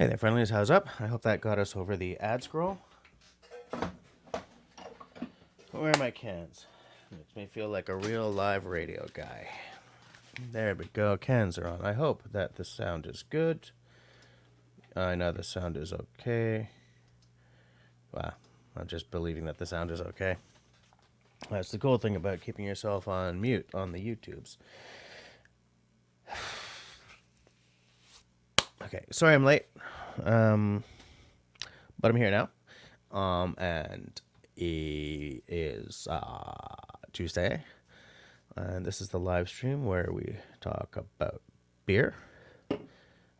Hey there, friendlies. How's up? I hope that got us over the ad scroll. Where are my cans? Makes me feel like a real live radio guy. There we go. Cans are on. I hope that the sound is good. I know the sound is okay. Wow. I'm just believing that the sound is okay. That's the cool thing about keeping yourself on mute on the YouTubes. Okay, sorry I'm late. But I'm here now. And it is Tuesday. And this is the live stream where we talk about beer.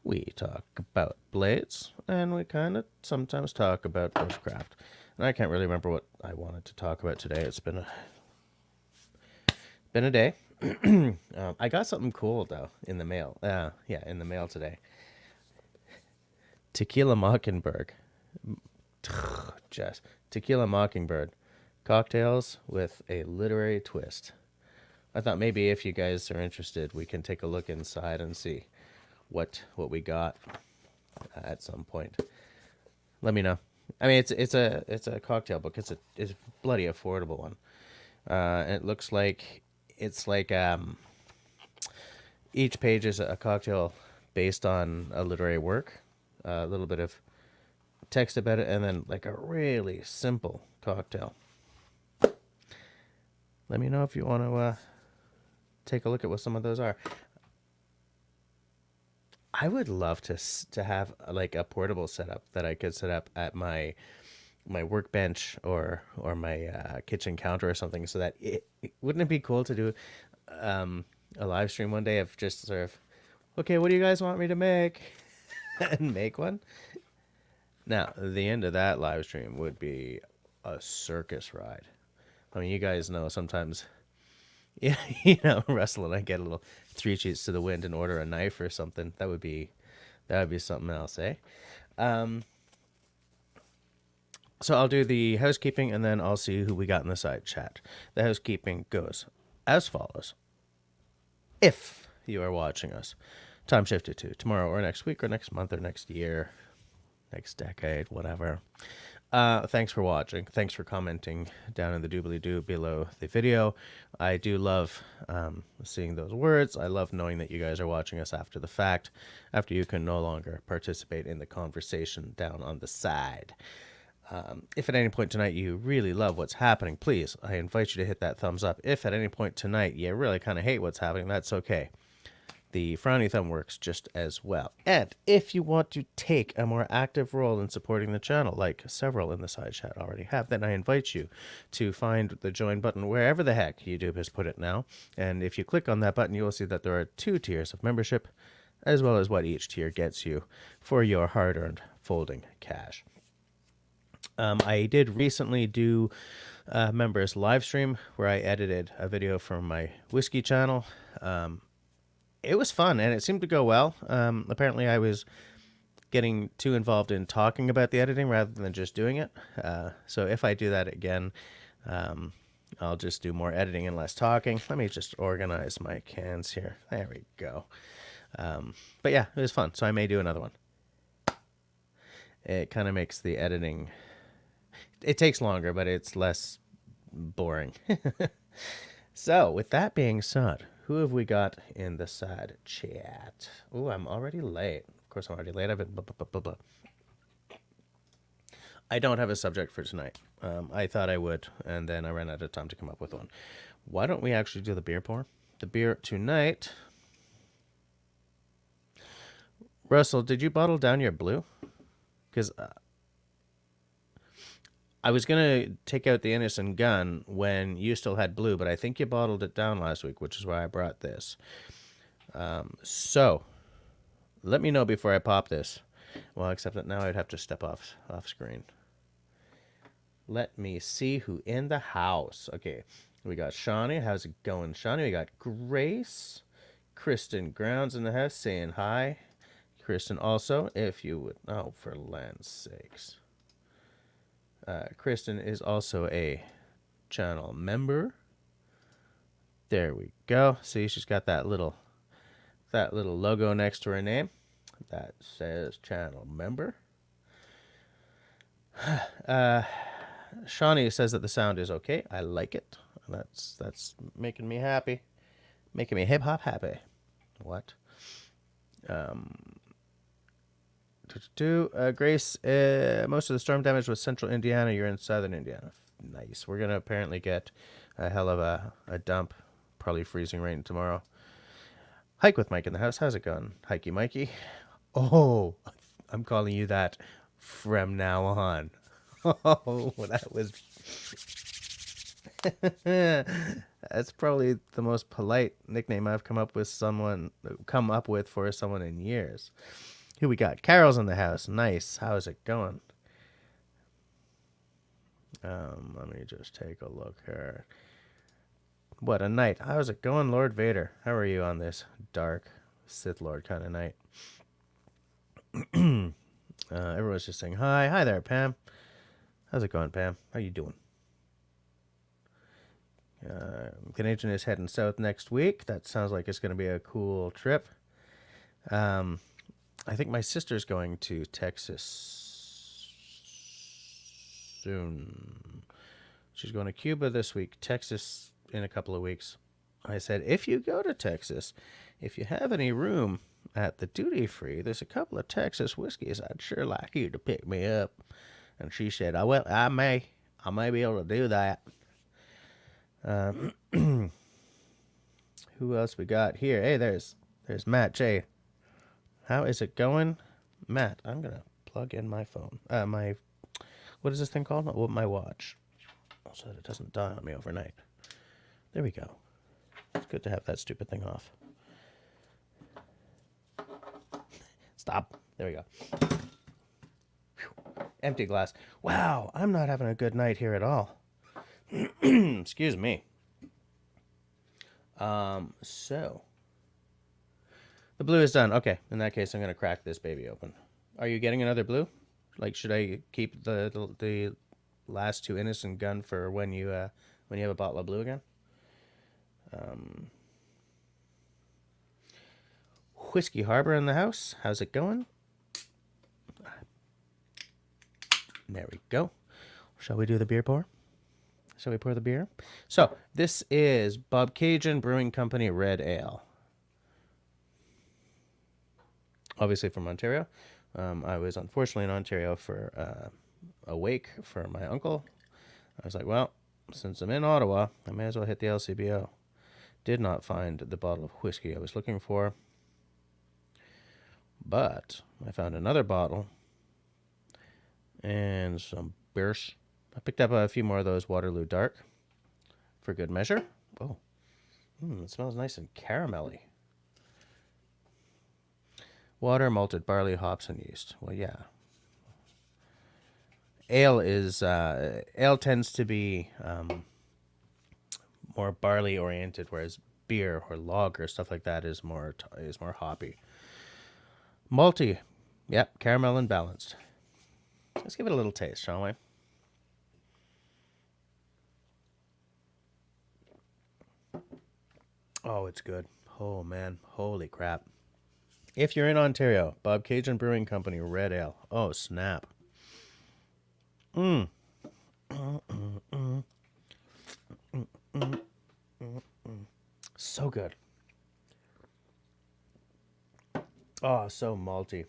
We talk about blades. And we kind of sometimes talk about bushcraft. And I can't really remember what I wanted to talk about today. It's been a day. I got something cool, though, in the mail. In the mail today. Tequila Mockingbird. Just Tequila Mockingbird. Cocktails with a literary twist. I thought maybe if you guys are interested, we can take a look inside and see what we got at some point. Let me know. I mean, it's a cocktail book. It's a bloody affordable one. It looks like it's like each page is a cocktail based on a literary work. A little bit of text about it, and then like a really simple cocktail. Let me know if you want to take a look at what some of those are. I would love to have like a portable setup that I could set up at my workbench or my kitchen counter or something, so that wouldn't it be cool to do a live stream one day of just sort of, okay, what do you guys want me to make? And make one. Now, the end of that live stream would be a circus ride. I mean, you guys know sometimes, Russell and I get a little three cheats to the wind and order a knife or something. That would be something else, eh? So I'll do the housekeeping, and then I'll see who we got in the side chat. The housekeeping goes as follows. If you are watching us, time shifted to tomorrow or next week or next month or next year, next decade, whatever. Thanks for watching. Thanks for commenting down in the doobly-doo below the video. I do love seeing those words. I love knowing that you guys are watching us after the fact, after you can no longer participate in the conversation down on the side. If at any point tonight you really love what's happening, please, I invite you to hit that thumbs up. If at any point tonight you really kind of hate what's happening, that's okay. The frowny thumb works just as well. And if you want to take a more active role in supporting the channel, like several in the side chat already have, then I invite you to find the join button wherever the heck YouTube has put it now. And if you click on that button, you will see that there are 2 tiers of membership, as well as what each tier gets you for your hard-earned folding cash. I did recently do a members live stream where I edited a video from my whiskey channel. It was fun, and it seemed to go well. Apparently, I was getting too involved in talking about the editing rather than just doing it. So if I do that again, I'll just do more editing and less talking. Let me just organize my cans here. There we go. But yeah, it was fun, so I may do another one. It kind of makes the editing... It takes longer, but it's less boring. So, with that being said... Who have we got in the side chat? Oh, I'm already late. Of course, I'm already late. I've been blah, blah, blah, blah. I don't have a subject for tonight. I thought I would, and then I ran out of time to come up with one. Why don't we actually do the beer pour? The beer tonight. Russell, did you bottle down your blue? Because I was going to take out the innocent gun when you still had blue, but I think you bottled it down last week, which is why I brought this. So, let me know before I pop this. Well, except that now I'd have to step off screen. Let me see who in the house. Okay, we got Shawnee. How's it going, Shawnee? We got Grace. Kristen Grounds in the house saying hi. Kristen also, if you would... Oh, for land's sakes. Kristen is also a channel member. There we go. See, she's got that little logo next to her name. that says channel member. Shawnee says that the sound is okay. I like it. That's making me happy. Making me hip hop happy. What? Grace, most of the storm damage was central Indiana. You're in southern Indiana. Nice. We're going to apparently get a hell of a dump. Probably freezing rain tomorrow. Hike with Mike in the house. How's it going? Hikey Mikey. Oh, I'm calling you that from now on. Oh, that was... That's probably the most polite nickname I've come up with for someone in years. Who we got? Carol's in the house. Nice. How's it going? Let me just take a look here. What a night. How's it going, Lord Vader? How are you on this dark Sith Lord kind of night? Everyone's just saying hi. Hi there, Pam. How's it going, Pam? How you doing? Canadian is heading south next week. That sounds like it's going to be a cool trip. I think my sister's going to Texas soon. She's going to Cuba this week, Texas in a couple of weeks. I said, if you go to Texas, if you have any room at the duty free, there's a couple of Texas whiskeys I'd sure like you to pick me up. And she said, "Oh, well, I may be able to do that." Who else we got here? Hey, there's Matt J. How is it going, Matt? I'm gonna plug in my phone. What is this thing called? Oh, my watch, so that it doesn't die on me overnight. There we go. It's good to have that stupid thing off. Stop. There we go. Whew. Empty glass. Wow, I'm not having a good night here at all. Excuse me. So the blue is done. Okay, in that case, I'm gonna crack this baby open. Are you getting another blue? Like, should I keep the last two innocent gun for when you have a bottle of blue again? Whiskey Harbor in the house. How's it going? There we go. Shall we do the beer pour? Shall we pour the beer? So, this is Bobcaygeon Brewing Company Red Ale. Obviously from Ontario. I was unfortunately in Ontario for a wake for my uncle. I was like, well, since I'm in Ottawa, I may as well hit the LCBO. Did not find the bottle of whiskey I was looking for. But I found another bottle and some beers. I picked up a few more of those Waterloo Dark for good measure. Oh, it smells nice and caramelly. Water, malted barley, hops, and yeast. Well, yeah. Ale tends to be more barley oriented, whereas beer or lager stuff like that is more hoppy. Malty, yep, caramel and balanced. Let's give it a little taste, shall we? Oh, it's good. Oh man, holy crap! If you're in Ontario, Bobcaygeon Brewing Company Red Ale. Oh snap! So good. Oh, so malty.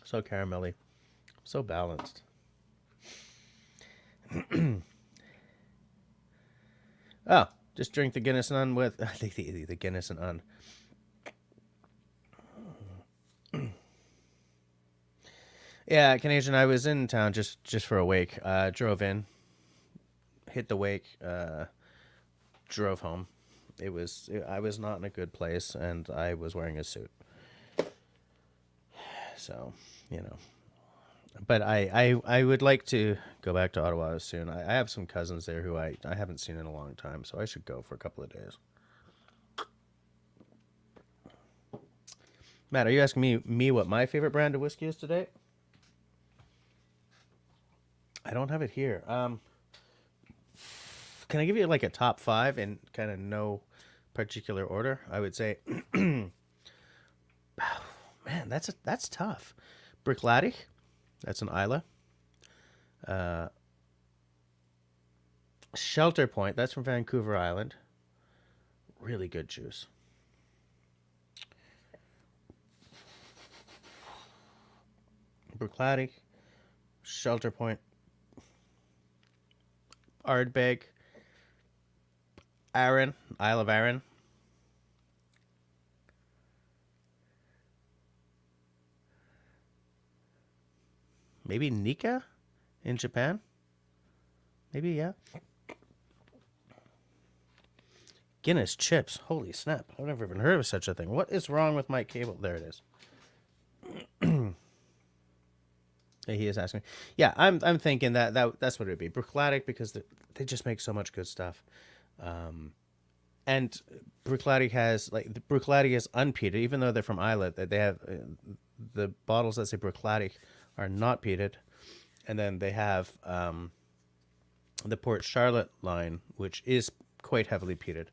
So caramelly. So balanced. Oh, just drink the Guinness and Un with... the Guinness and Un. Yeah, Canadian, I was in town just for a wake. Drove in. Hit the wake. Drove home. I was not in a good place, and I was wearing a suit. So, but I would like to go back to Ottawa soon. I have some cousins there who I haven't seen in a long time, so I should go for a couple of days. Matt, are you asking me what my favorite brand of whiskey is today? I don't have it here. Can I give you like a top 5 in kind of no particular order? I would say, man, Man, that's tough. Bricklatic, that's an Isla. Shelter Point, that's from Vancouver Island. Really good juice. Bricklatic, Shelter Point, Ardbeg, Arran, Isle of Arran. Maybe Nika in Japan? Maybe, yeah. Guinness chips. Holy snap. I've never even heard of such a thing. What is wrong with my cable? There it is. He is asking. Yeah, I'm thinking that's what it would be. Bricklatic, because they just make so much good stuff. And Bricklatic has, like, Bricklatic is unpeated, even though they're from Islet. They have the bottles that say Bricklatic are not peated. And then they have the Port Charlotte line, which is quite heavily peated.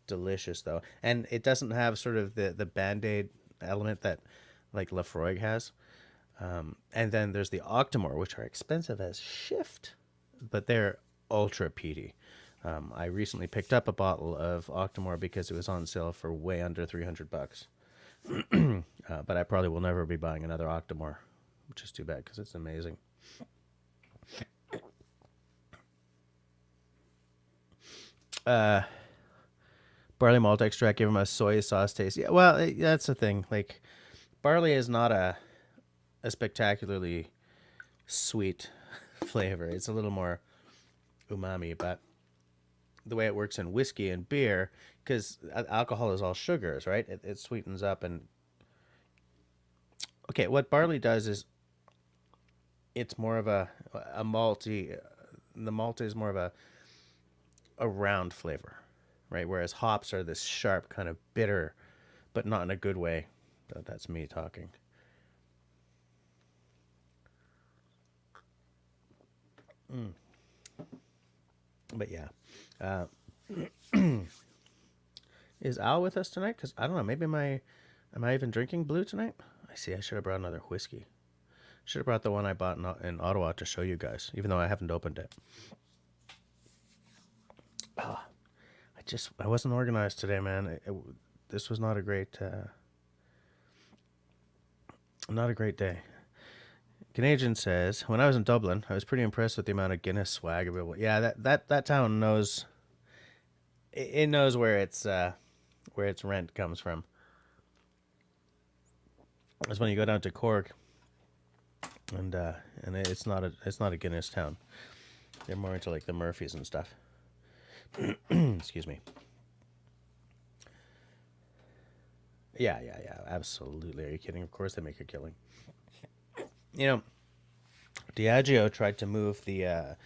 Delicious, though. And it doesn't have sort of the Band-Aid element that, like, Lafroig has. And then there's the Octomore, which are expensive as shift, but they're ultra peaty. I recently picked up a bottle of Octomore because it was on sale for way under $300. But I probably will never be buying another Octomore, which is too bad because it's amazing. Barley malt extract gave him a soy sauce taste. Yeah, well, that's the thing. Like, barley is not a spectacularly sweet flavor. It's a little more umami, but the way it works in whiskey and beer, because alcohol is all sugars, right? It sweetens up. And okay, what barley does is it's more of a malty. The malt is more of a round flavor, right? Whereas hops are this sharp kind of bitter, but not in a good way. That's me talking. But yeah. Is Al with us tonight? Because I don't know. Maybe am I even drinking blue tonight? I see. I should have brought another whiskey. Should have brought the one I bought in Ottawa to show you guys, even though I haven't opened it. Oh, I wasn't organized today, man. This was not a great day. Canadian says, when I was in Dublin, I was pretty impressed with the amount of Guinness swag available. Yeah, that town knows. It knows where its rent comes from. It's when you go down to Cork, and it's not a Guinness town. They're more into like the Murphys and stuff. Excuse me. Yeah, absolutely. Are you kidding? Of course they make a killing. You know, Diageo tried to move the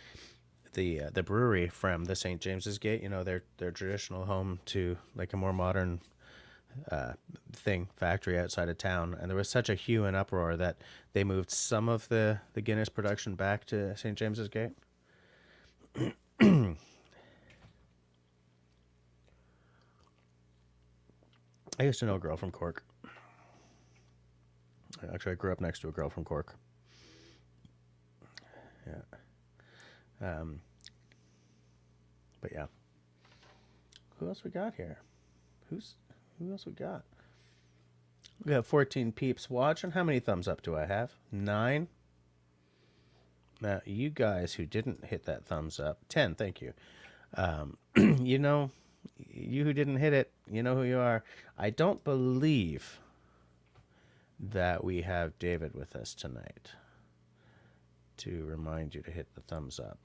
brewery from the St. James's Gate, their traditional home, to like a more modern factory outside of town. And there was such a hue and uproar that they moved some of the Guinness production back to St. James's Gate. I used to know a girl from Cork. Actually, I grew up next to a girl from Cork. Yeah. But yeah. Who else we got here? Who else we got? We have 14 peeps watching. How many thumbs up do I have? 9. Now, you guys who didn't hit that thumbs up, 10, thank you. You who didn't hit it, you know who you are. I don't believe that we have David with us tonight to remind you to hit the thumbs up.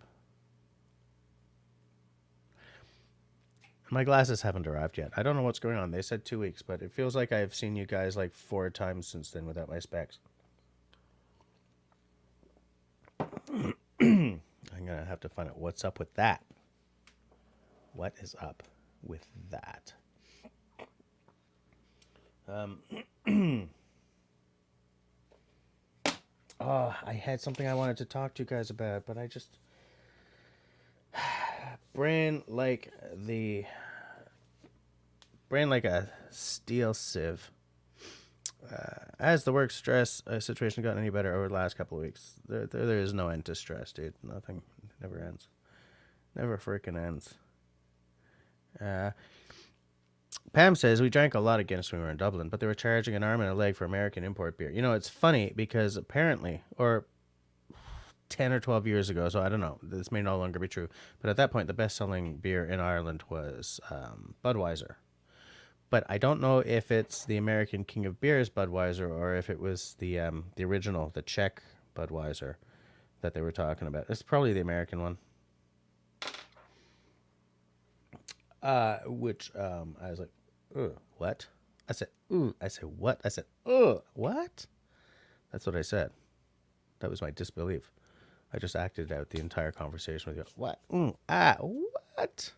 My glasses haven't arrived yet. I don't know what's going on. They said 2 weeks, but it feels like I've seen you guys like 4 times since then without my specs. I'm going to have to find out what's up with that. What is up with that? Oh, I had something I wanted to talk to you guys about, but I just... brain like a steel sieve. Has the work stress situation gotten any better over the last couple of weeks? There is no end to stress, dude. Nothing never ends. Never freaking ends. Pam says, we drank a lot of Guinness when we were in Dublin, but they were charging an arm and a leg for American import beer. You know, it's funny because apparently, or 10 or 12 years ago, so I don't know, this may no longer be true, but at that point, the best-selling beer in Ireland was Budweiser. But I don't know if it's the American King of Beers Budweiser or if it was the original, the Czech Budweiser that they were talking about. It's probably the American one. Which I was like, what? I said, ooh. I said, what? I said, what? That's what I said. That was my disbelief. I just acted out the entire conversation with you. What? What?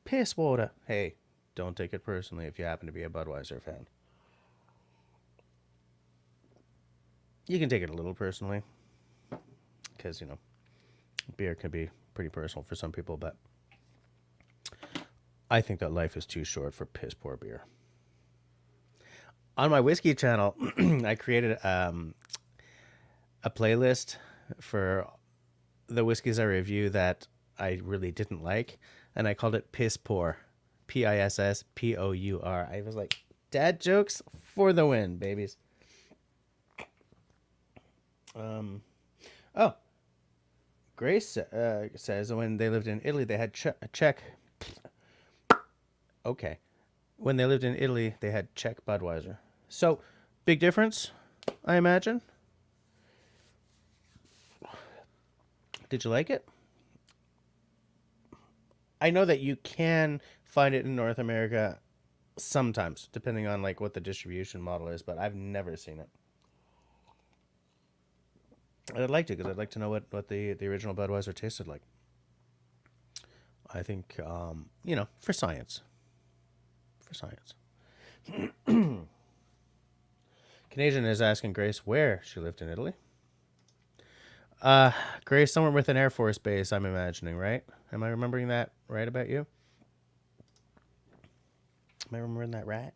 Piss water. Hey, don't take it personally if you happen to be a Budweiser fan. You can take it a little personally because, you know, beer can be pretty personal for some people, but I think that life is too short for piss poor beer. On my whiskey channel, I created a playlist for the whiskeys I review that I really didn't like, and I called it Piss Poor. PISSPOUR. I was like, dad jokes for the win, babies. Grace says when they lived in Italy, they had Czech. Okay. When they lived in Italy, they had Czech Budweiser. So, big difference, I imagine. Did you like it? I know that you can find it in North America sometimes, depending on like what the distribution model is, but I've never seen it. I'd like to, because I'd like to know what the original Budweiser tasted like. I think, you know, for science. For science. Canadian is asking Grace where she lived in Italy. Grace, somewhere with an Air Force base, I'm imagining, right? Am I remembering that right about you? Am I remembering that right?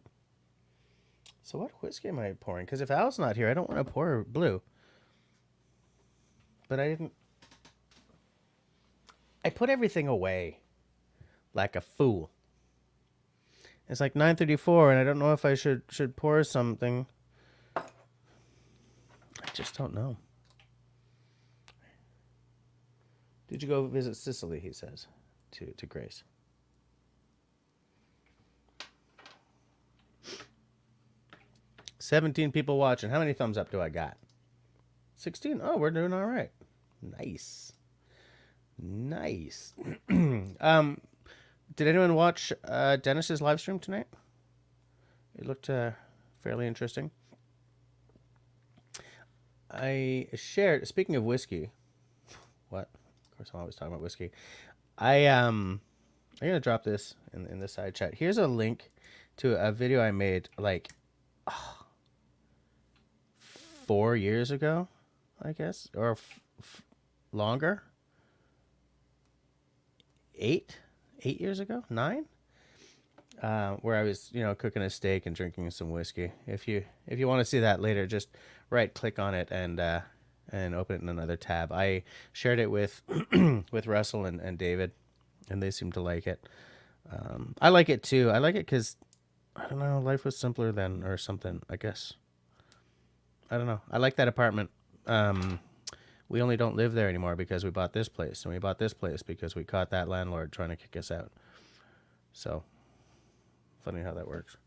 So what whiskey am I pouring? Because if Al's not here, I don't want to pour blue. But I didn't... I put everything away like a fool. It's like 9:34, and I don't know if I should pour something. I just don't know. Did you go visit Sicily, he says, to Grace. $17 people watching. How many thumbs up do I got? 16. Oh, we're doing all right. Nice. Nice. Did anyone watch Dennis's live stream tonight? It looked fairly interesting. I shared, speaking of whiskey, what? Of course, I'm always talking about whiskey. I'm gonna drop this in the side chat. Here's a link to a video I made like 4 years ago, I guess, or longer. 8 years ago, 9, where I was, you know, cooking a steak and drinking some whiskey. If you want to see that later, just right click on it and open it in another tab. I shared it with with Russell and David, and they seemed to like it. I like it too. I like it because I don't know, life was simpler then, or something, I guess. I don't know. I like that apartment. We only don't live there anymore because we bought this place, and we bought this place because we caught that landlord trying to kick us out. So, funny how that works.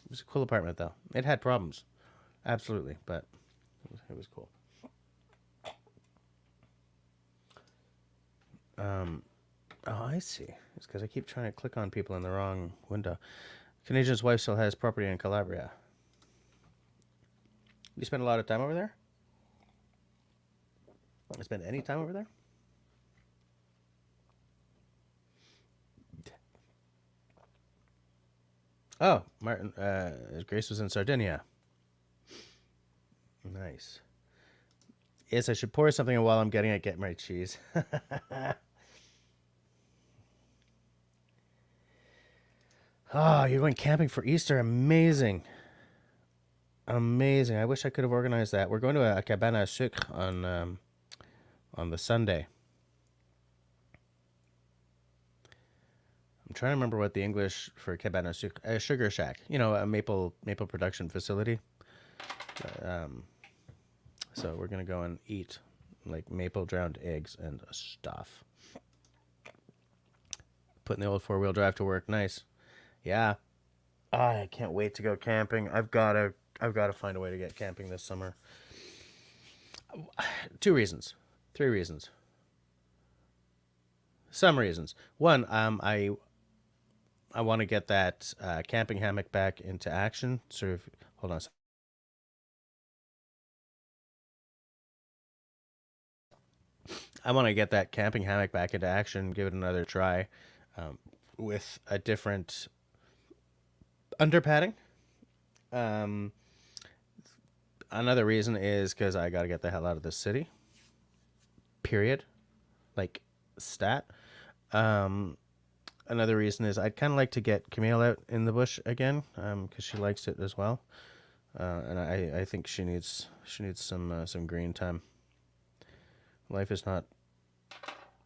It was a cool apartment, though. It had problems, absolutely, but it was cool. Oh, I see. It's because I keep trying to click on people in the wrong window. Canadian's wife still has property in Calabria. You spend a lot of time over there? You spend any time over there? Oh, Martin, Grace was in Sardinia. Nice. Yes, I should pour something while I'm getting it. Get my cheese. Oh, you're going camping for Easter? Amazing. Amazing. I wish I could have organized that. We're going to a cabana à sucre on the Sunday. I'm trying to remember what the English for cabana à sucre, a sugar shack. You know, a maple production facility. Um, so we're gonna go and eat like maple drowned eggs and stuff. Putting the old 4-wheel drive to work. Nice. Yeah. I can't wait to go camping. I've gotta find a way to get camping this summer. 2 reasons. 3 reasons. Some reasons. One, I want to get that camping hammock back into action. Sort of. Hold on. I want to get that camping hammock back into action. Give it another try, with a different under padding. Um, Another reason is because I got to get the hell out of this city. Period. Like, stat. Um, Another reason is I'd kind of like to get Camille out in the bush again, because she likes it as well, and I think she needs some green time. Life is not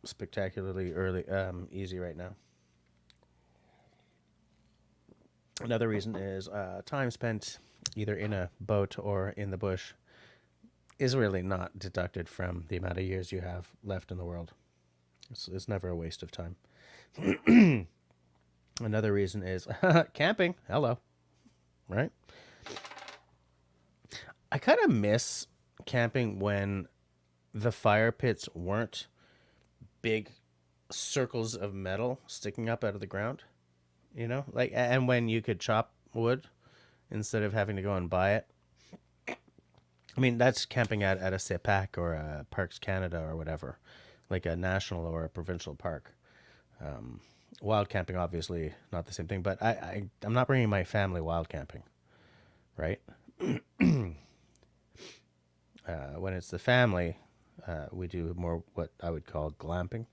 spectacularly easy right now. Another reason is time spent either in a boat or in the bush is really not deducted from the amount of years you have left in the world. It's never a waste of time. Another reason is camping. Hello, right? I kind of miss camping when the fire pits weren't big circles of metal sticking up out of the ground. You know, like, and when you could chop wood instead of having to go and buy it. I mean, that's camping at a CEPAC or a Parks Canada or whatever, like a national or a provincial park. Wild camping, obviously, not the same thing, but I'm not bringing my family wild camping, right? When it's the family, we do more what I would call glamping.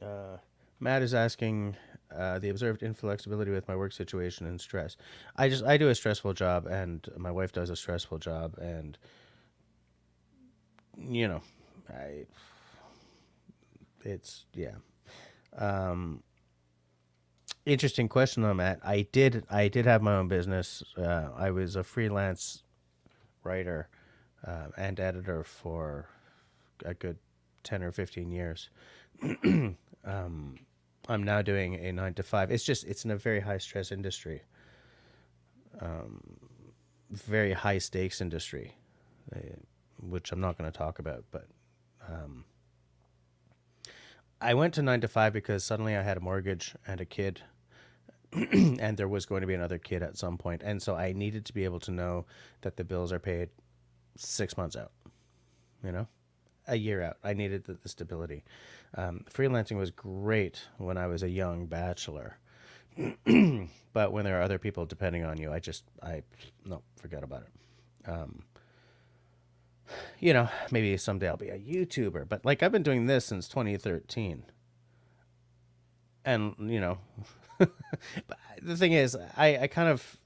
Uh, Matt is asking the observed inflexibility with my work situation and stress. I do a stressful job, and my wife does a stressful job, and you know, I it's yeah. Um, Interesting question though, Matt. I did have my own business. I was a freelance writer and editor for a good 10 or 15 years. I'm now doing a 9 to 5. It's in a very high stress industry, very high stakes industry, uh, which I'm not going to talk about. But I went to 9 to 5 because suddenly I had a mortgage and a kid, and there was going to be another kid at some point, and so I needed to be able to know that the bills are paid 6 months out. You know, a year out. I needed the stability. Freelancing was great when I was a young bachelor, but when there are other people depending on you, I no, forget about it. Maybe someday I'll be a YouTuber, but like I've been doing this since 2013, and but the thing is, I kind of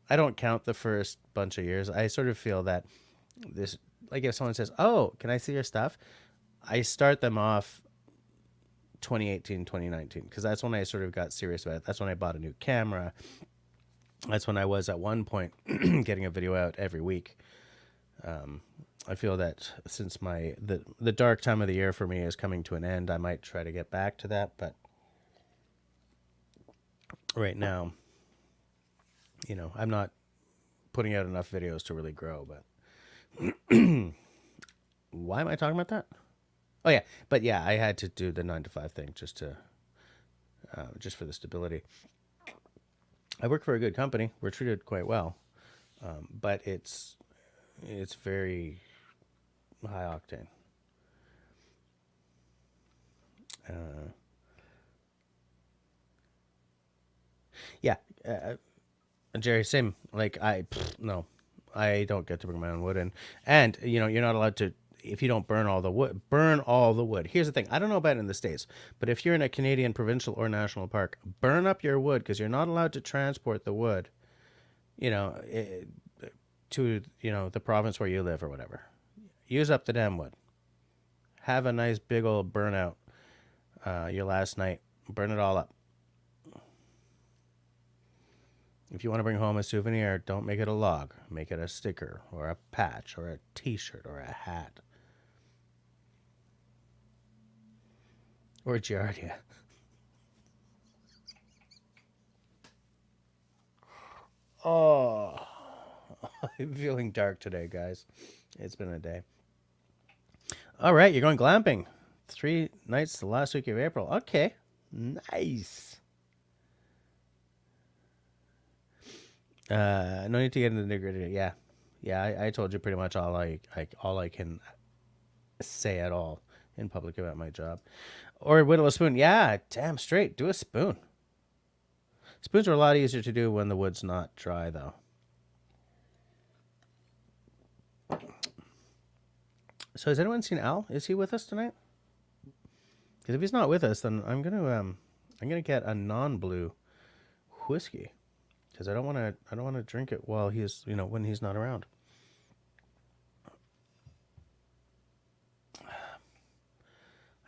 I don't count the first bunch of years. I sort of feel that this, like, if someone says, "Oh, can I see your stuff?" I start them off 2018, 2019, because that's when I sort of got serious about it. That's when I bought a new camera. That's when I was at one point getting a video out every week. I feel that since the dark time of the year for me is coming to an end, I might try to get back to that. But right now, I'm not putting out enough videos to really grow. But why am I talking about that? Oh yeah, but yeah, I had to do the 9 to 5 thing just for the stability. I work for a good company. We're treated quite well, but it's very high octane. Uh, yeah, Jerry, same. Like no, I don't get to bring my own wood in. And, you know, you're not allowed to, if you don't burn all the wood, burn all the wood. Here's the thing. I don't know about it in the States, but if you're in a Canadian provincial or national park, burn up your wood because you're not allowed to transport the wood, you know, to, you know, the province where you live or whatever. Use up the damn wood. Have a nice big old burnout your last night. Burn it all up. If you want to bring home a souvenir, don't make it a log. Make it a sticker or a patch or a t-shirt or a hat. Or a giardia. Oh, I'm feeling dark today, guys. It's been a day. All right, you're going glamping. 3 nights the last week of April. Okay, nice. No need to get into the nitty-gritty. Yeah. I told you pretty much all I can say at all in public about my job. Or whittle a spoon. Yeah, damn straight. Do a spoon. Spoons are a lot easier to do when the wood's not dry, though. So has anyone seen Al? Is he with us tonight? Because if he's not with us, then I'm gonna get a non-blue whiskey. Because I don't want to drink it while he's, you know, when he's not around.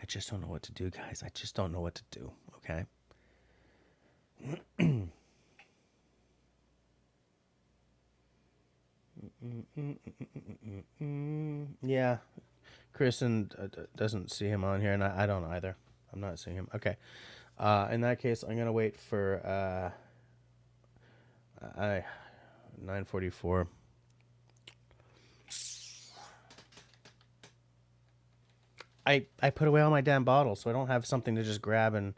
I just don't know what to do, guys. I just don't know what to do. Okay. Yeah, Kristen doesn't see him on here, and I don't either. I'm not seeing him. Okay. In that case, I'm gonna wait for 9:44. I put away all my damn bottles, so I don't have something to just grab and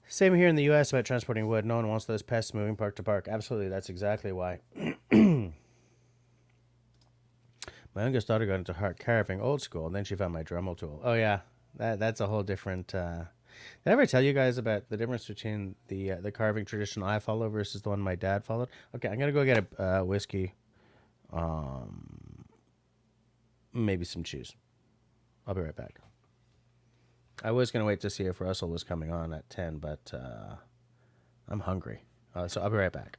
Same here in the U.S. about transporting wood. No one wants those pests moving park to park. Absolutely, that's exactly why. My youngest daughter got into heart carving, old school, and then she found my Dremel tool. Oh yeah, that's a whole different. Did I ever tell you guys about the difference between the carving tradition I follow versus the one my dad followed? Okay, I'm gonna go get a whiskey, maybe some cheese. I'll be right back. I was gonna wait to see if Russell was coming on at 10, but I'm hungry, so I'll be right back.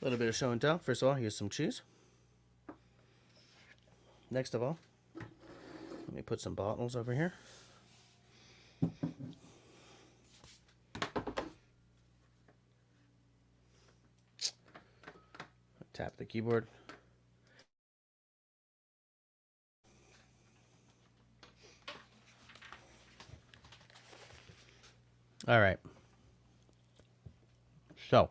A little bit of show and tell. First of all, here's some cheese. Next of all, let me put some bottles over here. Tap the keyboard. All right. So.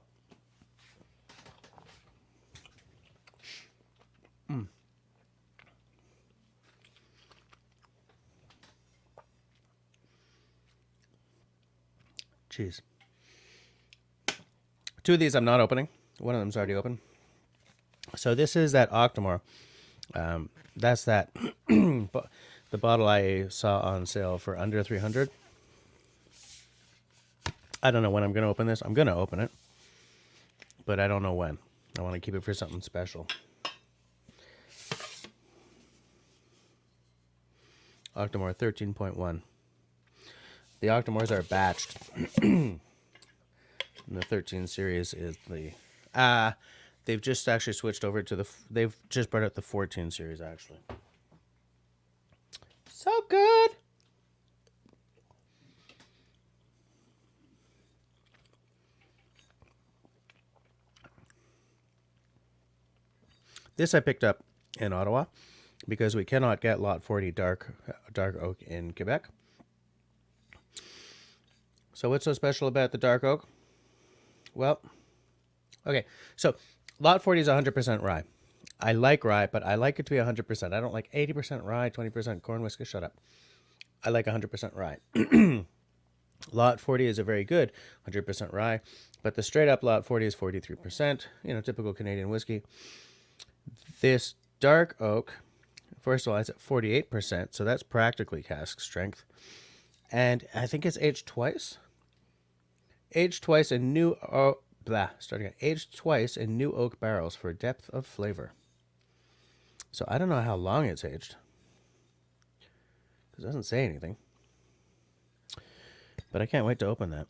Cheese. Two of these I'm not opening. One of them's already open. So this is that Octomore. That's that the bottle I saw on sale for under 300. I don't know when I'm going to open this. I'm going to open it, but I don't know when. I want to keep it for something special. Octomore 13.1. The Octomores are batched. And the 13 series is the... they've just actually switched over to the... They've just brought out the 14 series, actually. So good! This I picked up in Ottawa because we cannot get Lot 40 dark oak in Quebec. So what's so special about the dark oak? Well, okay, so Lot 40 is 100% rye. I like rye, but I like it to be 100%. I don't like 80% rye, 20% corn whiskey. Shut up. I like 100% rye. Lot 40 is a very good 100% rye, but the straight up Lot 40 is 43%, typical Canadian whiskey. This dark oak, first of all, it's at 48%, so that's practically cask strength. And I think it's aged twice. Aged twice in new oak barrels for depth of flavor. So I don't know how long it's aged, because it doesn't say anything. But I can't wait to open that.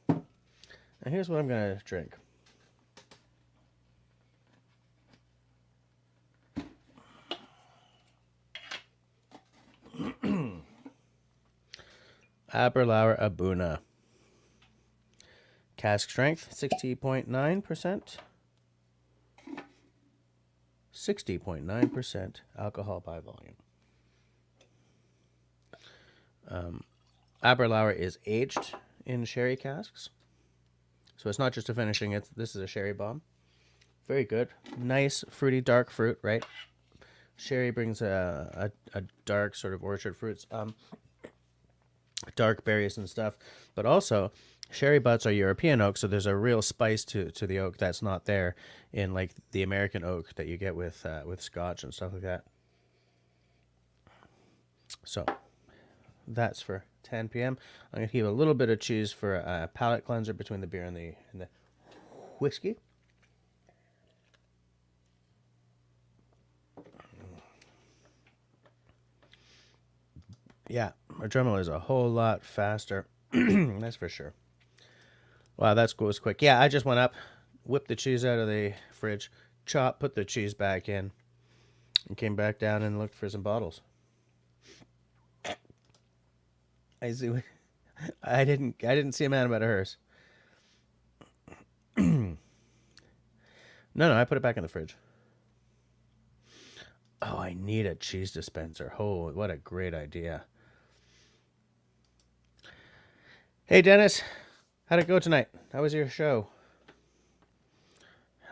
And here's what I'm going to drink. Aberlour Abuna. Cask strength, 60.9%. 60.9% alcohol by volume. Aberlour is aged in sherry casks. So it's not just a finishing, this is a sherry bomb. Very good. Nice, fruity, dark fruit, right? Sherry brings a dark sort of orchard fruits, dark berries and stuff. But also, sherry butts are European oak, so there's a real spice to the oak that's not there in like the American oak that you get with Scotch and stuff like that. So that's for 10 p.m. I'm gonna keep a little bit of cheese for a palate cleanser between the beer and the whiskey. Yeah, our Dremel is a whole lot faster. That's for sure. Wow, that goes quick. Yeah, I just went up, whipped the cheese out of the fridge, put the cheese back in, and came back down and looked for some bottles. I see. I didn't see a man about a hearse. No, I put it back in the fridge. Oh, I need a cheese dispenser. Oh, what a great idea. Hey, Dennis. How'd it go tonight? How was your show?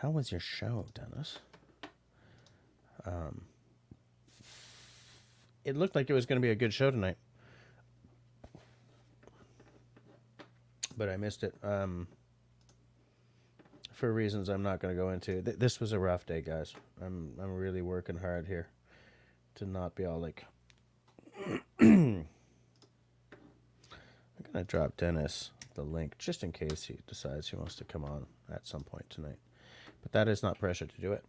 How was your show, Dennis? It looked like it was going to be a good show tonight. But I missed it. For reasons I'm not going to go into. This was a rough day, guys. I'm really working hard here to not be all like... I'm going to drop Dennis the link just in case he decides he wants to come on at some point tonight. But that is not pressure to do it.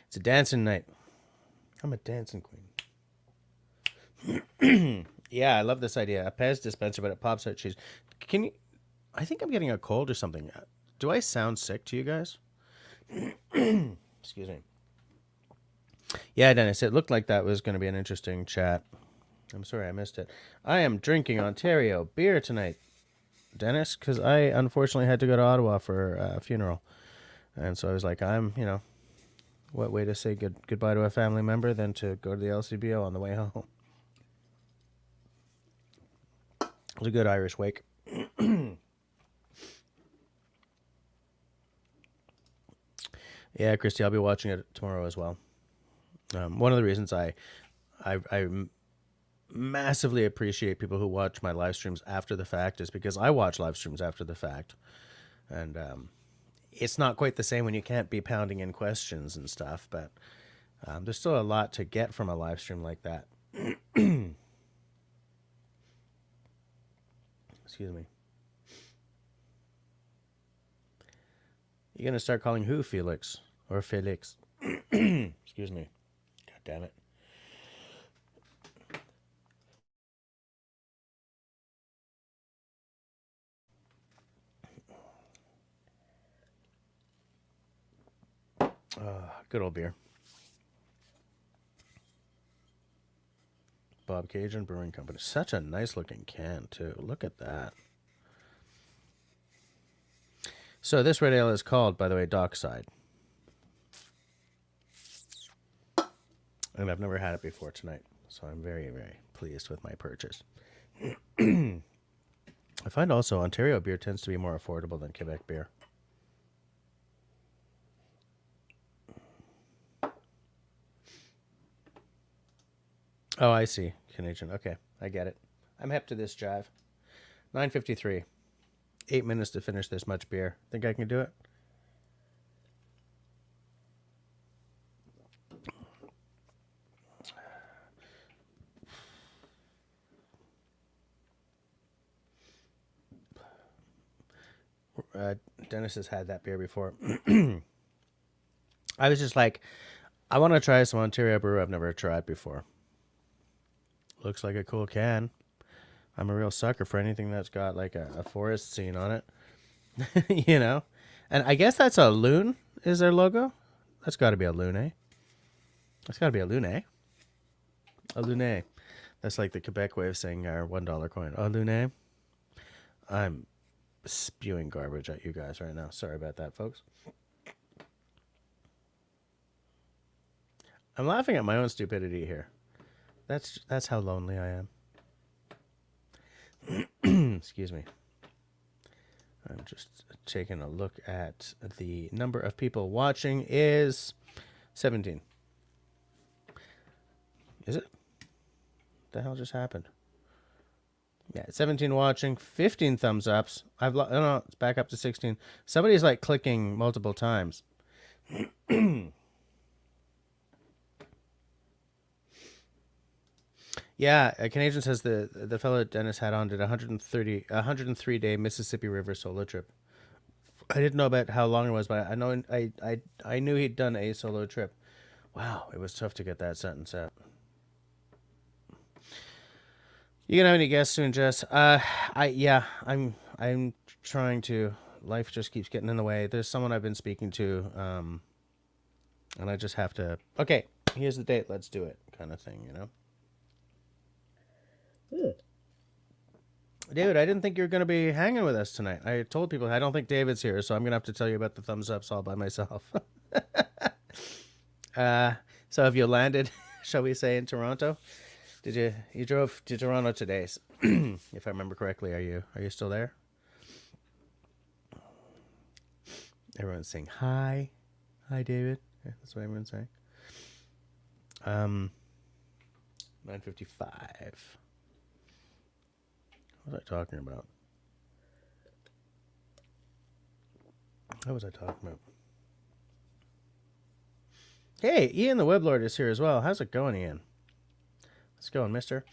It's a dancing night. I'm a dancing queen. Yeah, I love this idea. A Pez dispenser, but it pops out cheese. Can you... I think I'm getting a cold or something. Do I sound sick to you guys? Excuse me. Yeah, Dennis, it looked like that was going to be an interesting chat. I'm sorry I missed it. I am drinking Ontario beer tonight, Dennis, because I unfortunately had to go to Ottawa for a funeral. And so I was like, what way to say goodbye to a family member than to go to the LCBO on the way home? It was a good Irish wake. Yeah, Christy, I'll be watching it tomorrow as well. One of the reasons I massively appreciate people who watch my live streams after the fact is because I watch live streams after the fact. And it's not quite the same when you can't be pounding in questions and stuff, but there's still a lot to get from a live stream like that. Excuse me. You're going to start calling who Felix? Or Felix? Excuse me. God damn it. Good old beer. Bob Cajun Brewing Company. Such a nice looking can, too. Look at that. So this red ale is called, by the way, Dockside. And I've never had it before tonight. So I'm very, very pleased with my purchase. I find also Ontario beer tends to be more affordable than Quebec beer. Oh, I see. Canadian. Okay, I get it. I'm hep to this jive. 9:53. 8 minutes to finish this much beer. Think I can do it? Dennis has had that beer before. I was just like, I want to try some Ontario brew I've never tried before. Looks like a cool can. I'm a real sucker for anything that's got like a forest scene on it. You know? And I guess that's a loon, is their logo? That's got to be a loon, eh? That's got to be a loon, eh? A loon. That's like the Quebec way of saying our $1 coin. A loon. I'm spewing garbage at you guys right now. Sorry about that, folks. I'm laughing at my own stupidity here. That's how lonely I am. Excuse me. I'm just taking a look at the number of people watching is 17. Is it? What the hell just happened? Yeah, 17 watching, 15 thumbs ups. No, it's back up to 16. Somebody's like clicking multiple times. Yeah, a Canadian says the fellow Dennis had on did 103 day Mississippi River solo trip. I didn't know about how long it was, but I knew he'd done a solo trip. Wow, it was tough to get that sentence out. You gonna have any guests soon, Jess? I'm trying to. Life just keeps getting in the way. There's someone I've been speaking to, and I just have to. Okay, here's the date. Let's do it, kind of thing, you know. David, I didn't think you were going to be hanging with us tonight. I told people I don't think David's here, so I'm going to have to tell you about the thumbs ups all by myself. So have you landed, shall we say, in Toronto? You drove to Toronto today, if I remember correctly. Are you still there? Everyone's saying hi. Hi, David. Yeah, that's what everyone's saying. 9:55. What was I talking about? What was I talking about? Hey, Ian the Weblord is here as well. How's it going, Ian? How's it going, mister?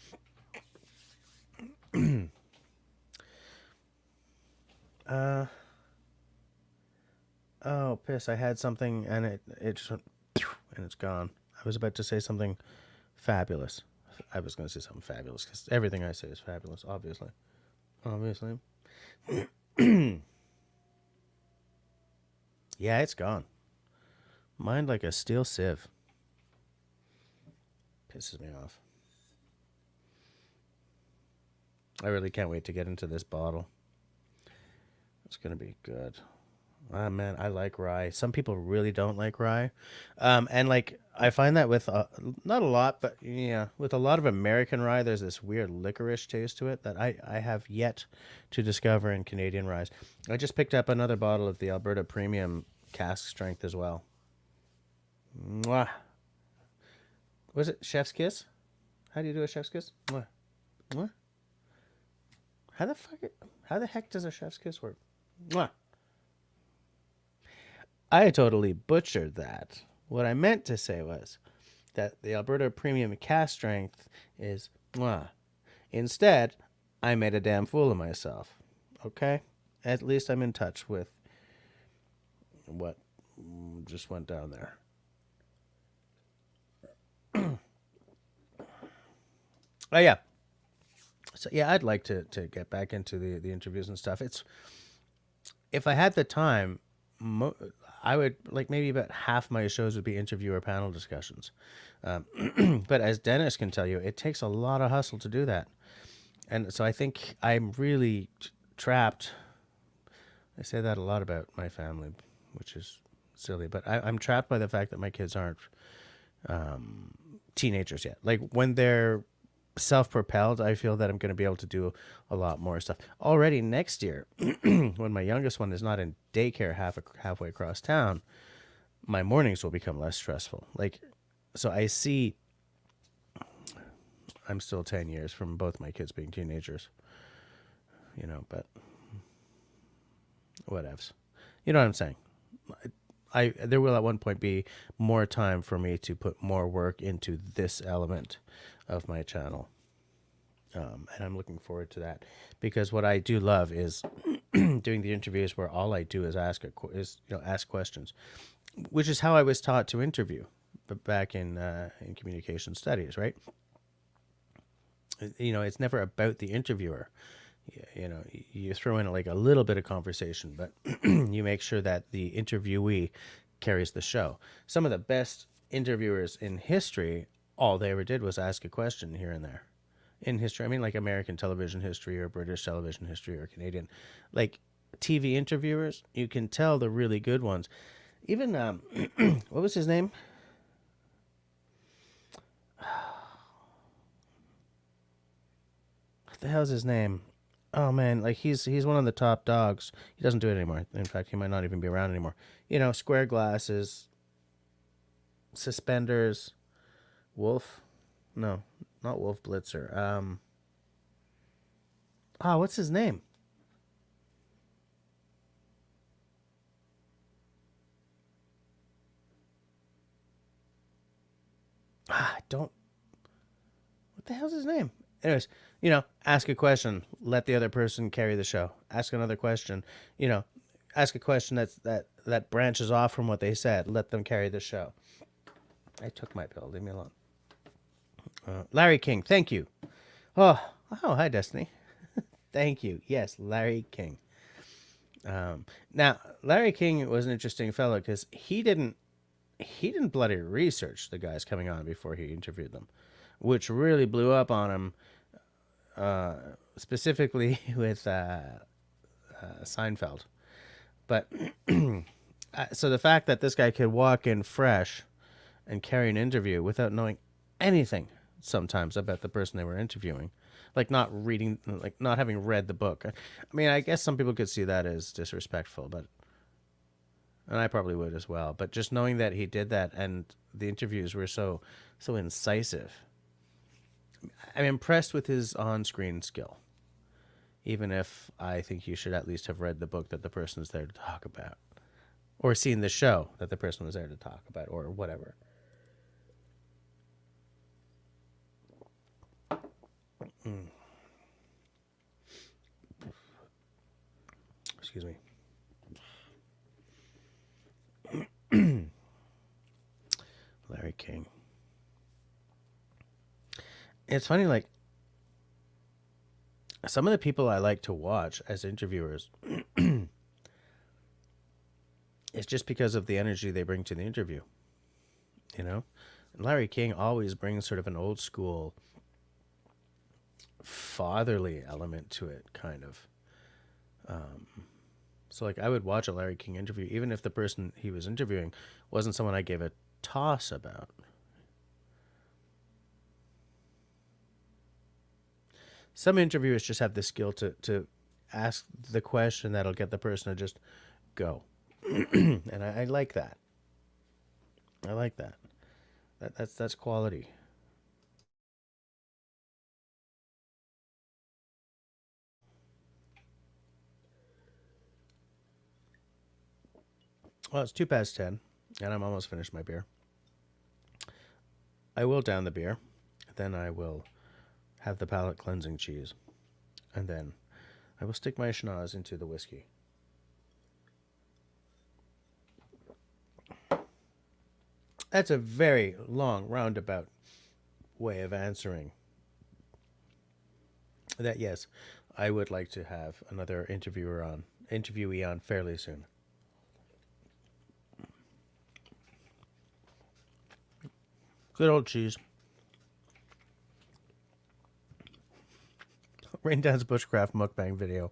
Oh, piss. I had something and it just went and it's gone. I was about to say something fabulous. I was going to say something fabulous because everything I say is fabulous, obviously. Yeah, it's gone. Mind like a steel sieve. Pisses me off. I really can't wait to get into this bottle. It's going to be good. Ah, man, I like rye. Some people really don't like rye. And like, I find that with, not a lot, but yeah, with a lot of American rye, there's this weird licorice taste to it that I have yet to discover in Canadian rye. I just picked up another bottle of the Alberta Premium cask strength as well. Mwah. Was it Chef's Kiss? How do you do a chef's kiss? Mwah. Mwah. How the heck does a chef's kiss work? Mwah. I totally butchered that. What I meant to say was that the Alberta Premium cast strength is mwah. Instead, I made a damn fool of myself. Okay? At least I'm in touch with what just went down there. Oh yeah. So yeah, I'd like to get back into the interviews and stuff. It's if I had the time, I would like maybe about half my shows would be interview or panel discussions. But as Dennis can tell you, it takes a lot of hustle to do that. And so I think I'm really trapped. I say that a lot about my family, which is silly, but I'm trapped by the fact that my kids aren't teenagers yet. Like when they're self-propelled, I feel that I'm going to be able to do a lot more stuff already next year. When my youngest one is not in daycare halfway across town, my mornings will become less stressful. Like, so I see I'm still 10 years from both my kids being teenagers, but whatevs. You know what I'm saying? There will at one point be more time for me to put more work into this element of my channel. And I'm looking forward to that because what I do love is doing the interviews where all I do is ask questions, which is how I was taught to interview, but back in communication studies, right? It's never about the interviewer. You throw in like a little bit of conversation, but you make sure that the interviewee carries the show. Some of the best interviewers in history, all they ever did was ask a question here and there. In history, I mean like American television history or British television history or Canadian. Like TV interviewers, you can tell the really good ones. Even, what was his name? What the hell's his name? Oh man, like he's one of the top dogs. He doesn't do it anymore. In fact, he might not even be around anymore. Square glasses, suspenders, Wolf. No, not Wolf Blitzer. What's his name? Don't. What the hell's his name? Anyways, ask a question, let the other person carry the show. Ask another question, ask a question that branches off from what they said. Let them carry the show. I took my pill. Leave me alone. Larry King, thank you. Oh, hi, Destiny. Thank you. Yes, Larry King. Now, Larry King was an interesting fellow because he didn't bloody research the guys coming on before he interviewed them, which really blew up on him, specifically with Seinfeld. But so the fact that this guy could walk in fresh and carry an interview without knowing anything sometimes about the person they were interviewing, like not having read the book. I mean, I guess some people could see that as disrespectful, and I probably would as well. But just knowing that he did that and the interviews were so incisive, I'm impressed with his on-screen skill. Even if I think you should at least have read the book that the person is there to talk about, or seen the show that the person was there to talk about, or whatever. Excuse me. Larry King. It's funny, like, some of the people I like to watch as interviewers, it's just because of the energy they bring to the interview. And Larry King always brings sort of an old school fatherly element to it, kind of. So like I would watch a Larry King interview even if the person he was interviewing wasn't someone I gave a toss about. Some interviewers just have the skill to ask the question that'll get the person to just go. And I like that. I like that. That's quality. Well, it's 10:02, and I'm almost finished my beer. I will down the beer, then I will have the palate cleansing cheese, and then I will stick my schnoz into the whiskey. That's a very long, roundabout way of answering that. Yes, I would like to have another interviewee on fairly soon. Good old cheese. Rain Down's Bushcraft mukbang video.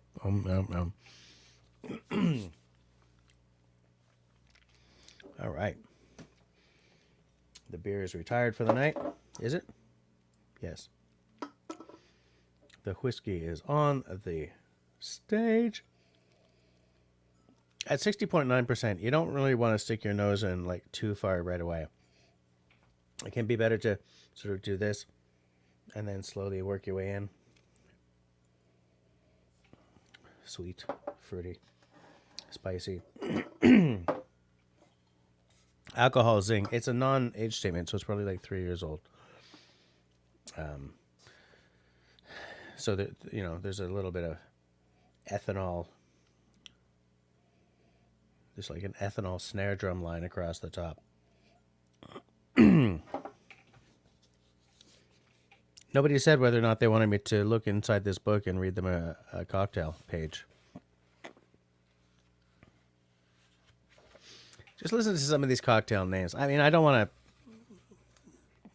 All right. The beer is retired for the night. Is it? Yes. The whiskey is on the stage. At 60.9%, you don't really want to stick your nose in like too far right away. It can be better to sort of do this and then slowly work your way in. Sweet, fruity, spicy. Alcohol zing. It's a non-age statement, so it's probably like 3 years old. So that, you know, there's a little bit of ethanol. There's like an ethanol snare drum line across the top. Nobody said whether or not they wanted me to look inside this book and read them a cocktail page. Just listen to some of these cocktail names. I mean, I don't want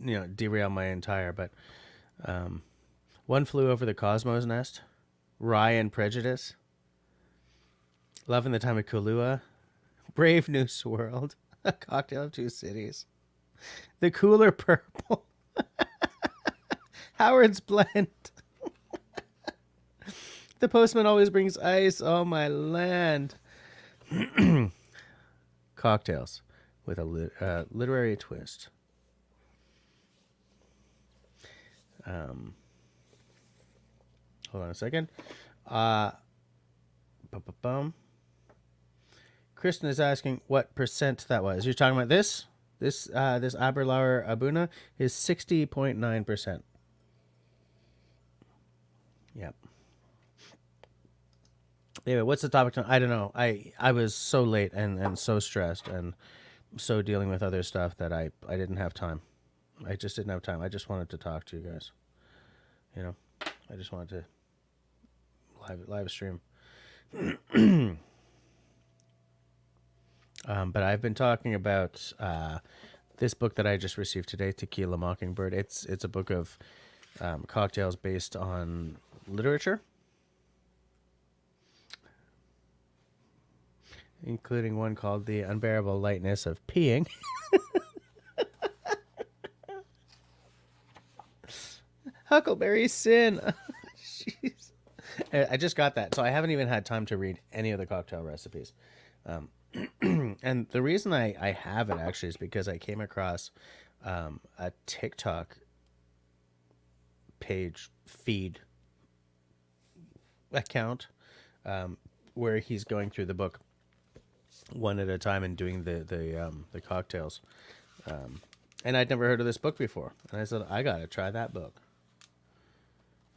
to, derail my entire, but One Flew Over the Cosmos Nest, Rye and Prejudice, Love in the Time of Kahlua, Brave New World, A Cocktail of Two Cities, The Cooler Purple, Howard's Blend, The Postman Always Brings Ice, oh my land. Cocktails with a literary twist. Hold on a second. Kristen is asking what percent that was. You're talking about this? This Aberlour Abuna is 60.9%. Yep. Anyway, what's the topic tonight? I don't know. I was so late and so stressed and so dealing with other stuff that I didn't have time. I just didn't have time. I just wanted to talk to you guys. I just wanted to live stream. But I've been talking about this book that I just received today, Tequila Mockingbird. It's a book of cocktails based on literature, including one called The Unbearable Lightness of Peeing. Huckleberry Sin. Jeez. I just got that, so I haven't even had time to read any of the cocktail recipes. And the reason I have it actually is because I came across a TikTok page feed account where he's going through the book one at a time and doing the cocktails. And I'd never heard of this book before, and I said I gotta try that book.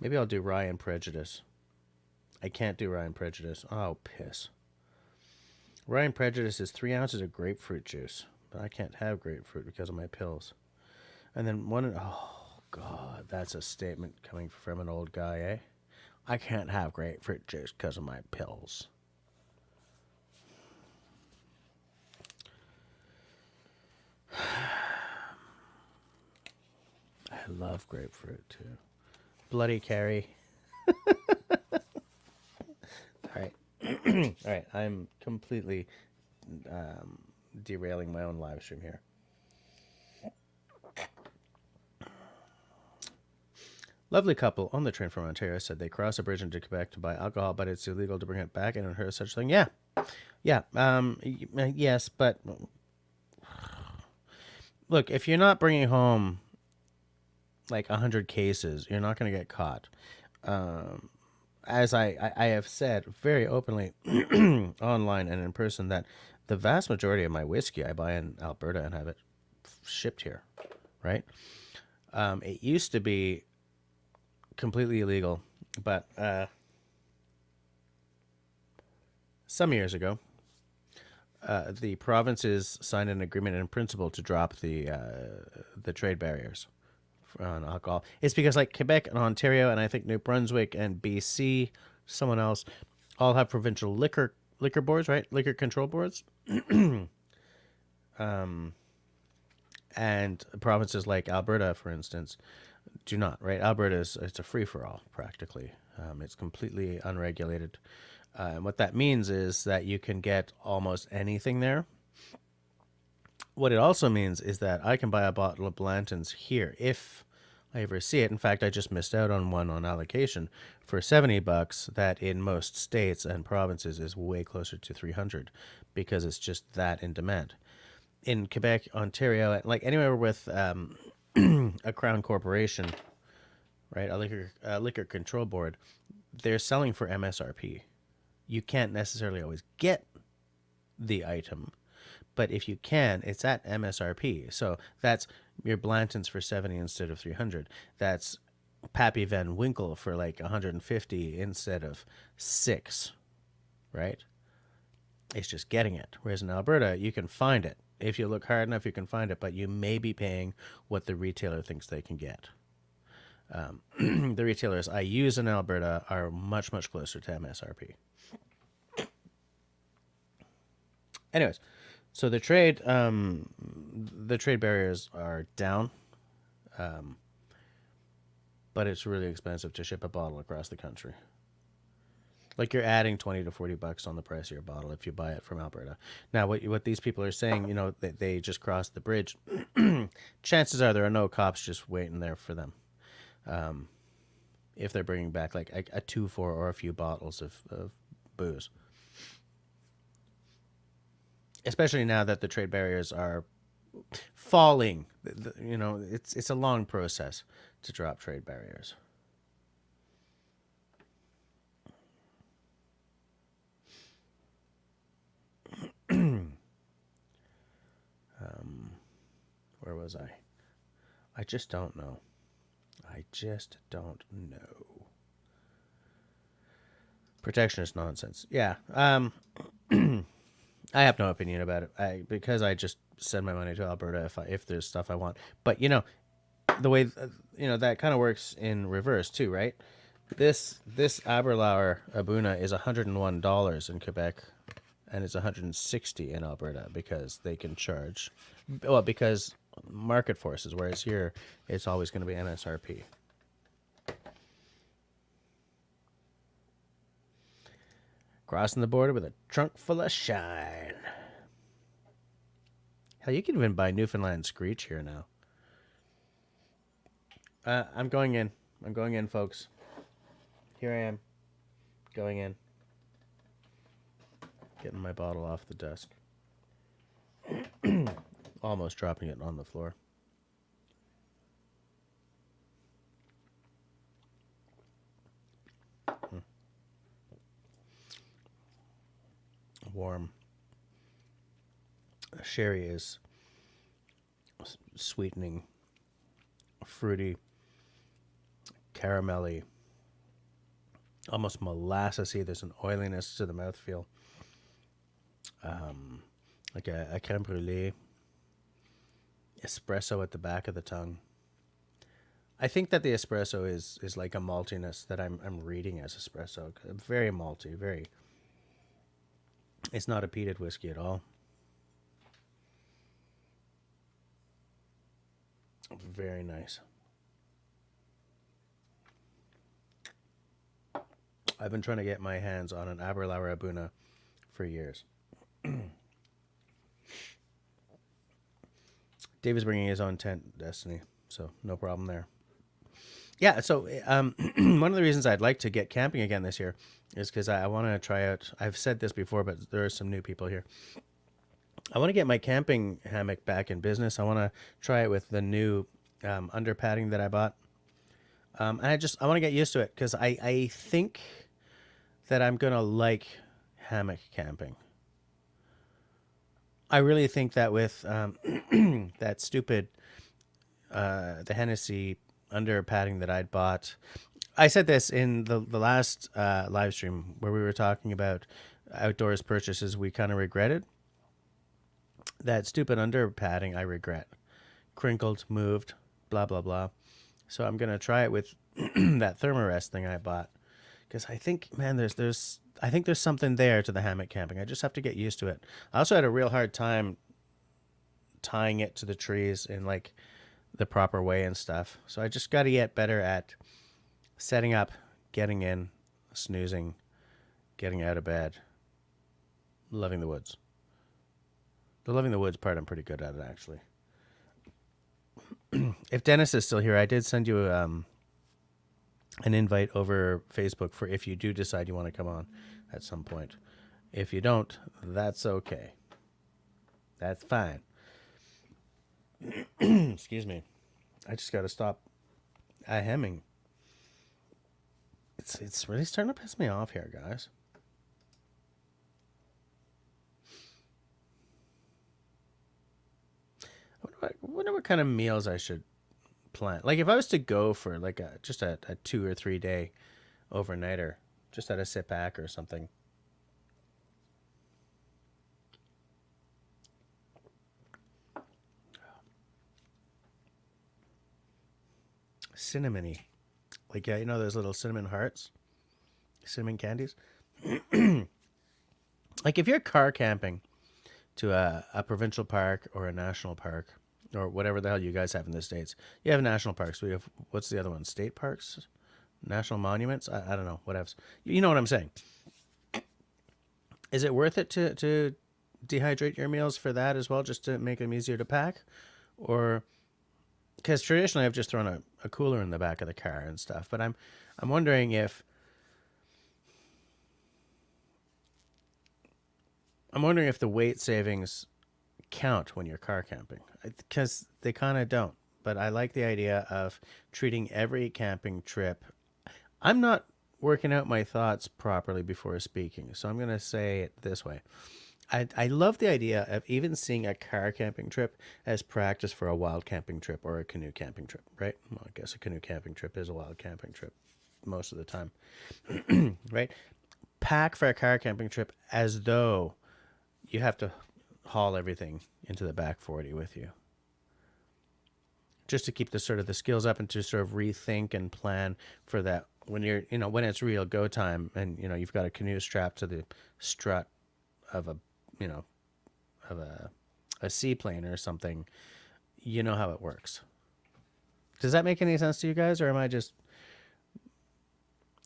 Maybe I'll do Rye and Prejudice. I can't do Rye and Prejudice. Oh, piss. Rye and Prejudice is 3 ounces of grapefruit juice, but I can't have grapefruit because of my pills. And then oh, God, that's a statement coming from an old guy, eh? I can't have grapefruit juice because of my pills. I love grapefruit, too. Bloody Carrie. All right. All right. I'm completely derailing my own live stream here. Lovely couple on the train from Ontario said they cross a bridge into Quebec to buy alcohol, but it's illegal to bring it back and unheard of such thing. Yeah. Yeah. Yes, but look, if you're not bringing home like 100 cases, you're not going to get caught. As I have said very openly online and in person, that the vast majority of my whiskey I buy in Alberta and have it shipped here, right? It used to be completely illegal, but some years ago, the provinces signed an agreement in principle to drop the trade barriers on alcohol. It's because like Quebec and Ontario and I think New Brunswick and BC, someone else, all have provincial liquor boards, right? Liquor control boards. And provinces like Alberta, for instance, do not, right? Alberta it's a free for all practically. It's completely unregulated. And what that means is that you can get almost anything there. What it also means is that I can buy a bottle of Blanton's here if I ever see it. In fact, I just missed out on one on allocation for $70 that in most states and provinces is way closer to 300 because it's just that in demand. In Quebec, Ontario, like anywhere with a crown corporation, right, a liquor control board, they're selling for MSRP. You can't necessarily always get the item, but if you can, it's at MSRP. So that's your Blanton's for 70 instead of 300. That's Pappy Van Winkle for like 150 instead of 6, right? It's just getting it. Whereas in Alberta, you can find it. If you look hard enough, you can find it, but you may be paying what the retailer thinks they can get. The retailers I use in Alberta are much, much closer to MSRP. Anyways, so the trade barriers are down, but it's really expensive to ship a bottle across the country. Like you're adding $20 to $40 on the price of your bottle if you buy it from Alberta. Now, what these people are saying, they just crossed the bridge. Chances are there are no cops just waiting there for them. If they're bringing back like a 2-4 or a few bottles of booze. Especially now that the trade barriers are falling. It's a long process to drop trade barriers. Where was I? I just don't know. Protectionist nonsense. Yeah. I have no opinion about it. Because I just send my money to Alberta if there's stuff I want. But the way that kind of works in reverse too, right? This Aberlour Abuna is $101 in Quebec, and it's $160 in Alberta because they can charge, because market forces. Whereas here, it's always going to be MSRP. Crossing the border with a trunk full of shine. Hell, you can even buy Newfoundland Screech here now. I'm going in, folks. Here I am. Going in. Getting my bottle off the desk. Almost dropping it on the floor. Warm. Sherry is sweetening, fruity, caramelly, almost molassesy. There's an oiliness to the mouthfeel. Like a creme brulee. Espresso at the back of the tongue. I think that the espresso is like a maltiness that I'm reading as espresso. Very malty, very. It's not a peated whiskey at all. Very nice. I've been trying to get my hands on an Aberlour Abuna for years. Dave is bringing his own tent, Destiny, so no problem there. Yeah, so one of the reasons I'd like to get camping again this year is because I want to try out, I've said this before, but there are some new people here. I want to get my camping hammock back in business. I want to try it with the new under padding that I bought. And I want to get used to it because I think that I'm going to like hammock camping. I really think that with that stupid the Hennessy under padding that I'd bought. I said this in the last live stream where we were talking about outdoors purchases we kind of regretted. That stupid under padding I regret. Crinkled, moved, blah, blah, blah. So I'm going to try it with that Thermarest thing I bought. Because I think, man, I think there's something there to the hammock camping. I just have to get used to it. I also had a real hard time tying it to the trees in like the proper way and stuff. So I just got to get better at setting up, getting in, snoozing, getting out of bed, loving the woods. The loving the woods part, I'm pretty good at it, actually. If Dennis is still here, I did send you an invite over Facebook for if you do decide you want to come on at some point. If you don't, that's okay. That's fine. Excuse me. I just got to stop hemming. It's really starting to piss me off here, guys. I wonder what kind of meals I should plan. Like if I was to go for like just a 2 or 3 day overnighter, just at a sit back or something. Cinnamony. Like, yeah, you know those little cinnamon hearts? Cinnamon candies? Like if you're car camping to a provincial park or a national park or whatever the hell you guys have in the States. You have national parks. We have, what's the other one? State parks? National monuments? I don't know. What else? You know what I'm saying. Is it worth it to dehydrate your meals for that as well, just to make them easier to pack? Or, because traditionally I've just thrown a cooler in the back of the car and stuff, but I'm wondering if the weight savings count when you're car camping, because they kind of don't. But I like the idea of treating every camping trip. I'm not working out my thoughts properly before speaking, so I'm going to say it this way. I love the idea of even seeing a car camping trip as practice for a wild camping trip or a canoe camping trip, right? Well, I guess a canoe camping trip is a wild camping trip most of the time, right? Pack for a car camping trip as though you have to haul everything into the back 40 with you, just to keep the sort of the skills up and to sort of rethink and plan for that when you're, when it's real go time and, you've got a canoe strapped to the strut of a, of a seaplane or something. You know how it works. Does that make any sense to you guys, or am I just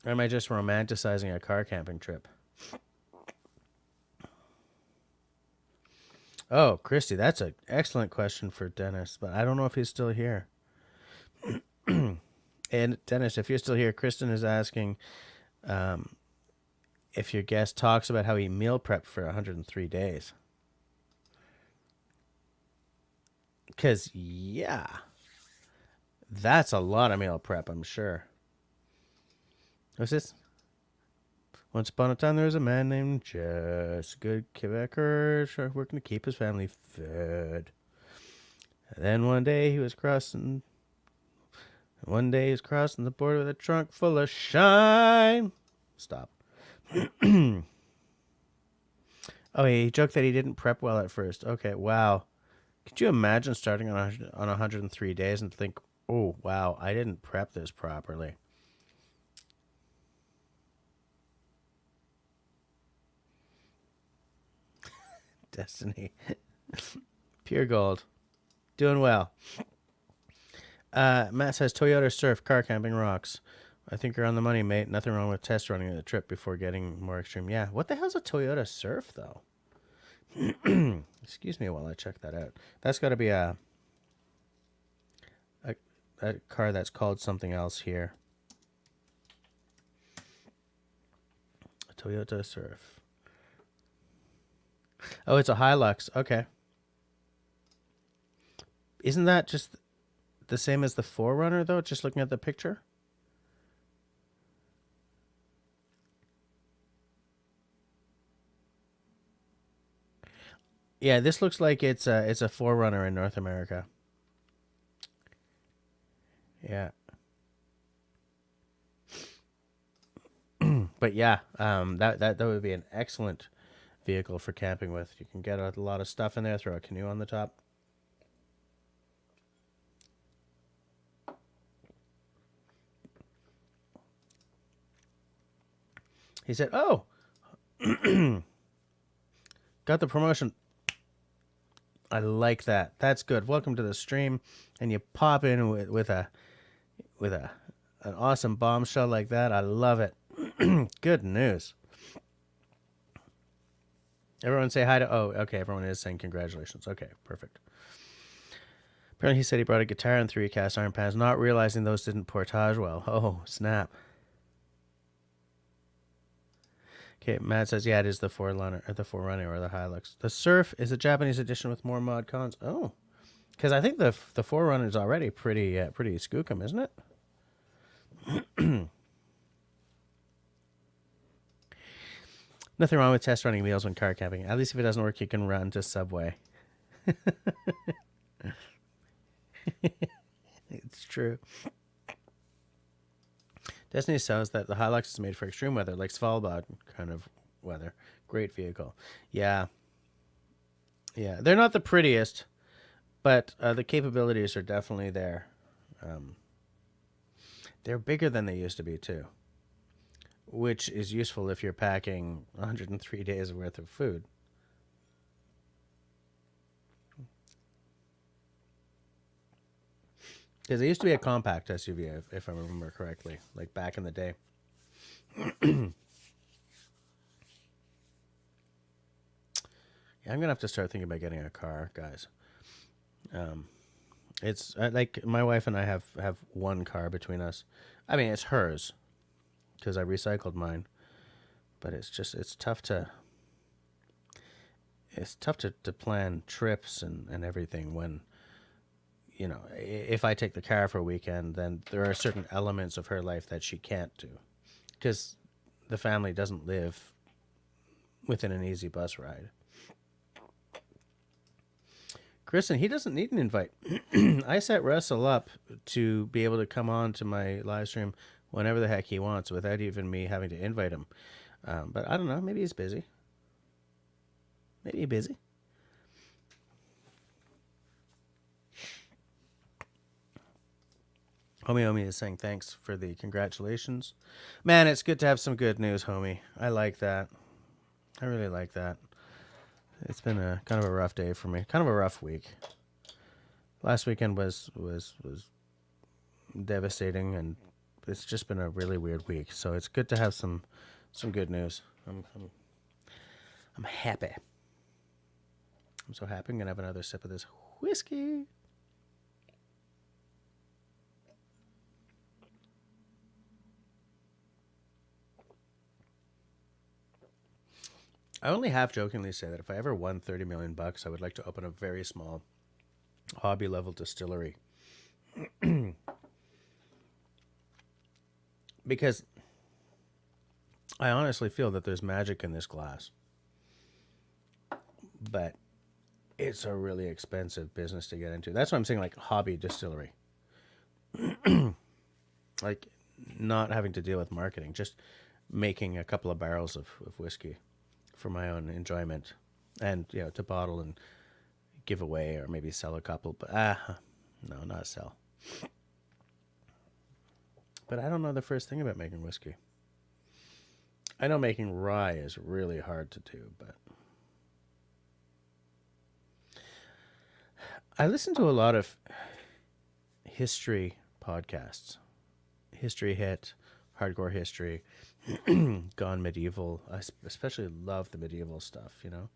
romanticizing a car camping trip? Oh, Christy, that's an excellent question for Dennis, but I don't know if he's still here. And Dennis, if you're still here, Kristen is asking if your guest talks about how he meal prepped for 103 days. Because, yeah, that's a lot of meal prep, I'm sure. What's this? Once upon a time, there was a man named Jess, a good Quebecer, working to keep his family fed. And then one day he was crossing the border with a trunk full of shine. Stop. Oh, he joked that he didn't prep well at first. Okay, wow. Could you imagine starting on 103 days and think, oh, wow, I didn't prep this properly? Destiny. Pure gold. Doing well. Matt says, Toyota Surf, car camping rocks. I think you're on the money, mate. Nothing wrong with test running the trip before getting more extreme. Yeah, what the hell's a Toyota Surf, though? Excuse me while I check that out. That's got to be a car that's called something else here. A Toyota Surf. Oh, it's a Hilux. Okay. Isn't that just the same as the 4Runner, though? Just looking at the picture? Yeah, this looks like it's a forerunner in North America. Yeah. But yeah, that would be an excellent vehicle for camping with. You can get a lot of stuff in there, throw a canoe on the top. He said, "Oh, got the promotion. I like that. That's good. Welcome to the stream." And you pop in with a an awesome bombshell like that. I love it. Good news. Everyone say hi to. Oh, okay. Everyone is saying congratulations. Okay, perfect. Apparently, he said he brought a guitar and 3 cast iron pans, not realizing those didn't portage well. Oh, snap. Okay, Matt says, yeah, it is the Forerunner or the Hilux. The Surf is a Japanese edition with more mod cons. Oh, because I think the Forerunner is already pretty skookum, isn't it? Nothing wrong with test running wheels when car camping. At least if it doesn't work, you can run to Subway. It's true. Destiny says that the Hilux is made for extreme weather, like Svalbard kind of weather. Great vehicle. Yeah. Yeah. They're not the prettiest, but the capabilities are definitely there. They're bigger than they used to be, too, which is useful if you're packing 103 days worth of food. Because it used to be a compact SUV, if I remember correctly, like back in the day. Yeah, I'm gonna have to start thinking about getting a car, guys. It's like my wife and I have one car between us. I mean, it's hers because I recycled mine, but it's tough to plan trips and everything when, you know, if I take the car for a weekend, then there are certain elements of her life that she can't do because the family doesn't live within an easy bus ride. Kristen, he doesn't need an invite. I set Russell up to be able to come on to my live stream whenever the heck he wants without even me having to invite him. But I don't know. Maybe he's busy. Maybe he's busy. Homie is saying thanks for the congratulations. Man, it's good to have some good news, homie. I like that. I really like that. It's been a kind of a rough day for me. Kind of a rough week. Last weekend was devastating, and it's just been a really weird week. So it's good to have some good news. I'm happy. I'm so happy. I'm gonna have another sip of this whiskey. I only half jokingly say that if I ever won $30 million, I would like to open a very small hobby level distillery. Because I honestly feel that there's magic in this glass. But it's a really expensive business to get into. That's why I'm saying like hobby distillery. Like not having to deal with marketing, just making a couple of barrels of whiskey for my own enjoyment, and you know, to bottle and give away or maybe sell a couple. But no, not sell. But I don't know the first thing about making whiskey. I know making rye is really hard to do, but I listen to a lot of history podcasts. History Hit, Hardcore History, Gone Medieval. I especially love the medieval stuff, you know?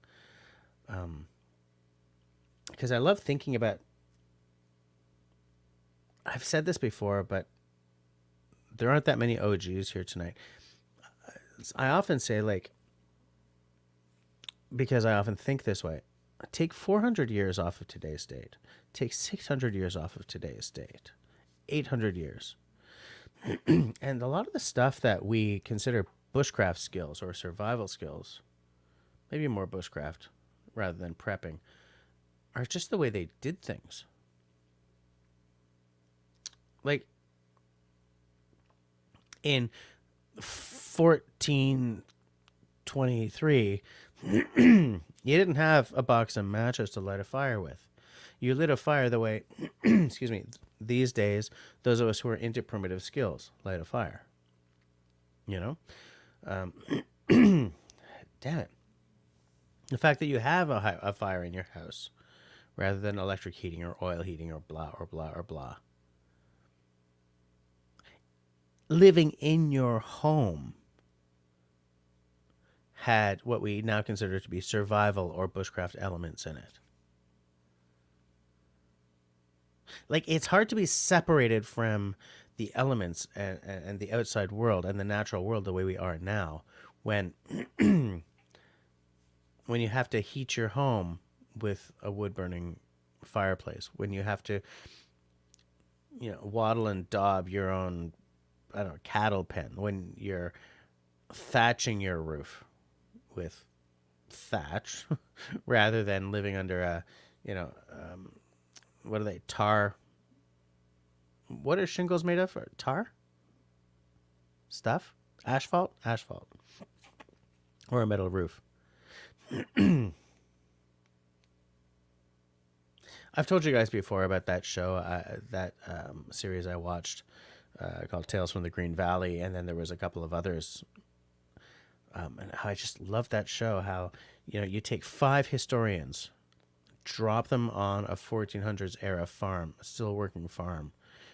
Because I love thinking about... I've said this before, but there aren't that many OGs here tonight. I often say, like, because I often think this way, take 400 years off of today's date. Take 600 years off of today's date. 800 years. And a lot of the stuff that we consider bushcraft skills or survival skills, maybe more bushcraft, rather than prepping, are just the way they did things. Like in 1423, you didn't have a box of matches to light a fire with. You lit a fire the way, excuse me, these days, those of us who are into primitive skills light a fire. You know? Damn it. The fact that you have a fire in your house rather than electric heating or oil heating or blah or blah or blah. Living in your home had what we now consider to be survival or bushcraft elements in it. Like, it's hard to be separated from the elements and the outside world and the natural world the way we are now when when you have to heat your home with a wood-burning fireplace, when you have to, waddle and daub your own, I don't know, cattle pen, when you're thatching your roof with thatch rather than living under a, what are they, tar? What are shingles made of? Tar? Stuff? Asphalt? Asphalt. Or a metal roof. I've told you guys before about that show, that series I watched called Tales from the Green Valley, and then there was a couple of others. And I just love that show, how, you take 5 historians, drop them on a 1400s era farm, a still working farm,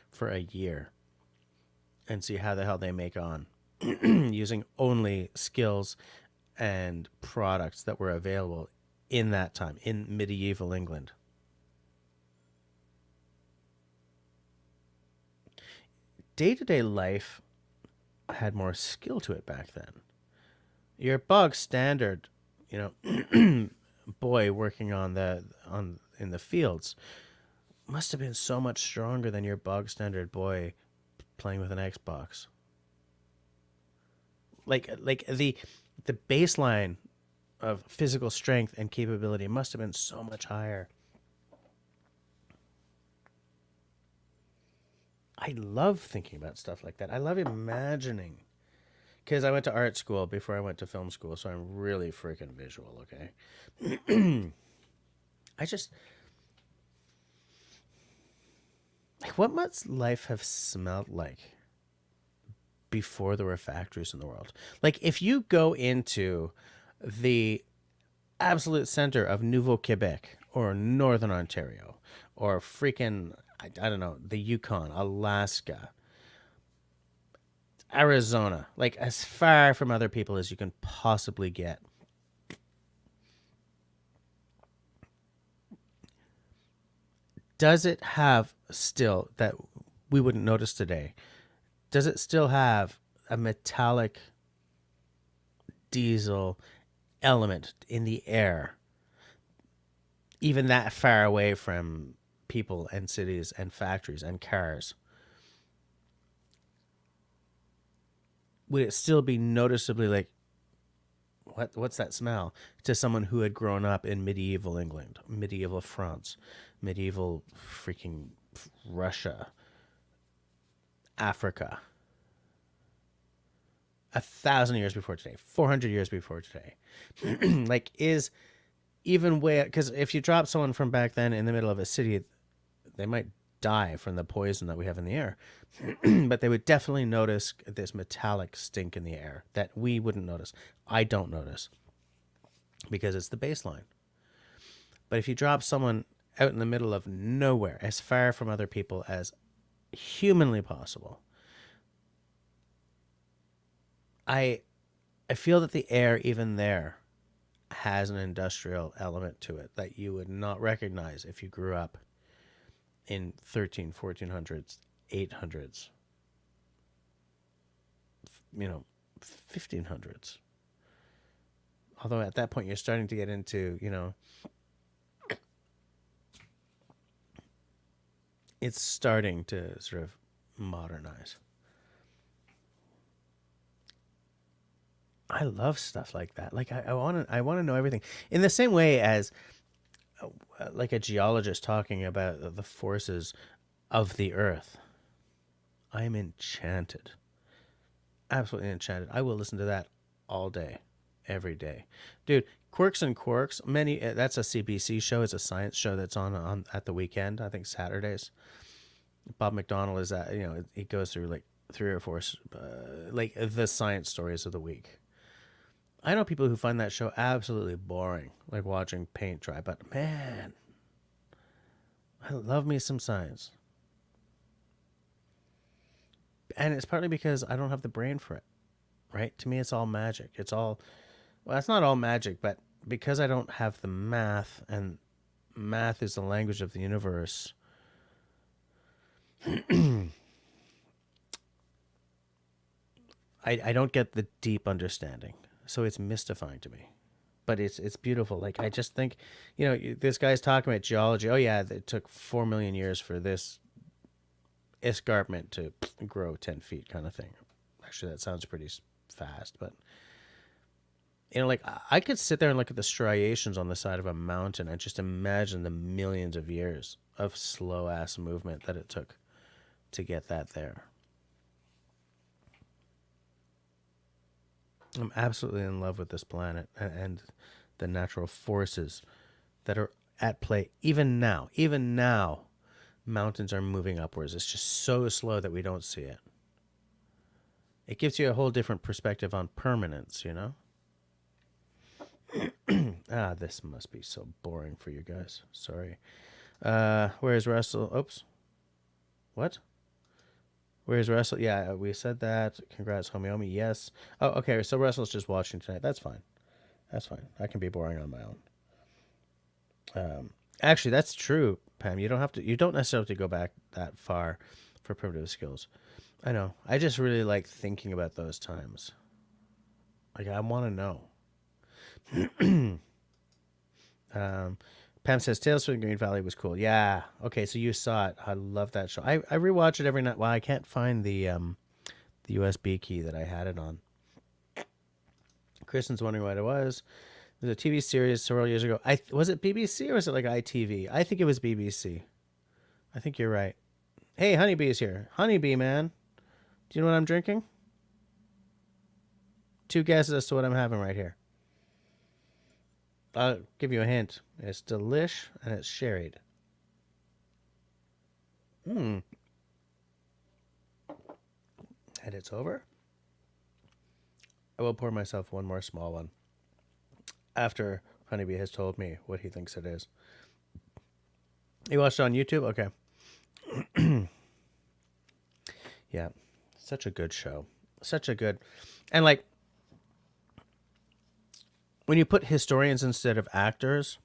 for a year, and see how the hell they make on using only skills and products that were available in that time, in medieval England. Day-to-day life had more skill to it back then. Your bog standard, boy working in the fields must have been so much stronger than your bog standard boy playing with an Xbox. Like the baseline of physical strength and capability must have been so much higher. I love thinking about stuff like that. I love imagining. Because I went to art school before I went to film school, so I'm really freaking visual, okay? What must life have smelled like before there were factories in the world? Like, if you go into the absolute center of Nouveau Quebec or Northern Ontario or freaking, I don't know, the Yukon, Alaska, Arizona, like as far from other people as you can possibly get. Does it have still, that we wouldn't notice today, does it still have a metallic diesel element in the air, even that far away from people and cities and factories and cars? Would it still be noticeably like, what's that smell, to someone who had grown up in medieval England, medieval France, medieval freaking Russia, Africa, 1,000 years before today, 400 years before today? Like, is even way, because if you drop someone from back then in the middle of a city, they might die from the poison that we have in the air. But they would definitely notice this metallic stink in the air that we wouldn't notice. I don't notice because it's the baseline. But if you drop someone out in the middle of nowhere, as far from other people as humanly possible, I feel that the air even there has an industrial element to it that you would not recognize if you grew up in 1400s, 800s, 1500s. Although at that point you're starting to get into, it's starting to sort of modernize. I love stuff like that. Like I want to know everything in the same way as like a geologist talking about the forces of the earth. I am enchanted, absolutely enchanted. I will listen to that all day, every day, dude. Quirks and Quarks. Many that's a CBC show. It's a science show that's on at the weekend. I think Saturdays. Bob McDonald is that he goes through like three or four like the science stories of the week. I know people who find that show absolutely boring, like watching paint dry. But man, I love me some science, and it's partly because I don't have the brain for it. Right? To me, it's all magic. It's all well, it's not all magic, but because I don't have the math, and math is the language of the universe. I don't get the deep understanding, so it's mystifying to me. But it's beautiful. Like I just think, this guy's talking about geology. Oh yeah, it took 4 million years for this escarpment to grow 10 feet, kind of thing. Actually, that sounds pretty fast, but like I could sit there and look at the striations on the side of a mountain and just imagine the millions of years of slow ass movement that it took to get that there. I'm absolutely in love with this planet and the natural forces that are at play even now. Even now, mountains are moving upwards. It's just so slow that we don't see it. It gives you a whole different perspective on permanence, This must be so boring for you guys. Sorry. Where's Russell? Oops. What? Where's Russell? Yeah, we said that. Congrats, homie. Yes. Oh, okay. So Russell's just watching tonight. That's fine. That's fine. I can be boring on my own. Actually, that's true, Pam. You don't have to. You don't necessarily have to go back that far for primitive skills. I know. I just really like thinking about those times. Like I want to know. Pam says Tales from the Green Valley was cool. Yeah. Okay, so you saw it. I love that show. I rewatch it every night. Well, I can't find the USB key that I had it on. Kristen's wondering what it was. It was a TV series several years ago. Was it BBC or was it like ITV? I think it was BBC. I think you're right. Hey, Honeybee's here. Honeybee, man. Do you know what I'm drinking? 2 guesses as to what I'm having right here. I'll give you a hint. It's delish and it's sherried. And it's over. I will pour myself one more small one after Honeybee has told me what he thinks it is. You watched it on YouTube? Okay. Yeah. Such a good show. Such a good... And like, when you put historians instead of actors,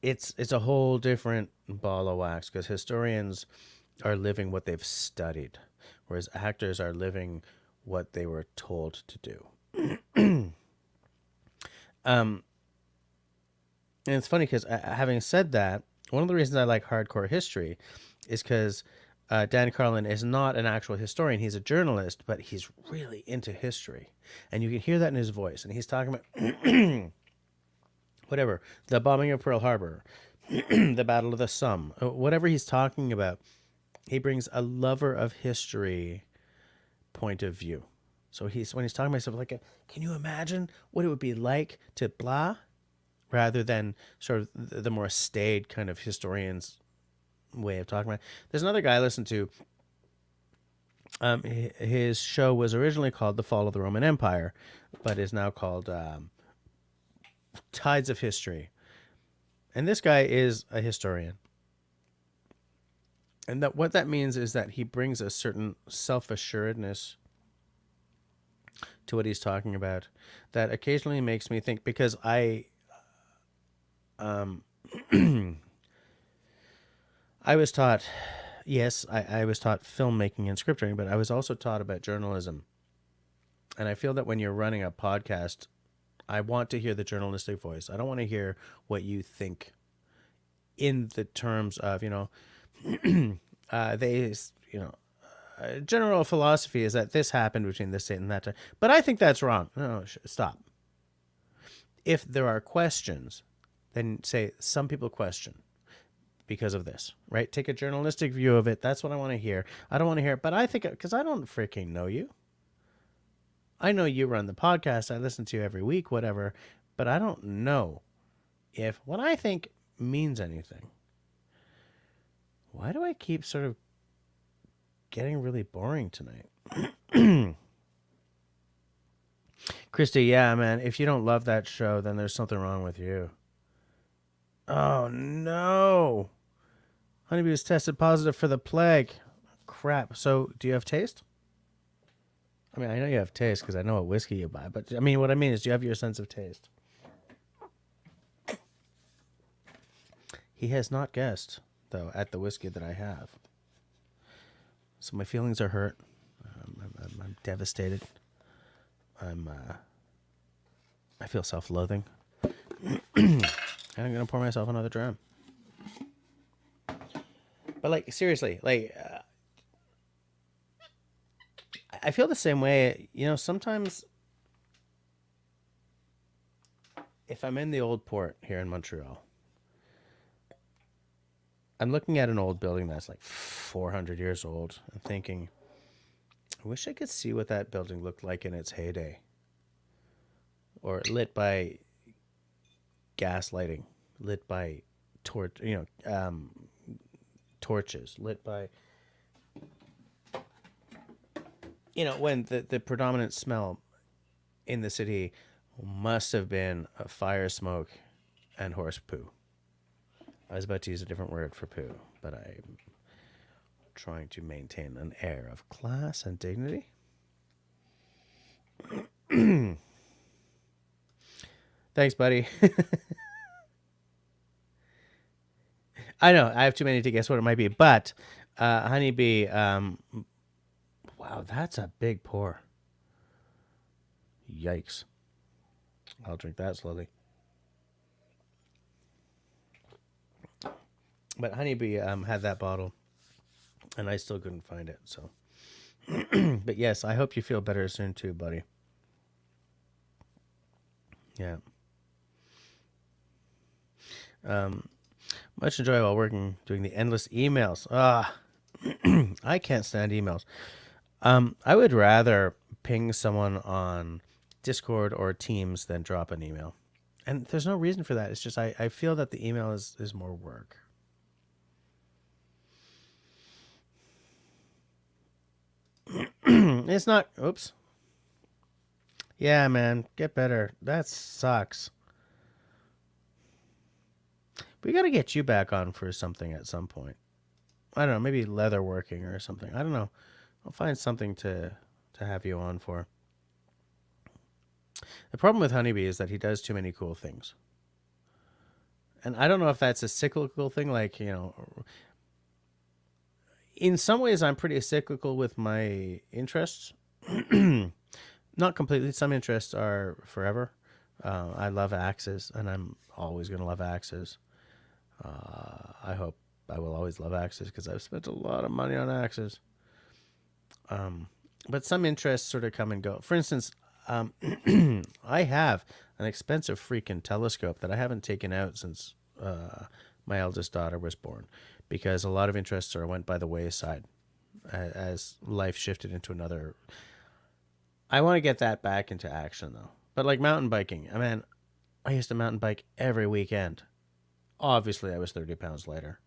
it's a whole different ball of wax, because historians are living what they've studied, whereas actors are living what they were told to do. And it's funny because having said that, one of the reasons I like hardcore history is because Dan Carlin is not an actual historian. He's a journalist, but he's really into history. And you can hear that in his voice. And he's talking about whatever, the bombing of Pearl Harbor, the Battle of the Somme, whatever he's talking about, he brings a lover of history point of view. So when he's talking about stuff like, can you imagine what it would be like to blah, rather than sort of the more staid kind of historian's way of talking about it. There's another guy I listened to. His show was originally called The Fall of the Roman Empire, but is now called Tides of History. And this guy is a historian. And what that means is that he brings a certain self-assuredness to what he's talking about that occasionally makes me think, because I was taught, yes, I was taught filmmaking and scriptwriting, but I was also taught about journalism. And I feel that when you're running a podcast, I want to hear the journalistic voice. I don't want to hear what you think in the terms of, they, general philosophy is that this happened between this date and that time. But I think that's wrong. No, stop. If there are questions, then say some people question because of this, right? Take a journalistic view of it. That's what I want to hear. I don't want to hear it, but I think, because I don't freaking know you. I know you run the podcast. I listen to you every week, whatever, but I don't know if what I think means anything. Why do I keep sort of getting really boring tonight? Christy, yeah, man, if you don't love that show, then there's something wrong with you. Oh, no. Honeybee was tested positive for the plague. Crap. So, do you have taste? I mean, I know you have taste because I know what whiskey you buy. But, I mean, what I mean is, do you have your sense of taste? He has not guessed, though, at the whiskey that I have. So, my feelings are hurt. I'm devastated. I feel self-loathing. And I'm going to pour myself another dram. But, like, seriously, like, I feel the same way. You know, sometimes if I'm in the old port here in Montreal, I'm looking at an old building that's like 400 years old and thinking, I wish I could see what that building looked like in its heyday. Or lit by gas lighting, lit by torches, lit by, when the predominant smell in the city must have been fire smoke and horse poo. I was about to use a different word for poo, but I'm trying to maintain an air of class and dignity. Thanks, buddy. I know, I have too many to guess what it might be, but Honeybee, wow, that's a big pour. Yikes. I'll drink that slowly. But Honeybee had that bottle, and I still couldn't find it, so. But yes, I hope you feel better soon too, buddy. Yeah. Much enjoy while working, doing the endless emails. I can't stand emails. I would rather ping someone on Discord or Teams than drop an email. And there's no reason for that. It's just I feel that the email is more work. It's not. Oops. Yeah, man. Get better. That sucks. We got to get you back on for something at some point. I don't know. Maybe leather working or something. I don't know. I'll find something to have you on for. The problem with Honeybee is that he does too many cool things. And I don't know if that's a cyclical thing. Like, in some ways I'm pretty cyclical with my interests. Not completely. Some interests are forever. I love axes, and I'm always going to love axes. I hope I will always love axes because I've spent a lot of money on axes. But some interests sort of come and go. For instance, I have an expensive freaking telescope that I haven't taken out since my eldest daughter was born, because a lot of interests sort of went by the wayside as life shifted into another. I want to get that back into action, though. But like mountain biking, I used to mountain bike every weekend. Obviously, I was 30 pounds lighter.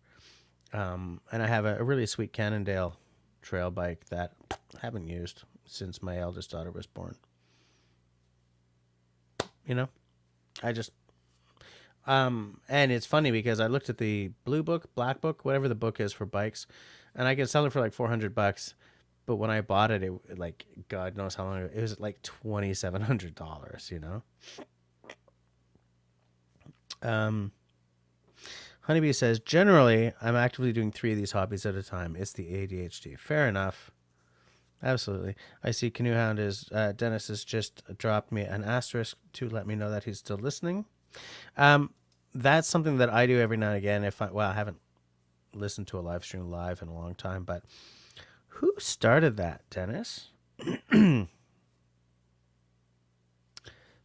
And I have a really sweet Cannondale trail bike that I haven't used since my eldest daughter was born. I just... and it's funny because I looked at the blue book, black book, whatever the book is for bikes, and I could sell it for like $400. But when I bought it, like, God knows how long, it was like $2,700, Honeybee says, generally, I'm actively doing 3 of these hobbies at a time. It's the ADHD. Fair enough. Absolutely. I see Canoe Hound is, Dennis has just dropped me an asterisk to let me know that he's still listening. That's something that I do every now and again. I haven't listened to a live stream live in a long time, but Who started that, Dennis?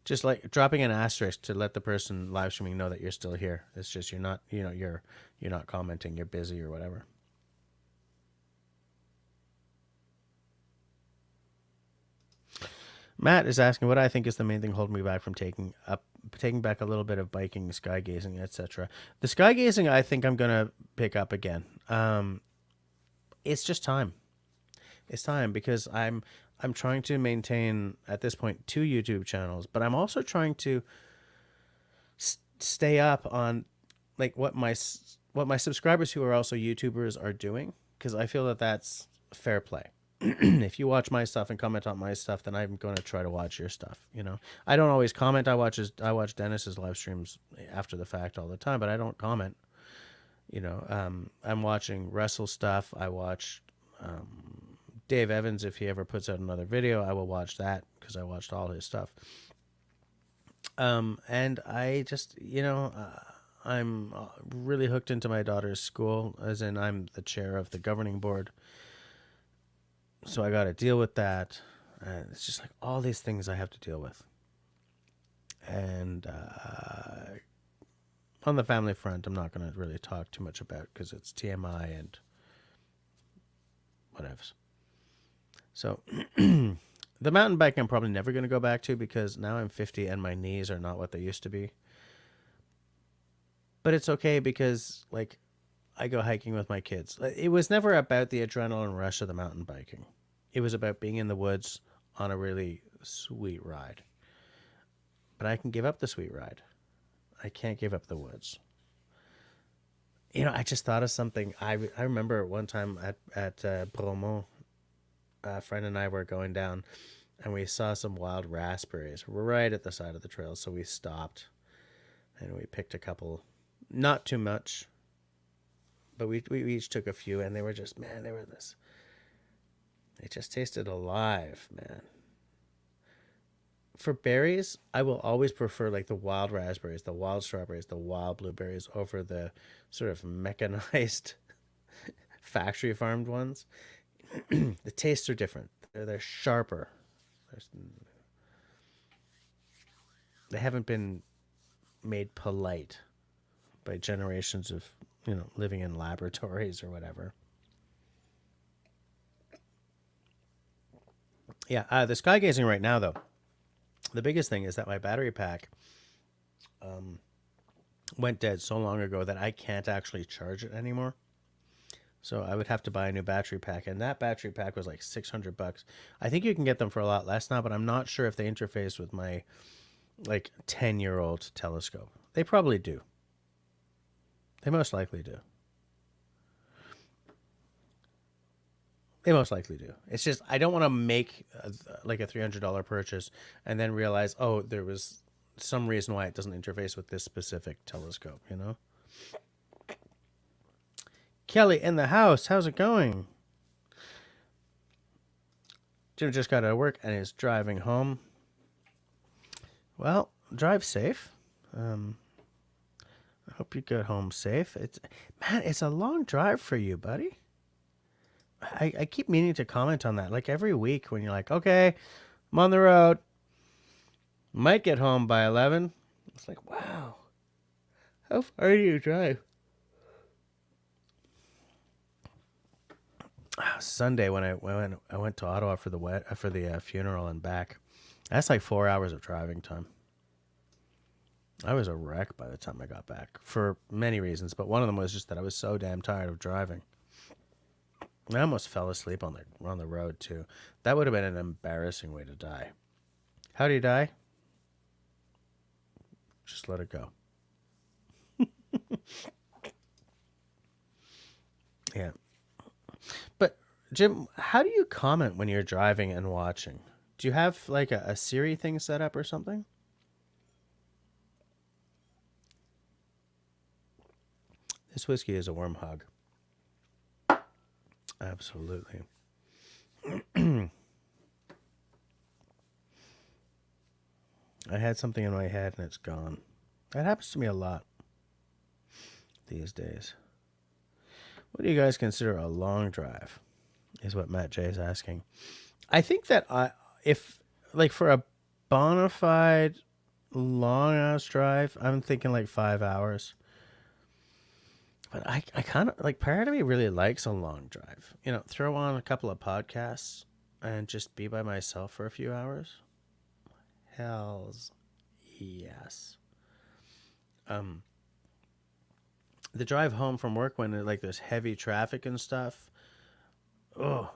Just like dropping an asterisk to let the person live streaming know that you're still here. It's just you're not, you're not commenting, you're busy or whatever. Matt is asking what I think is the main thing holding me back from taking back a little bit of biking, sky gazing, etc. The sky gazing, I think I'm gonna pick up again. It's just time. It's time because I'm trying to maintain at this point 2 YouTube channels, but I'm also trying to stay up on like what my subscribers who are also YouTubers are doing, because I feel that that's fair play. If you watch my stuff and comment on my stuff, then I'm going to try to watch your stuff. I don't always comment. I watch Dennis's live streams after the fact all the time, but I don't comment. I'm watching wrestle stuff. I watch Dave Evans. If he ever puts out another video, I will watch that because I watched all his stuff. And I just, I'm really hooked into my daughter's school, as in I'm the chair of the governing board. So I got to deal with that. And it's just like all these things I have to deal with. And on the family front, I'm not going to really talk too much about because it's TMI and whatever. So the mountain bike I'm probably never going to go back to because now I'm 50 and my knees are not what they used to be. But it's okay because like I go hiking with my kids. It was never about the adrenaline rush of the mountain biking. It was about being in the woods on a really sweet ride. But I can give up the sweet ride. I can't give up the woods. I just thought of something. I remember one time at Bromont, a friend and I were going down and we saw some wild raspberries right at the side of the trail. So we stopped and we picked a couple, not too much, but we each took a few, and they were just, man, they just tasted alive, man. For berries, I will always prefer like the wild raspberries, the wild strawberries, the wild blueberries over the sort of mechanized factory farmed ones. The tastes are different. They're sharper. They haven't been made polite by generations of living in laboratories or whatever. Yeah, the sky gazing right now, though, the biggest thing is that my battery pack went dead so long ago that I can't actually charge it anymore. So I would have to buy a new battery pack, and that battery pack was like $600. I think you can get them for a lot less now, but I'm not sure if they interface with my like 10-year-old telescope. They probably do. They most likely do. They most likely do. It's just I don't want to make like a $300 purchase and then realize, oh, there was some reason why it doesn't interface with this specific telescope, Kelly in the house. How's it going? Jim just got out of work and is driving home. Well, drive safe. I hope you get home safe. It's a long drive for you, buddy. I keep meaning to comment on that. Like every week when you're like, okay, I'm on the road. Might get home by 11. It's like, wow. How far do you drive? Sunday when I went to Ottawa for the funeral and back. That's like 4 hours of driving time. I was a wreck by the time I got back for many reasons, but one of them was just that I was so damn tired of driving. I almost fell asleep on the road too. That would have been an embarrassing way to die. How do you die? Just let it go. Yeah. But Jim, how do you comment when you're driving and watching? Do you have like a Siri thing set up or something? This whiskey is a warm hug. Absolutely. I had something in my head and it's gone. That happens to me a lot these days. What do you guys consider a long drive? is what Matt J is asking. I think that if like for a bona fide long ass drive, I'm thinking like 5 hours. But I kind of like part of me really likes a long drive. You know, throw on a couple of podcasts and just be by myself for a few hours. Hells yes. The drive home from work when like there's heavy traffic and stuff. Oh,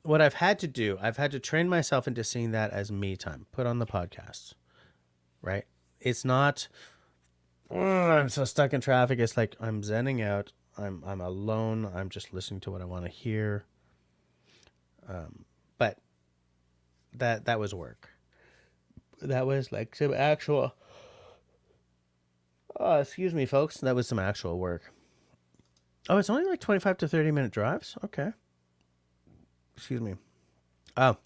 what I've had to do, I've had to train myself into seeing that as me time. Put on the podcasts, right? It's not. Oh, I'm so stuck in traffic. It's like I'm zenning out. I'm alone. I'm just listening to what I want to hear. But that was work. That was like some actual. Oh, excuse me, folks. That was some actual work. Oh, it's only like 25 to 30-minute drives. Okay. Excuse me. Oh,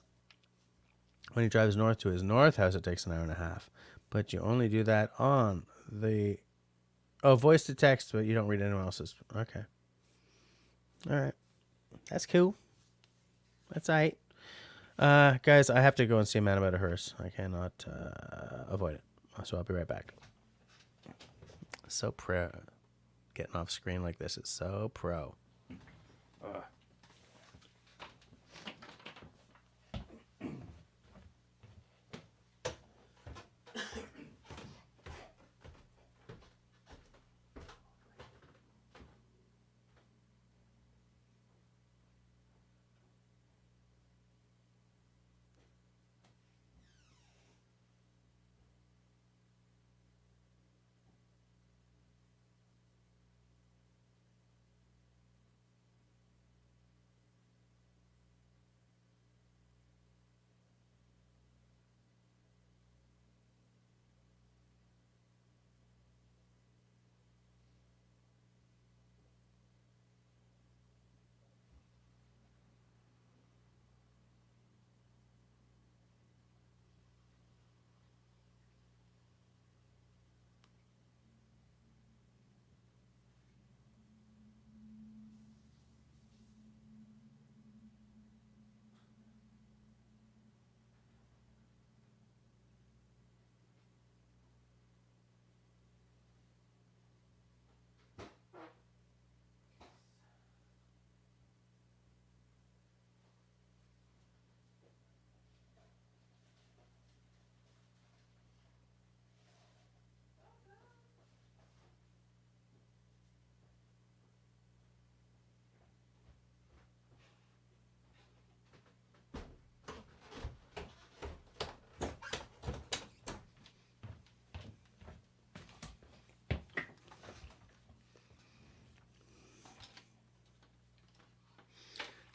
when he drives north to his north house, it takes an hour and a half. But you only do that on the voice to text, but you don't read anyone else's. Okay. All right. That's cool. That's all right. Guys, I have to go and see a man about a hearse. I cannot avoid it. So I'll be right back. So pro. Getting off screen like this is so pro.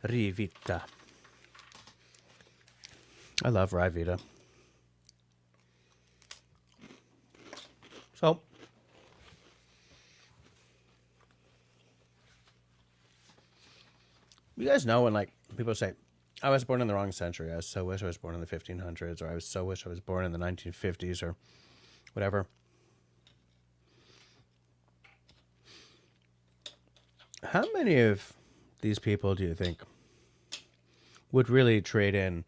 Rivita. I love Rivita. So, you guys know when like people say, I was born in the wrong century. I so wish I was born in the 1500s, or I so wish I was born in the 1950s, or whatever. How many of these people do you think would really trade in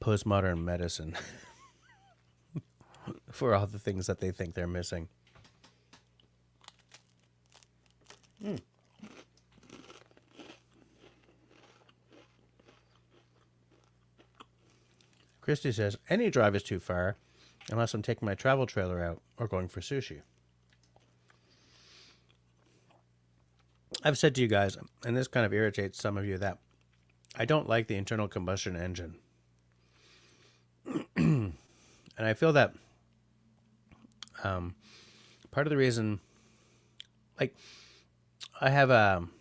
postmodern medicine for all the things that they think they're missing? Christy says, any drive is too far unless I'm taking my travel trailer out or going for sushi. I've said to you guys, and this kind of irritates some of you, that I don't like the internal combustion engine. And I feel that part of the reason, like, I have I'm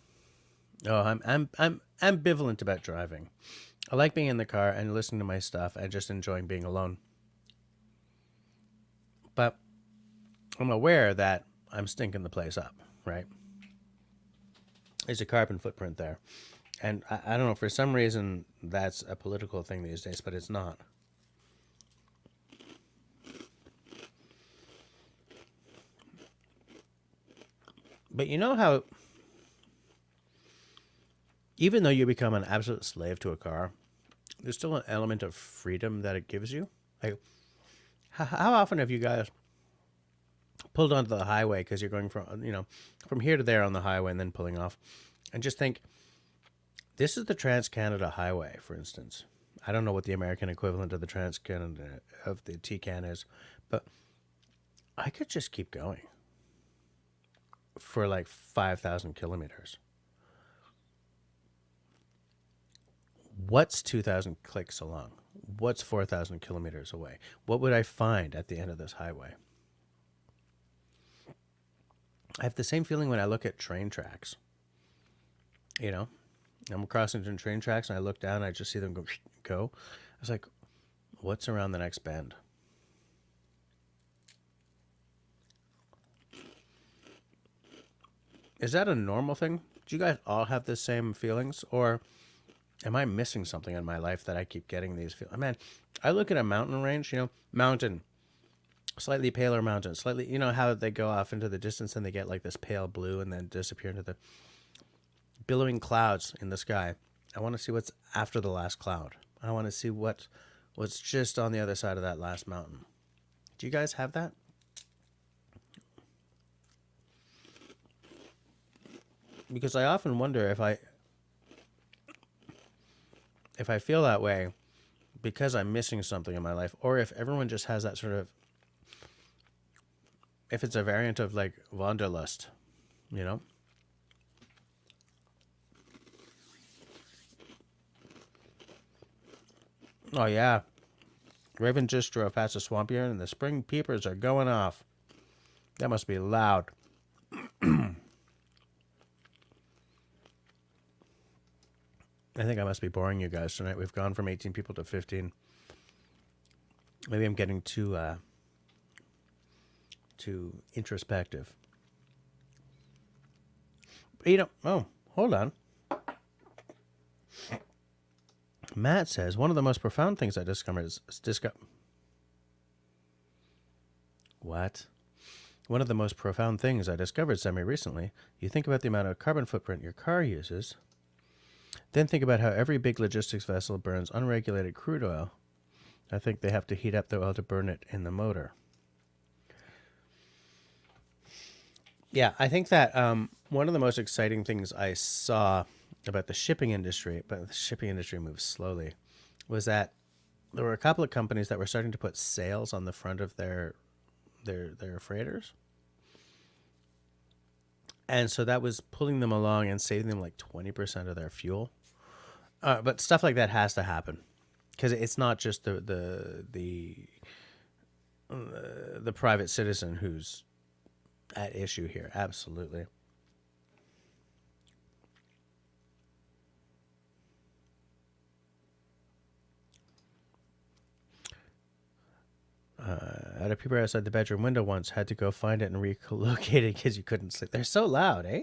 ambivalent about driving. I like being in the car and listening to my stuff and just enjoying being alone. But I'm aware that I'm stinking the place up, right? There's a carbon footprint there. And I don't know, for some reason, that's a political thing these days, but it's not. But you know how even though you become an absolute slave to a car, there's still an element of freedom that it gives you. Like, how often have you guys pulled onto the highway because you're going from here to there on the highway and then pulling off, and just think, this is the Trans-Canada Highway, for instance. I don't know what the American equivalent of the Trans-Canada of the TCAN is, but I could just keep going for like 5,000 kilometers. What's 2,000 clicks along? What's 4,000 kilometers away? What would I find at the end of this highway? I have the same feeling when I look at train tracks. You know, I'm crossing some train tracks and I look down and I just see them go. I was like, what's around the next bend? Is that a normal thing? Do you guys all have the same feelings? Or am I missing something in my life that I keep getting these feelings? Man, I look at a mountain range, mountain, slightly paler mountain, slightly, how they go off into the distance and they get like this pale blue and then disappear into the billowing clouds in the sky. I want to see what's after the last cloud. I want to see what's just on the other side of that last mountain. Do you guys have that? Because I often wonder if I feel that way because I'm missing something in my life, or if everyone just has that sort of, if it's a variant of like wanderlust, Oh yeah, Raven just drove past a swamp here and the spring peepers are going off. That must be loud. I think I must be boring you guys tonight. We've gone from 18 people to 15. Maybe I'm getting too introspective. Oh, hold on. Matt says, one of the most profound things I discovered is... What? One of the most profound things I discovered semi-recently, you think about the amount of carbon footprint your car uses, then think about how every big logistics vessel burns unregulated crude oil. I think they have to heat up the oil to burn it in the motor. Yeah, I think that one of the most exciting things I saw about the shipping industry, but the shipping industry moves slowly, was that there were a couple of companies that were starting to put sails on the front of their freighters. And so that was pulling them along and saving them like 20% of their fuel. But stuff like that has to happen, because it's not just the private citizen who's at issue here. Absolutely. I had a peeper outside the bedroom window once. Had to go find it and relocate it because you couldn't sleep. They're so loud, eh?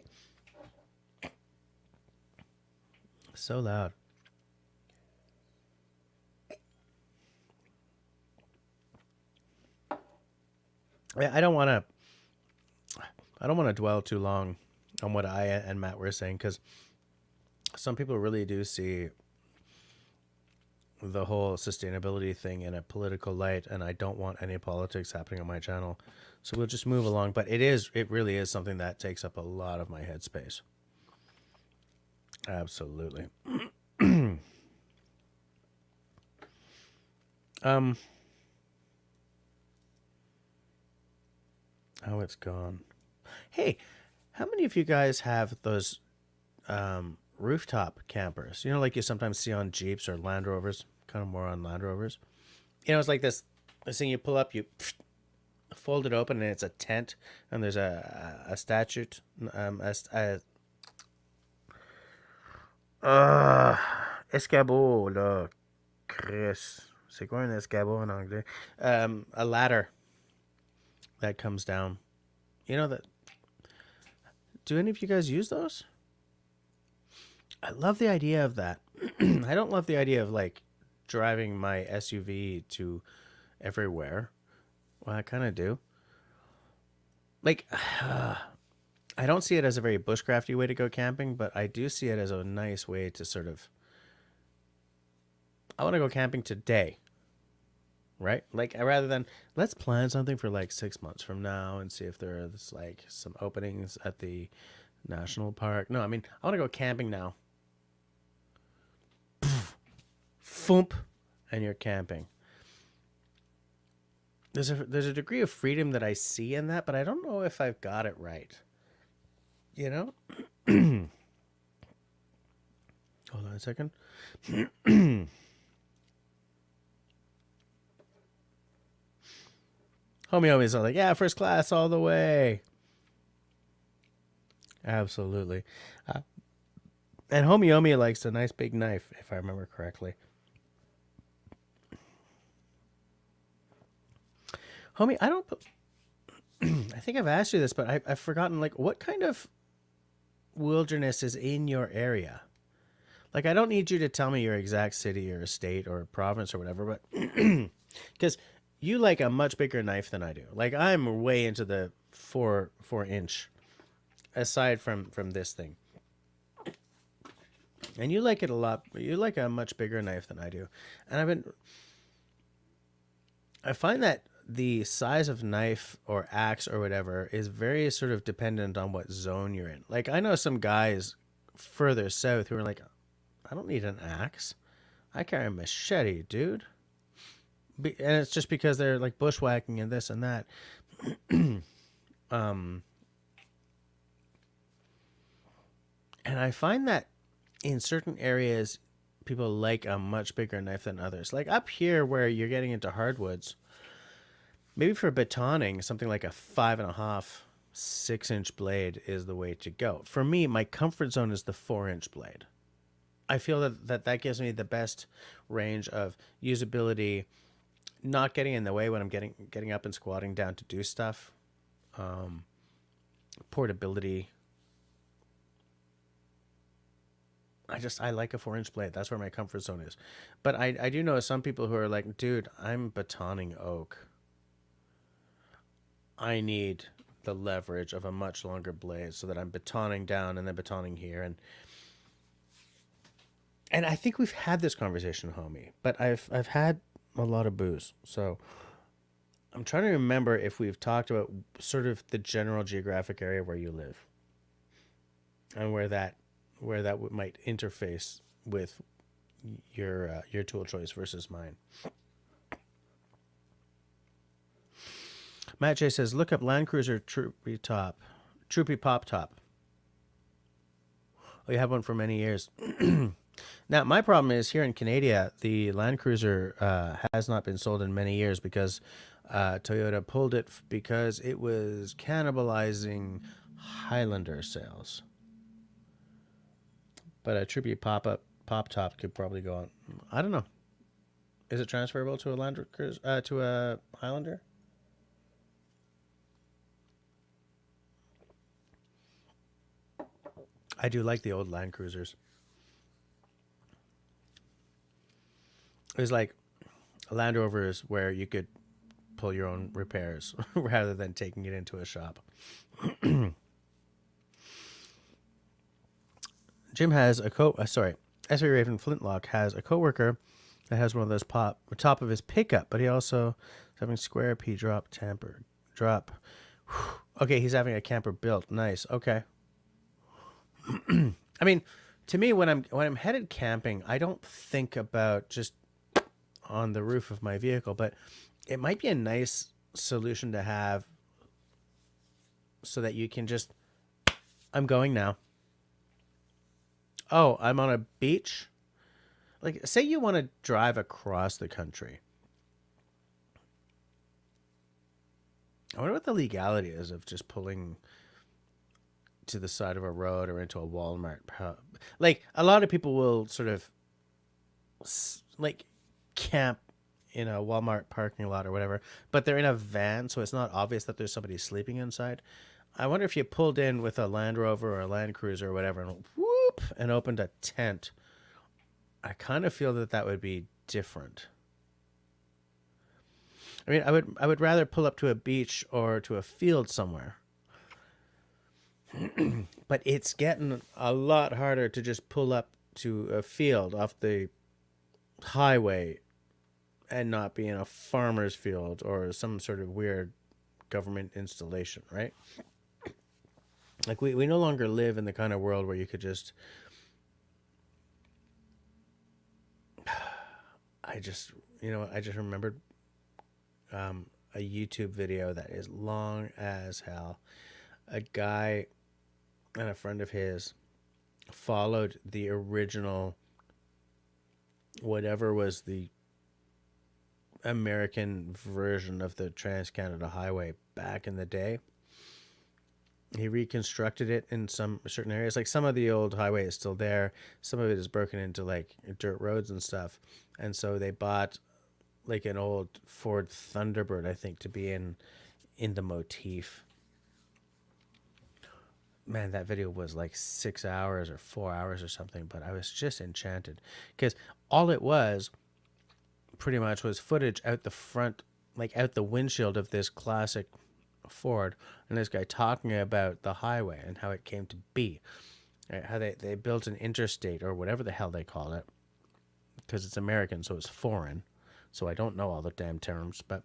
So loud. I don't want to dwell too long on what I and Matt were saying, because some people really do see the whole sustainability thing in a political light, and I don't want any politics happening on my channel. So we'll just move along. But it really is something that takes up a lot of my headspace. Absolutely. Oh, it's gone. Hey, how many of you guys have those rooftop campers? Like you sometimes see on Jeeps or Land Rovers, kind of more on Land Rovers. It's like this thing you pull up, you fold it open, and it's a tent, and there's a statue, escabeau, là, Chris. C'est quoi un escabeau en anglais? A ladder that comes down. That. Do any of you guys use those? I love the idea of that. I don't love the idea of like driving my SUV to everywhere. Well, I kind of do. Like, I don't see it as a very bushcrafty way to go camping, but I do see it as a nice way to sort of, I want to go camping today, right? Like rather than let's plan something for like 6 months from now and see if there's like some openings at the national park. No, I mean, I want to go camping now. Foomp, and you're camping. There's a degree of freedom that I see in that, but I don't know if I've got it right. You know? Hold on a second. Homie's all like, yeah, first class all the way. Absolutely. And Homie likes a nice big knife, if I remember correctly. Homie, I don't. I think I've asked you this, but I've forgotten. Like, what kind of wilderness is in your area? Like, I don't need you to tell me your exact city or state or province or whatever, but because you like a much bigger knife than I do. Like, I'm way into the 4 inch, aside from this thing. And you like it a lot. You like a much bigger knife than I do. And I find that the size of knife or axe or whatever is very sort of dependent on what zone you're in. Like, I know some guys further south who are like, I don't need an axe. I carry a machete, dude. And it's just because they're like bushwhacking and this and that. And I find that in certain areas, people like a much bigger knife than others. Like up here where you're getting into hardwoods, maybe for batoning, something like a 5.5, 6 inch blade is the way to go. For me, my comfort zone is the 4 inch blade. I feel that gives me the best range of usability, not getting in the way when I'm getting up and squatting down to do stuff. Portability. I like a 4 inch blade. That's where my comfort zone is. But I do know some people who are like, dude, I'm batoning oak. I need the leverage of a much longer blade so that I'm batoning down and then batoning here. And I think we've had this conversation, homie, but I've had a lot of booze. So I'm trying to remember if we've talked about sort of the general geographic area where you live and where that might interface with your tool choice versus mine. Matt J says, look up Land Cruiser Troopy Pop Top. Oh, you have one for many years. Now, my problem is here in Canada, the Land Cruiser has not been sold in many years because Toyota pulled it because it was cannibalizing Highlander sales. But a Troopy Pop Top could probably go on. I don't know. Is it transferable to a Land Cruiser to a Highlander? I do like the old Land Cruisers. It was like Land Rovers where you could pull your own repairs rather than taking it into a shop. Jim has S.A. Raven Flintlock has a coworker that has one of those top of his pickup, but he also is having square P drop tamper drop. Okay, he's having a camper built. Nice. Okay. I mean, to me, when I'm headed camping, I don't think about just on the roof of my vehicle, but it might be a nice solution to have so that you can just, I'm going now. Oh, I'm on a beach. Like, say you want to drive across the country. I wonder what the legality is of just pulling to the side of a road or into a Walmart. Like, a lot of people will sort of like camp in a Walmart parking lot or whatever, but they're in a van, so it's not obvious that there's somebody sleeping inside. I wonder if you pulled in with a Land Rover or a Land Cruiser or whatever and whoop and opened a tent. I kind of feel that would be different. I mean, I would rather pull up to a beach or to a field somewhere. But it's getting a lot harder to just pull up to a field off the highway and not be in a farmer's field or some sort of weird government installation, right? Like we no longer live in the kind of world where you could just I just I just remembered a YouTube video that is long as hell. A guy and a friend of his followed the original whatever was the American version of the Trans-Canada Highway back in the day. He reconstructed it in some certain areas. Like some of the old highway is still there. Some of it is broken into like dirt roads and stuff. And so they bought like an old Ford Thunderbird, I think, to be in the motif. Man, that video was like 6 hours or 4 hours or something, but I was just enchanted because all it was pretty much was footage out the front, like out the windshield of this classic Ford, and this guy talking about the highway and how it came to be, right? How they built an interstate or whatever the hell they call it, because it's American, so it's foreign. So I don't know all the damn terms, but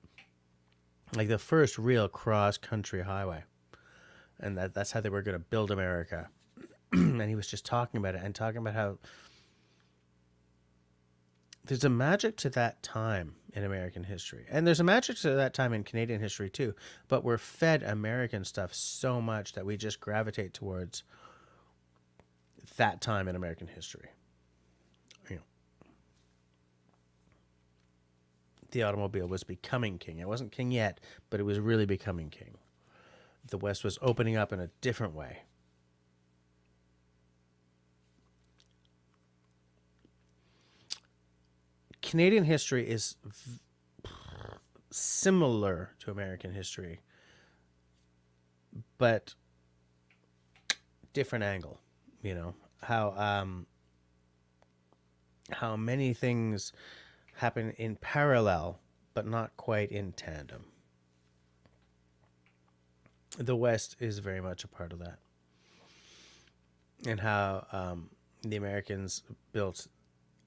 like the first real cross-country highway. And that's how they were going to build America. And he was just talking about it and talking about how there's a magic to that time in American history. And there's a magic to that time in Canadian history too. But we're fed American stuff so much that we just gravitate towards that time in American history. The automobile was becoming king. It wasn't king yet, but it was really becoming king. The West was opening up in a different way. Canadian history is similar to American history, but different angle. How many things happen in parallel, but not quite in tandem. The West is very much a part of that, and how the Americans built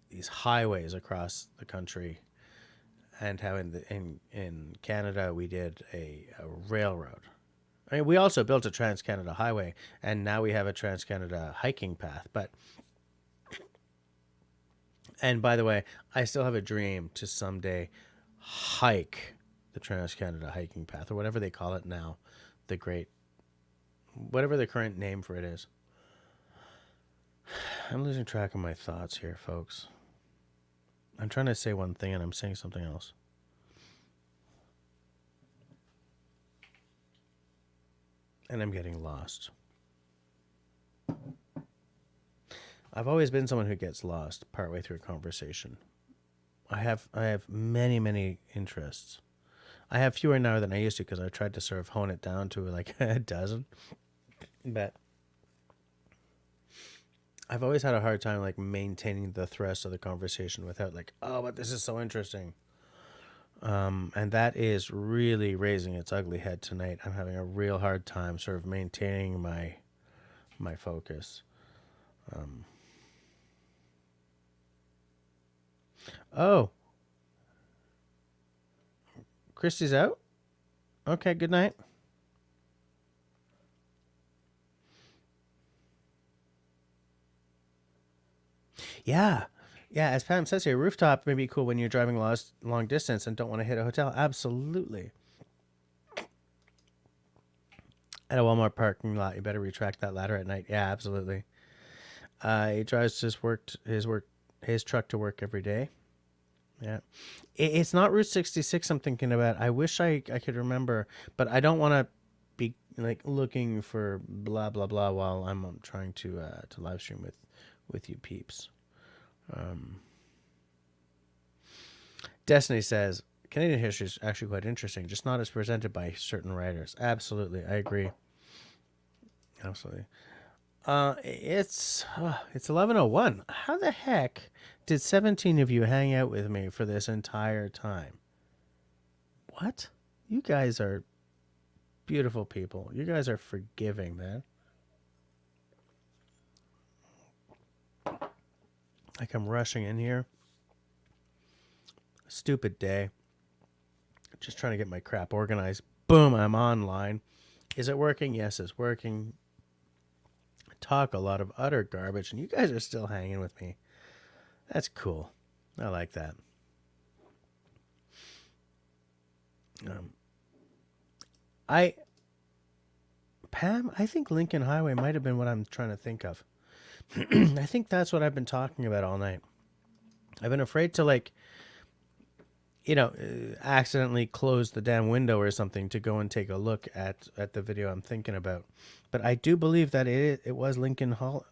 these highways across the country, and how in Canada we did a railroad. I mean, we also built a Trans-Canada Highway, and now we have a Trans-Canada hiking path. And by the way, I still have a dream to someday hike the Trans-Canada hiking path, or whatever they call it now, whatever the current name for it is. I'm losing track of my thoughts here, folks. I'm trying to say one thing and I'm saying something else. And I'm getting lost. I've always been someone who gets lost partway through a conversation. I have many, many interests. I have fewer now than I used to because I tried to sort of hone it down to like a dozen. But I've always had a hard time like maintaining the thrust of the conversation without like, oh, but this is so interesting. And that is really raising its ugly head tonight. I'm having a real hard time sort of maintaining my focus. Oh, Christy's out? Okay, good night. Yeah. Yeah, as Pam says here, rooftop may be cool when you're driving long distance and don't want to hit a hotel. Absolutely. At a Walmart parking lot, you better retract that ladder at night. Yeah, absolutely. He drives his truck to work every day. Yeah. It's not Route 66 I'm thinking about. I wish I could remember, but I don't want to be like looking for blah blah blah while I'm trying to live stream with you peeps. Destiny says Canadian history is actually quite interesting, just not as presented by certain writers. Absolutely, I agree. Absolutely. It's 11:01. How the heck did 17 of you hang out with me for this entire time? What? You guys are beautiful people. You guys are forgiving, man. Like I'm rushing in here. Stupid day. Just trying to get my crap organized. Boom, I'm online. Is it working? Yes, it's working. I talk a lot of utter garbage, and you guys are still hanging with me. That's cool. I like that. Pam, I think Lincoln Highway might have been what I'm trying to think of. I think that's what I've been talking about all night. I've been afraid to accidentally close the damn window or something to go and take a look at the video I'm thinking about. But I do believe that it was Lincoln Hall.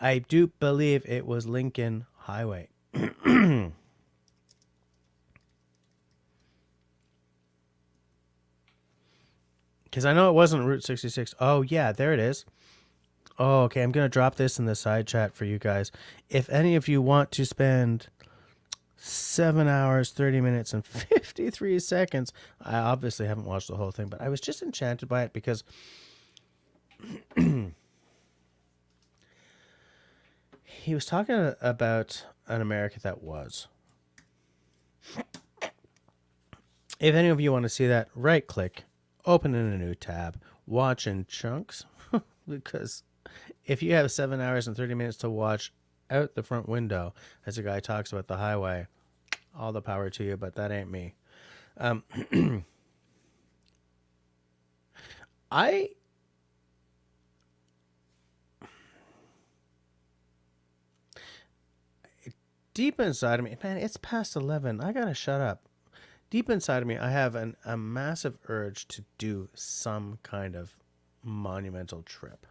I do believe it was Lincoln Highway. Because I know it wasn't Route 66. Oh, yeah, there it is. Oh, okay, I'm going to drop this in the side chat for you guys. If any of you want to spend 7 hours, 30 minutes, and 53 seconds, I obviously haven't watched the whole thing, but I was just enchanted by it because he was talking about an America that was. If any of you want to see that, right click, open in a new tab, watch in chunks, because if you have 7 hours and 30 minutes to watch out the front window as a guy talks about the highway, all the power to you, but that ain't me. I deep inside of me, man, it's past 11. I gotta shut up. Deep inside of me, I have a massive urge to do some kind of monumental trip.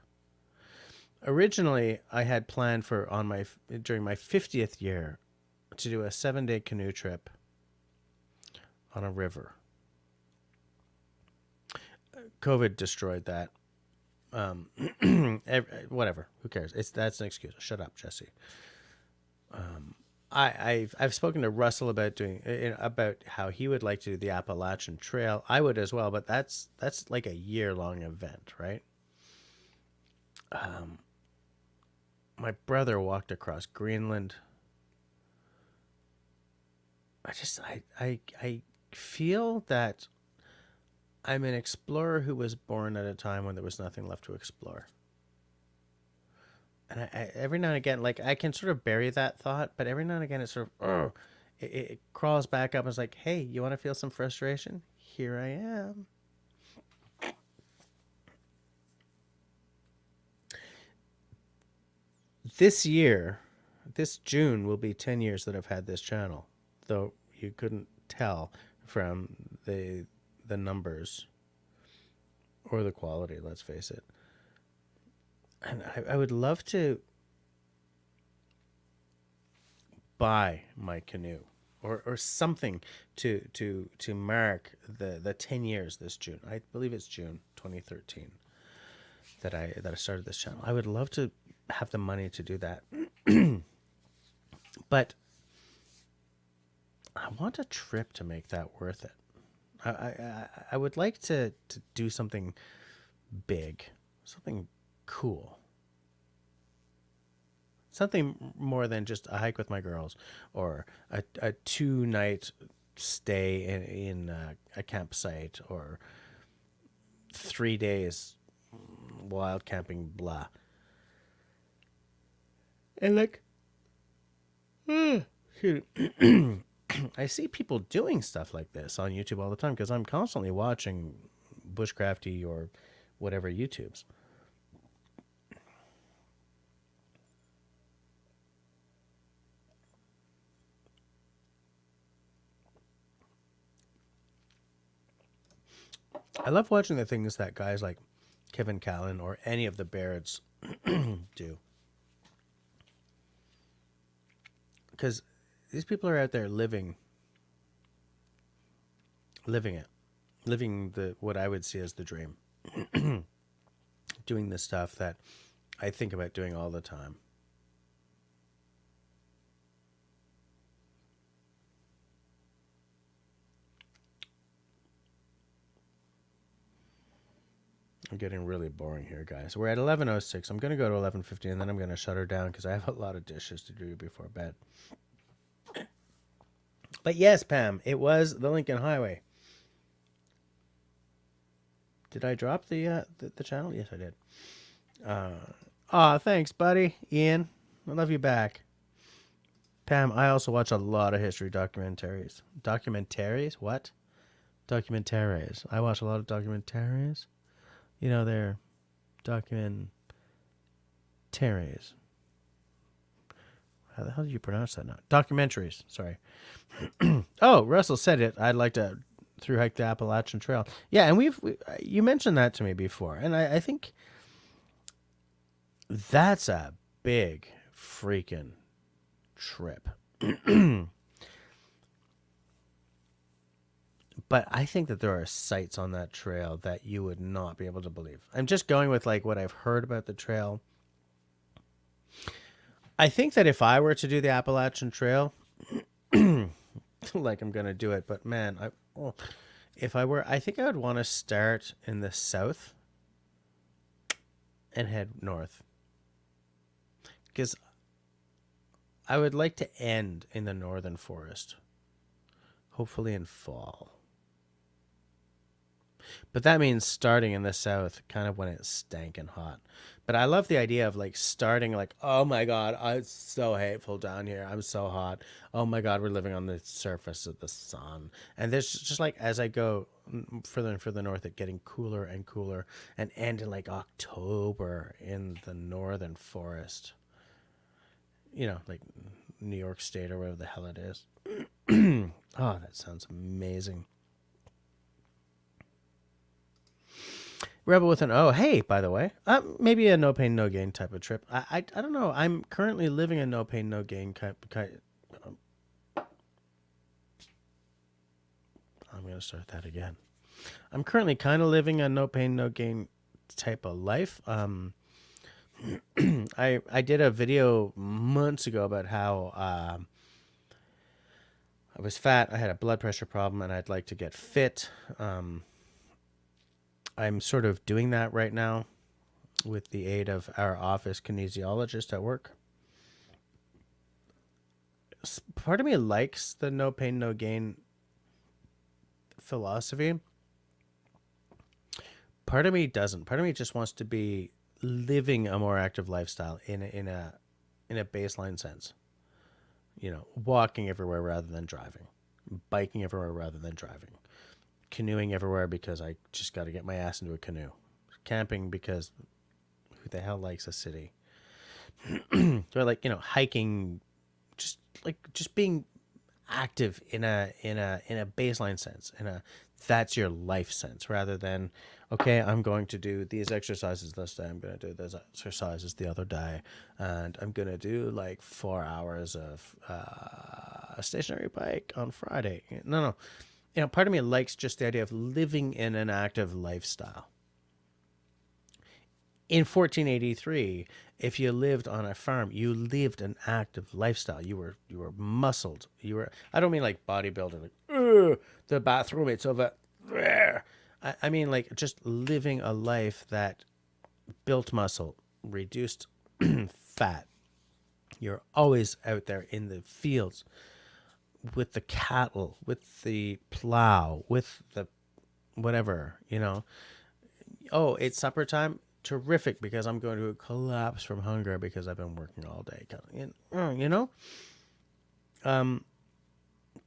Originally, I had planned during my 50th year to do a 7-day canoe trip on a river. COVID destroyed that. Whatever. Who cares? That's an excuse. Shut up, Jesse. I've spoken to Russell about about how he would like to do the Appalachian Trail. I would as well, but that's like a year-long event, right? My brother walked across Greenland. I feel that I'm an explorer who was born at a time when there was nothing left to explore. And I every now and again, like I can sort of bury that thought, but every now and again, it sort of, it crawls back up and it's like, hey, you want to feel some frustration? Here I am. This year, this June will be 10 years that I've had this channel, though you couldn't tell from the numbers or the quality, let's face it. And I would love to buy my canoe or something to mark the 10 years this June. I believe it's June 2013 that I started this channel. I would love to have the money to do that. But I want a trip to make that worth it. I would like to do something big, something cool. Something more than just a hike with my girls or a 2-night stay in a campsite or 3 days wild camping, blah. And like, I see people doing stuff like this on YouTube all the time because I'm constantly watching bushcrafty or whatever YouTubes. I love watching the things that guys like Kevin Callan or any of the Barretts do. Because these people are out there living it, living what I would see as the dream, doing the stuff that I think about doing all the time. I'm getting really boring here, guys. We're at 11:06. I'm going to go to 11:50, and then I'm going to shut her down because I have a lot of dishes to do before bed. But yes, Pam, it was the Lincoln Highway. Did I drop the channel? Yes, I did. Thanks, buddy. Ian, I love you back. Pam, I also watch a lot of history documentaries. Documentaries? What? Documentaries. I watch a lot of documentaries. You know, they're documentaries. How the hell do you pronounce that now? Documentaries. Sorry. Oh, Russell said it. I'd like to through hike the Appalachian Trail. Yeah, and you mentioned that to me before, and I think that's a big freaking trip. But I think that there are sights on that trail that you would not be able to believe. I'm just going with like what I've heard about the trail. I think that if I were to do the Appalachian Trail, like I'm going to do it, but man, if I were, I think I would want to start in the south and head north. Because I would like to end in the northern forest, hopefully in fall. But that means starting in the south, kind of when it's stankin' hot. But I love the idea of like starting like, oh my God, it's so hateful down here. I'm so hot. Oh my God, we're living on the surface of the sun. And there's just like, as I go further and further north, it getting cooler and cooler and end in like October in the northern forest. You know, like New York State or whatever the hell it is. Oh, that sounds amazing. Rebel with an O. Hey, by the way, maybe a no pain no gain type of trip. I don't know. I'm currently living a no pain no gain I'm gonna start that again. I'm currently kind of living a no pain no gain type of life. I did a video months ago about how I was fat. I had a blood pressure problem, and I'd like to get fit. I'm sort of doing that right now with the aid of our office kinesiologist at work. Part of me likes the no pain, no gain philosophy. Part of me doesn't. Part of me just wants to be living a more active lifestyle in a baseline sense. You know, walking everywhere rather than driving, biking everywhere rather than driving, canoeing everywhere because I just got to get my ass into a canoe, camping because who the hell likes a city? Or like, you know, hiking, just being active in a baseline sense, that's your life sense, rather than, okay, I'm going to do these exercises this day, I'm going to do those exercises the other day, and I'm going to do like 4 hours of a stationary bike on Friday. No. You know, part of me likes just the idea of living in an active lifestyle. In 1483, if you lived on a farm, you lived an active lifestyle. You were muscled. You were, I don't mean like bodybuilder, like the bathroom, it's over there. I mean like just living a life that built muscle, reduced fat. You're always out there in the fields with the cattle, with the plow, with the whatever, you know. Oh, it's supper time. Terrific, because I'm going to collapse from hunger because I've been working all day. You know?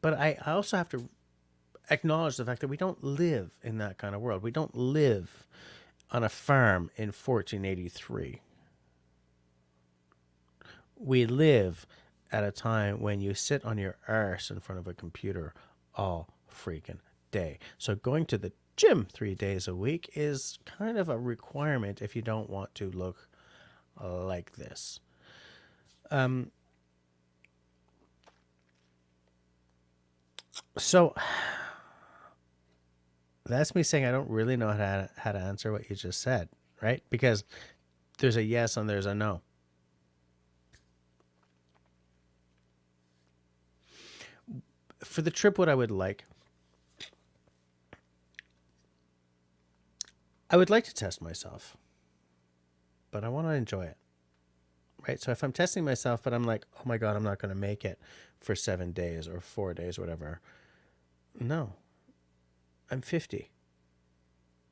But I also have to acknowledge the fact that we don't live in that kind of world. We don't live on a farm in 1483. We live at a time when you sit on your arse in front of a computer all freaking day. So going to the gym 3 days a week is kind of a requirement if you don't want to look like this. So that's me saying I don't really know how to answer what you just said, right? Because there's a yes and there's a no. For the trip, what I would like I would like to test myself, but I want to enjoy it. Right? So if I'm testing myself, but I'm like, oh my God, I'm not going to make it for 7 days or 4 days, whatever. No, I'm 50.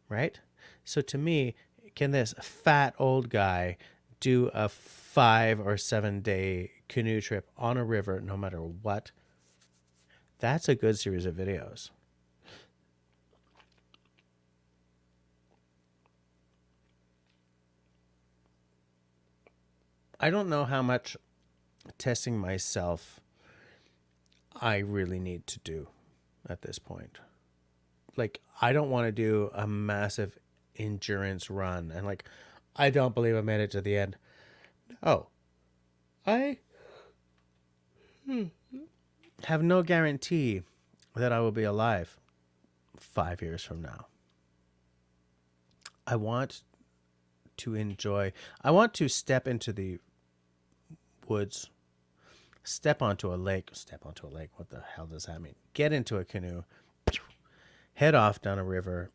Right? So to me, can this fat old guy do a 5 or 7 day canoe trip on a river no matter what? That's a good series of videos. I don't know how much testing myself I really need to do at this point. Like, I don't want to do a massive endurance run and like, I don't believe I made it to the end. Oh, I have no guarantee that I will be alive 5 years from now. I want to enjoy, I want to step into the woods, step onto a lake, what the hell does that mean? Get into a canoe, head off down a river,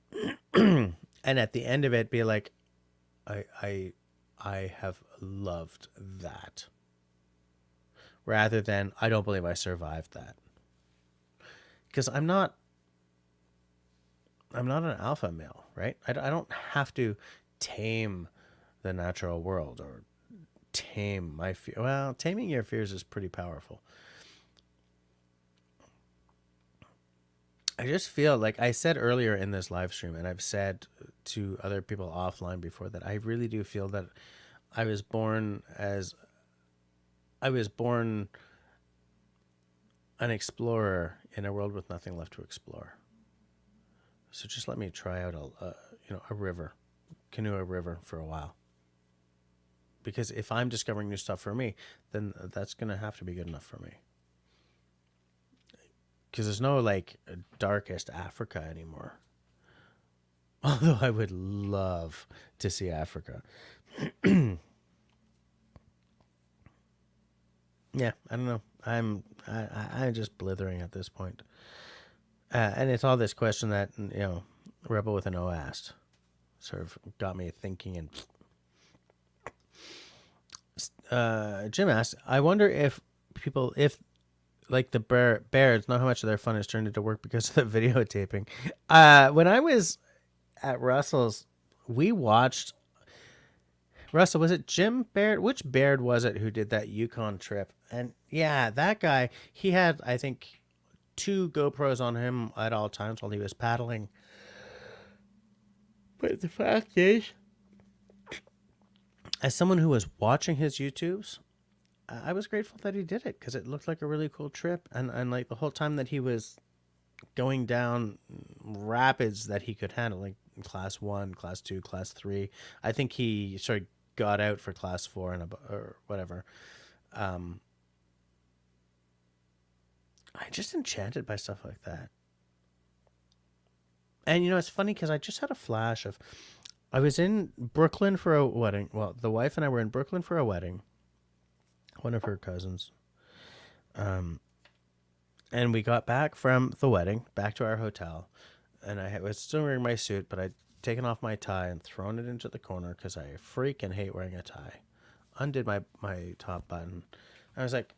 and at the end of it be like, I have loved that. Rather than, I don't believe I survived that. Because I'm not an alpha male, right? I don't have to tame the natural world or tame my fear. Well, taming your fears is pretty powerful. I just feel like I said earlier in this live stream, and I've said to other people offline before, that I really do feel that I was born an explorer in a world with nothing left to explore. So just let me try out a river, canoe a river for a while. Because if I'm discovering new stuff for me, then that's going to have to be good enough for me. Because there's no like darkest Africa anymore. Although I would love to see Africa. Yeah, I don't know. I'm just blithering at this point. And it's all this question that, Rebel with an O asked. Sort of got me thinking. And Jim asked, I wonder if like the bears know how much of their fun is turned into work because of the videotaping. When I was at Russell's, we watched Russell. Was it Jim Baird? Which Baird was it who did that Yukon trip? And yeah, that guy, he had, I think, 2 GoPros on him at all times while he was paddling. But the fact is, as someone who was watching his YouTubes, I was grateful that he did it because it looked like a really cool trip. And like the whole time that he was going down rapids that he could handle, like class 1, class 2, class 3. I think he sort of got out for class 4 or whatever. I'm just enchanted by stuff like that. And it's funny because I just had a flash of, I was in Brooklyn for a wedding. Well, the wife and I were in Brooklyn for a wedding. One of her cousins. And we got back from the wedding, back to our hotel. And I was still wearing my suit, but I'd taken off my tie and thrown it into the corner because I freaking hate wearing a tie. Undid my top button. I was like,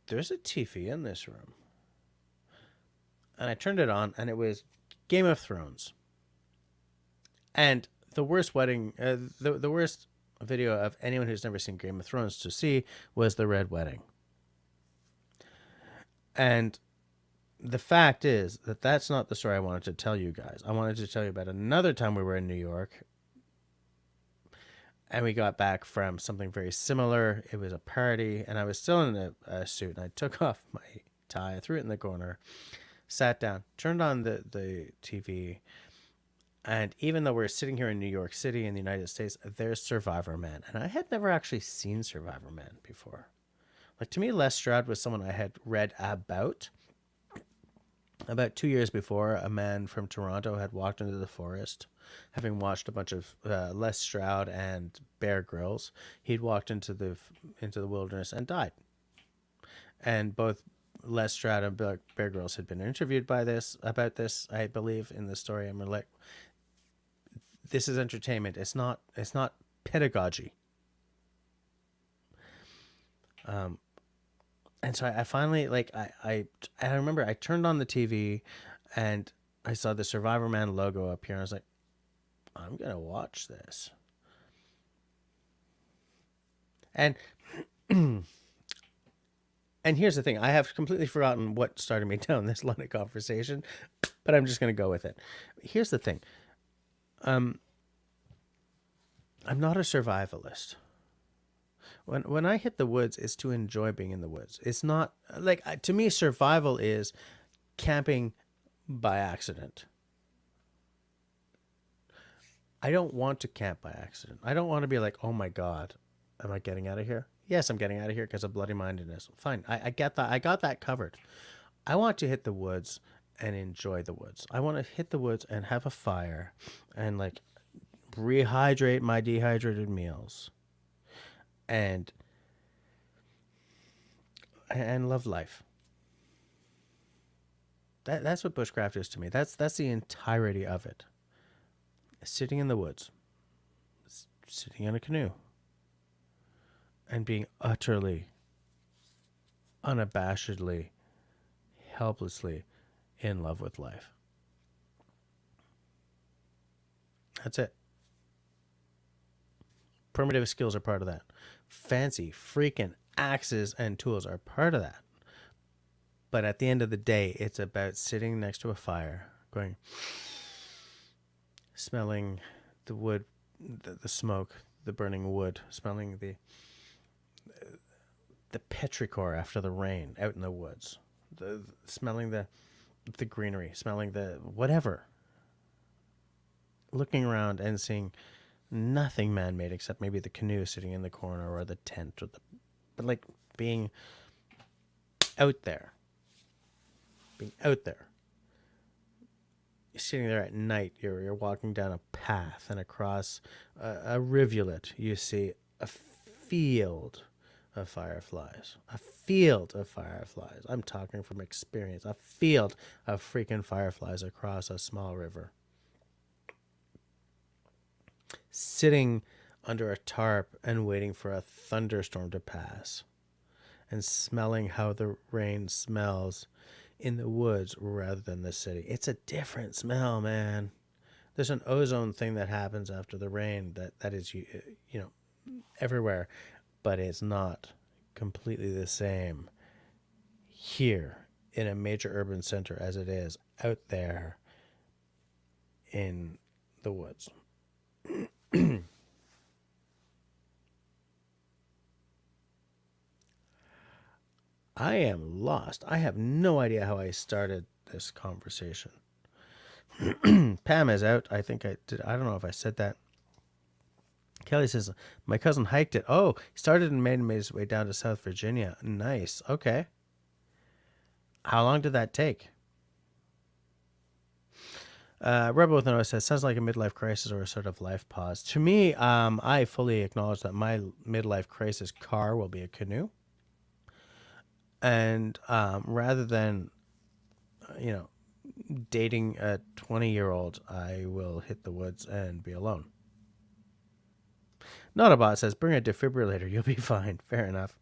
there's a TV in this room. And I turned it on, and it was Game of Thrones. And the worst wedding, the worst video of anyone who's never seen Game of Thrones to see was the Red Wedding. And the fact is that that's not the story I wanted to tell you guys. I wanted to tell you about another time we were in New York, and we got back from something very similar. It was a party, and I was still in a suit, and I took off my tie, I threw it in the corner, sat down, turned on the TV, and even though we're sitting here in New York City in the United States, there's Survivor Man. And I had never actually seen Survivor Man before. Like, to me, Les Stroud was someone I had read about. About 2 years before, a man from Toronto had walked into the forest, having watched a bunch of Les Stroud and Bear Grylls. He'd walked into the wilderness and died. And both Les Stroud and Bear Grylls had been interviewed about this, I believe, in the story. And we're like, this is entertainment. It's not pedagogy. And so I finally, like, I remember I turned on the TV and I saw the Survivor Man logo up here. And I was like, I'm going to watch this. And and here's the thing. I have completely forgotten what started me down this line of conversation, but I'm just going to go with it. Here's the thing. I'm not a survivalist. When I hit the woods, it's to enjoy being in the woods. It's not like, to me, survival is camping by accident. I don't want to camp by accident. I don't want to be like, oh my God, am I getting out of here? Yes, I'm getting out of here because of bloody mindedness. Fine. I get that. I got that covered. I want to hit the woods and enjoy the woods. I want to hit the woods and have a fire and like rehydrate my dehydrated meals. And love life. That's what bushcraft is to me. That's the entirety of it. Sitting in the woods, sitting in a canoe, and being utterly, unabashedly, helplessly in love with life. That's it. Primitive skills are part of that. Fancy freaking axes and tools are part of that. But at the end of the day, it's about sitting next to a fire, going, smelling the wood, the smoke, the burning wood, smelling the petrichor after the rain out in the woods, smelling the greenery, smelling the whatever, looking around and seeing nothing man-made except maybe the canoe sitting in the corner or the tent, but like being out there. Being out there. You're sitting there at night. You're walking down a path, and across a rivulet, you see a field of fireflies. A field of fireflies. I'm talking from experience. A field of freaking fireflies across a small river. Sitting under a tarp and waiting for a thunderstorm to pass, and smelling how the rain smells in the woods rather than the city. It's a different smell, man. There's an ozone thing that happens after the rain that is, everywhere, but it's not completely the same here in a major urban center as it is out there in the woods. I am lost. I have no idea how I started this conversation. Pam is out. I think I did. I don't know if I said that. Kelly says, my cousin hiked it. Oh, he started and made his way down to South Virginia. Nice. Okay. How long did that take? Rebel with an O says, sounds like a midlife crisis or a sort of life pause. To me, I fully acknowledge that my midlife crisis car will be a canoe. And rather than, dating a 20-year-old, I will hit the woods and be alone. Notabot says, bring a defibrillator. You'll be fine. Fair enough.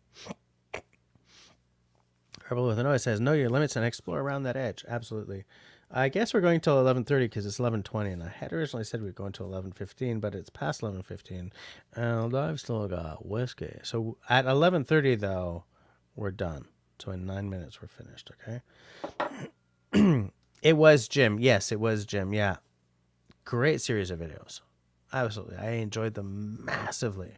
Rebel with an O says, know your limits and explore around that edge. Absolutely. I guess we're going till 11:30 because it's 11:20, and I had originally said we'd go until 11:15, but it's past 11:15, and I've still got whiskey. So at 11:30, though, we're done. So in 9 minutes, we're finished, okay? It was Jim. Yes, it was Jim. Yeah. Great series of videos. Absolutely. I enjoyed them massively.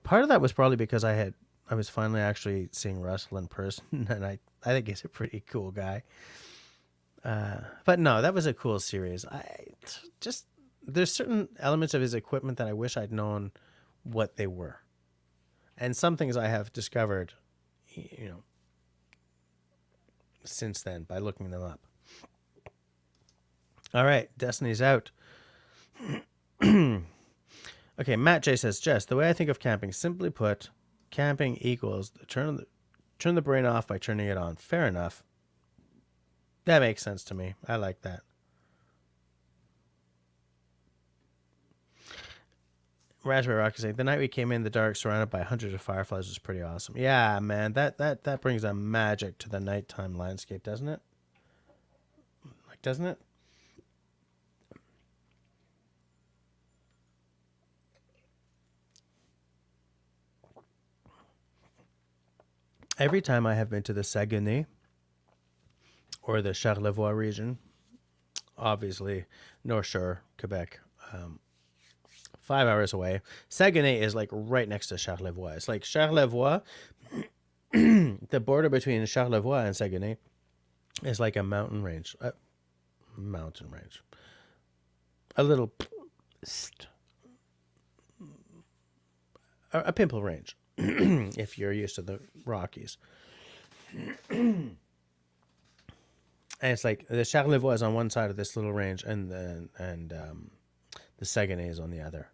Part of that was probably because I was finally actually seeing Russell in person, and I think he's a pretty cool guy. But no, that was a cool series. There's certain elements of his equipment that I wish I'd known what they were. And some things I have discovered, since then by looking them up. All right, Destiny's out. Okay, Matt J says, Jess, the way I think of camping, simply put, camping equals turn the brain off by turning it on. Fair enough. That makes sense to me. I like that. Raspberry Rock is saying, the night we came in the dark, surrounded by hundreds of fireflies, was pretty awesome. Yeah, man, that brings a magic to the nighttime landscape, doesn't it? Like, doesn't it? Every time I have been to the Saguenay or the Charlevoix region, obviously North Shore, Quebec, 5 hours away. Saguenay is like right next to Charlevoix. It's like Charlevoix, the border between Charlevoix and Saguenay is like a mountain range. A little, a pimple range, if you're used to the Rockies. And it's like the Charlevoix is on one side of this little range, and the Saguenay is on the other.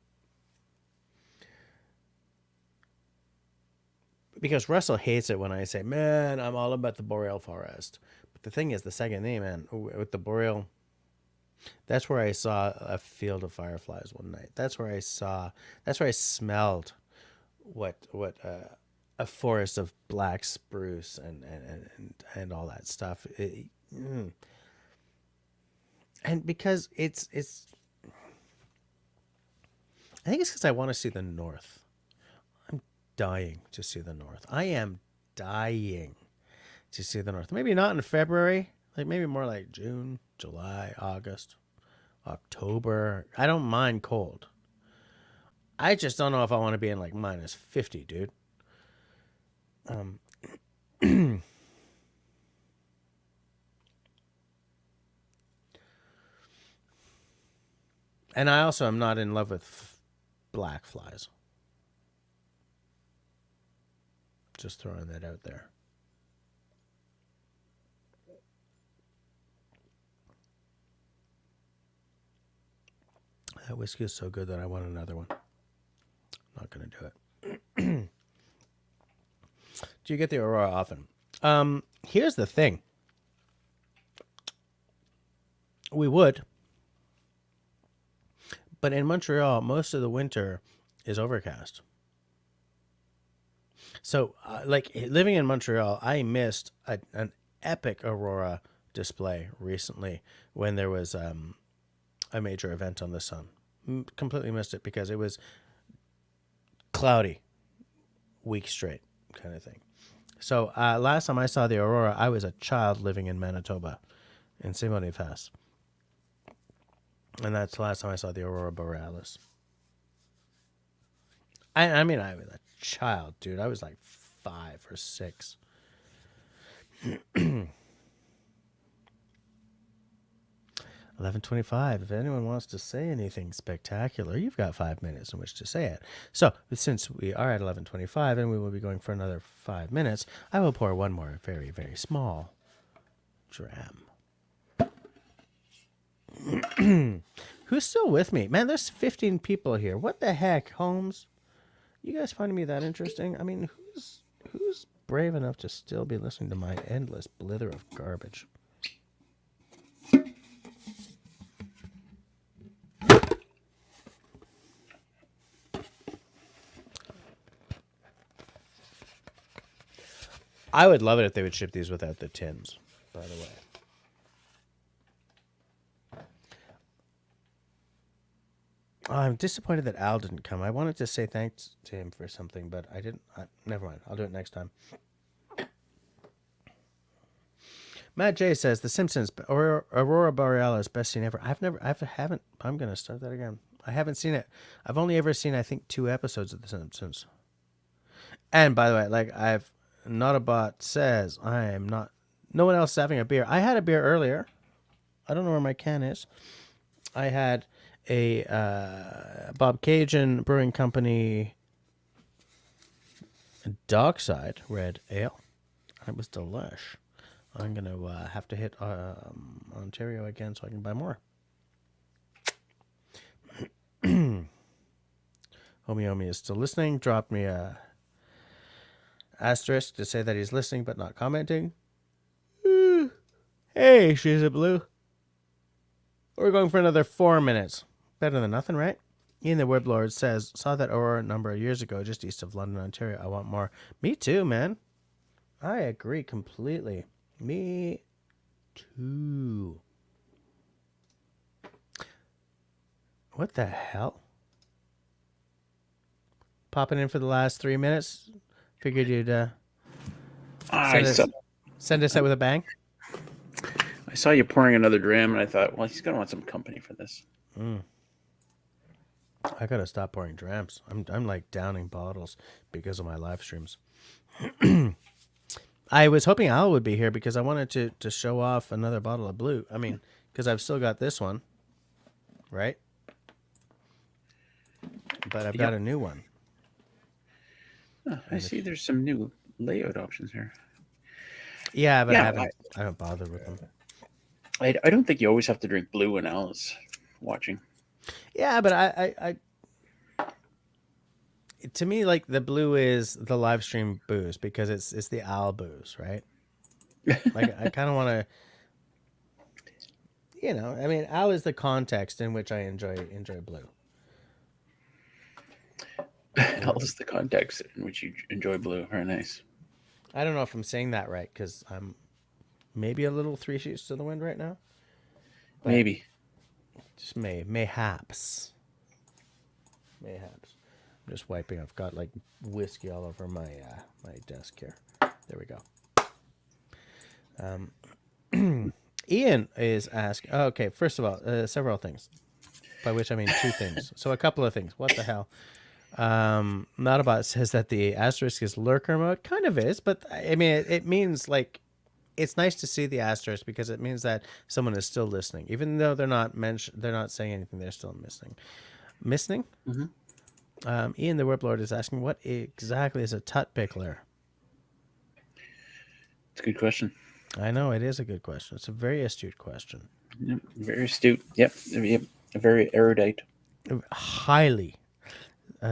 Because Russell hates it when I say, man, I'm all about the boreal forest. But the thing is, the Saguenay, man, with the boreal, that's where I saw a field of fireflies one night. That's where I smelled what a forest of black spruce and all that stuff. And because it's, I think it's because I want to see the north. I'm dying to see the north. I am dying to see the north. Maybe not in February, like maybe more like June, July, August, October. I don't mind cold. I just don't know if I want to be in like minus 50, dude. And I also am not in love with black flies. Just throwing that out there. That whiskey is so good that I want another one. Not going to do it. Do you get the Aurora often? Here's the thing. We would. But in Montreal, most of the winter is overcast. So, like, living in Montreal, I missed an epic Aurora display recently when there was a major event on the sun. Completely missed it because it was cloudy, week straight kind of thing. So last time I saw the Aurora, I was a child living in Manitoba, in Saint-Boniface. And that's the last time I saw the Aurora Borealis. I mean, I was a child, dude. I was like 5 or 6. 11:25. If anyone wants to say anything spectacular, you've got 5 minutes in which to say it. So, since we are at 11:25 and we will be going for another 5 minutes, I will pour one more very, very small dram. Who's still with me? Man, there's 15 people here. What the heck, Holmes? You guys finding me that interesting? I mean, who's brave enough to still be listening to my endless blither of garbage? I would love it if they would ship these without the tins, by the way. I'm disappointed that Al didn't come. I wanted to say thanks to him for something, but I didn't. Never mind. I'll do it next time. Matt J says The Simpsons or Aurora Borealis best scene ever. I'm going to start that again. I haven't seen it. I've only ever seen, I think, 2 episodes of The Simpsons. And by the way, like Notabot says, I am not. No one else is having a beer. I had a beer earlier. I don't know where my can is. I had a Bob Cajun Brewing Company Dockside Red Ale. It was delish. I'm going to have to hit Ontario again so I can buy more. Homie is still listening. Dropped me a asterisk to say that he's listening but not commenting. Hey, she's a blue. We're going for another 4 minutes. Better than nothing, right? Ian the Weblord says, saw that Aurora a number of years ago just east of London, Ontario. I want more. Me too, man. I agree completely. Me too. What the hell? Popping in for the last 3 minutes. Figured you'd send us out with a bang. I saw you pouring another dram, and I thought, well, he's gonna want some company for this. I gotta stop pouring drams. I'm like downing bottles because of my live streams. I was hoping Al would be here because I wanted to show off another bottle of blue. I mean, because I've still got this one, right? But I've got a new one. Oh, I see. There's some new layout options here. Yeah, but I haven't bothered with them. I don't think you always have to drink blue when Al is watching. Yeah, but I to me, like, the blue is the live stream booze because it's the Al booze, right? Like, I kind of want to, I mean, Al is the context in which I enjoy blue. Al is the context in which you enjoy blue. Very nice. I don't know if I'm saying that right because I'm maybe a little three sheets to the wind right now. Maybe. Just mayhaps. I'm just wiping. I've got like whiskey all over my my desk here. There we go. Ian is asking. Oh, okay, first of all, several things, by which I mean two things. So a couple of things. What the hell? Notabot says that the asterisk is lurker mode. Kind of is, but I mean it means like it's nice to see the asterisk because it means that someone is still listening, even though they're not saying anything. They're still listening. Mm-hmm. Ian the Weblord is asking, what exactly is a tut pickler? It's a good question. I know, it is a good question. It's a very astute question. Yep, very astute. Yep. Very erudite. Highly.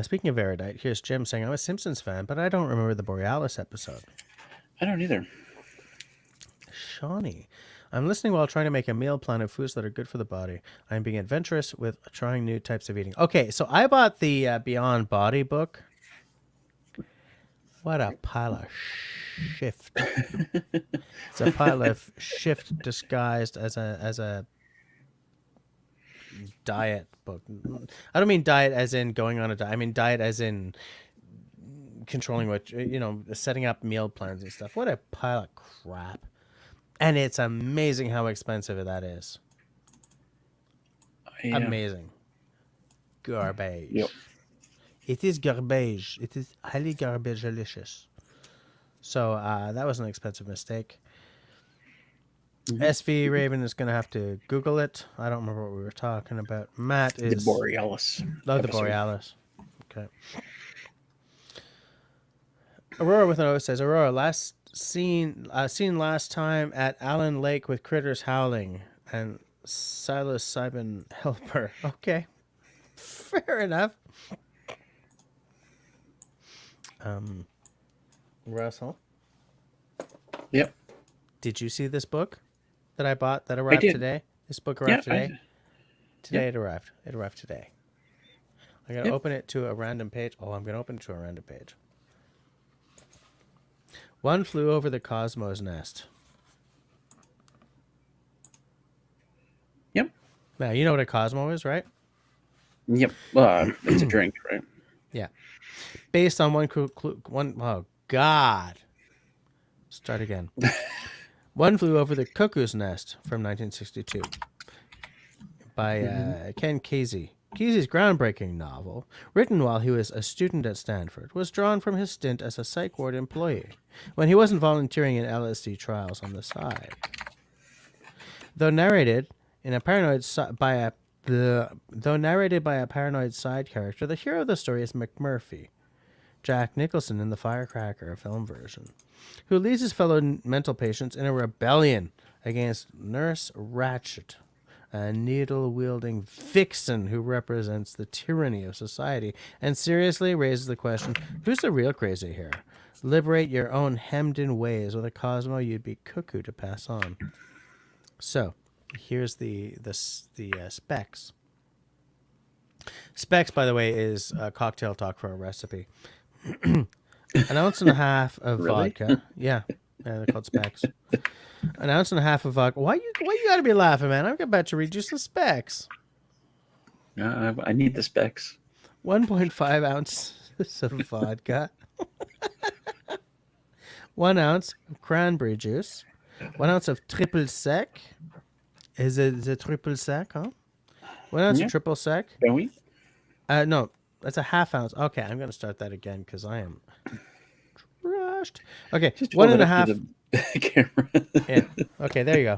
Speaking of erudite, here's Jim saying, I'm a Simpsons fan, but I don't remember the Borealis episode. I don't either. Shawnee. I'm listening while trying to make a meal plan of foods that are good for the body. I'm being adventurous with trying new types of eating. Okay, so I bought the Beyond Body book. What a pile of shift. It's a pile of shift disguised as a diet book. I don't mean diet as in going on a diet. I mean diet as in controlling what, setting up meal plans and stuff. What a pile of crap. And it's amazing how expensive that is. Yeah. Amazing. Garbage. Yep. It is garbage. It is highly garbage-delicious. So that was an expensive mistake. Mm-hmm. SV Raven is going to have to Google it. I don't remember what we were talking about. Matt is... The Borealis. Oh, the Borealis. Okay. Aurora with an O says, Aurora, seen last time at Allen Lake with critters howling and psilocybin helper. Okay. Fair enough. Russell? Yep. Did you see this book that I bought that arrived today? This book arrived today? Today it arrived. It arrived today. I'm going to open it to a random page. Oh, I'm going to open it to a random page. One flew over the Cosmo's nest. Yep. Now, you know what a Cosmo is, right? Yep. It's a drink, right? Yeah. Based on oh, God. Start again. One Flew Over the Cuckoo's Nest from 1962 by Ken Kesey. Kesey's groundbreaking novel, written while he was a student at Stanford, was drawn from his stint as a psych ward employee when he wasn't volunteering in LSD trials on the side. Though narrated by a paranoid side character, the hero of the story is McMurphy, Jack Nicholson in the Firecracker film version, who leads his fellow mental patients in a rebellion against Nurse Ratched, a needle-wielding vixen who represents the tyranny of society, and seriously raises the question, who's the real crazy here? Liberate your own hemmed-in ways with a Cosmo you'd be cuckoo to pass on. So, here's the specs. Specs, by the way, is cocktail talk for a recipe. An ounce and a half of Really? vodka. Yeah, they're called specs. An ounce and a half of vodka. Why you gotta be laughing, man? I'm about to read you some specs. I need the specs. 1.5 ounces of vodka. 1 ounce of cranberry juice. 1 ounce of triple sec. Is it the triple sec, huh? 1 ounce Yeah. of triple sec. Can we? No, that's a half ounce. Okay, I'm gonna start that again because I am rushed. Okay, Just one hold and it a up half. to the camera. Yeah. Okay, there you go.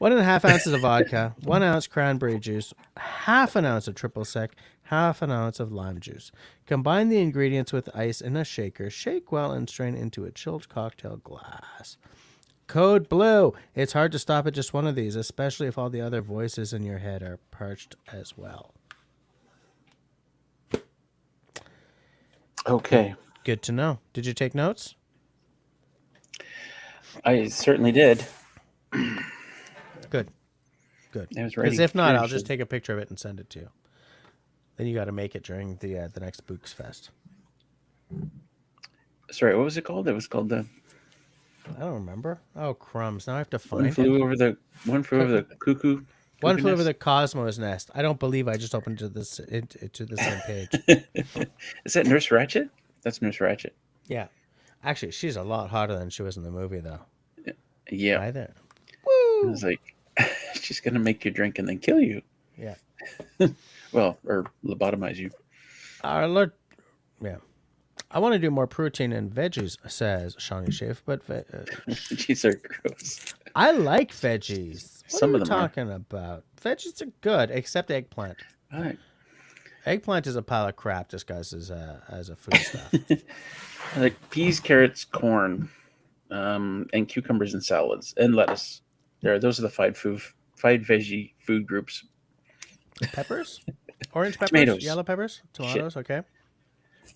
1.5 ounces of vodka, 1 ounce cranberry juice, half an ounce of triple sec, half an ounce of lime juice. Combine the ingredients with ice in a shaker. Shake well and strain into a chilled cocktail glass. Code Blue. It's hard to stop at just one of these, especially if all the other voices in your head are parched as well. Okay. Good to know. Did you take notes? I certainly did. Good. Good. I was ready. Because if not, I'll Furiously. just take a picture of it and send it to you. Then you got to make it during the next Books Fest. Sorry, what was it called? It was called the I don't remember. Oh, crumbs. Now I have to One find it. Flew Over the Cuckoo. One Flew Over Nest? the Cosmos Nest. I don't believe I just opened to the same page. Is that Nurse Ratched? That's Nurse Ratched. Yeah. Actually, she's a lot hotter than she was in the movie, though. Yeah. Right there. I Woo! was like, she's gonna make you drink and then kill you. Yeah. Well, or lobotomize you. Our Lord. Yeah. I want to do more protein and veggies, says Shawnee Schiff, but These are gross. I like veggies. What Some are of you them are. talking about? Veggies are good, except eggplant. All right. Eggplant is a pile of crap disguised as a food stuff. I like peas, carrots, corn, and cucumbers and salads and lettuce. Those are the five veggie food groups. Peppers? Orange peppers? Tomatoes. Yellow peppers? Tomatoes, okay.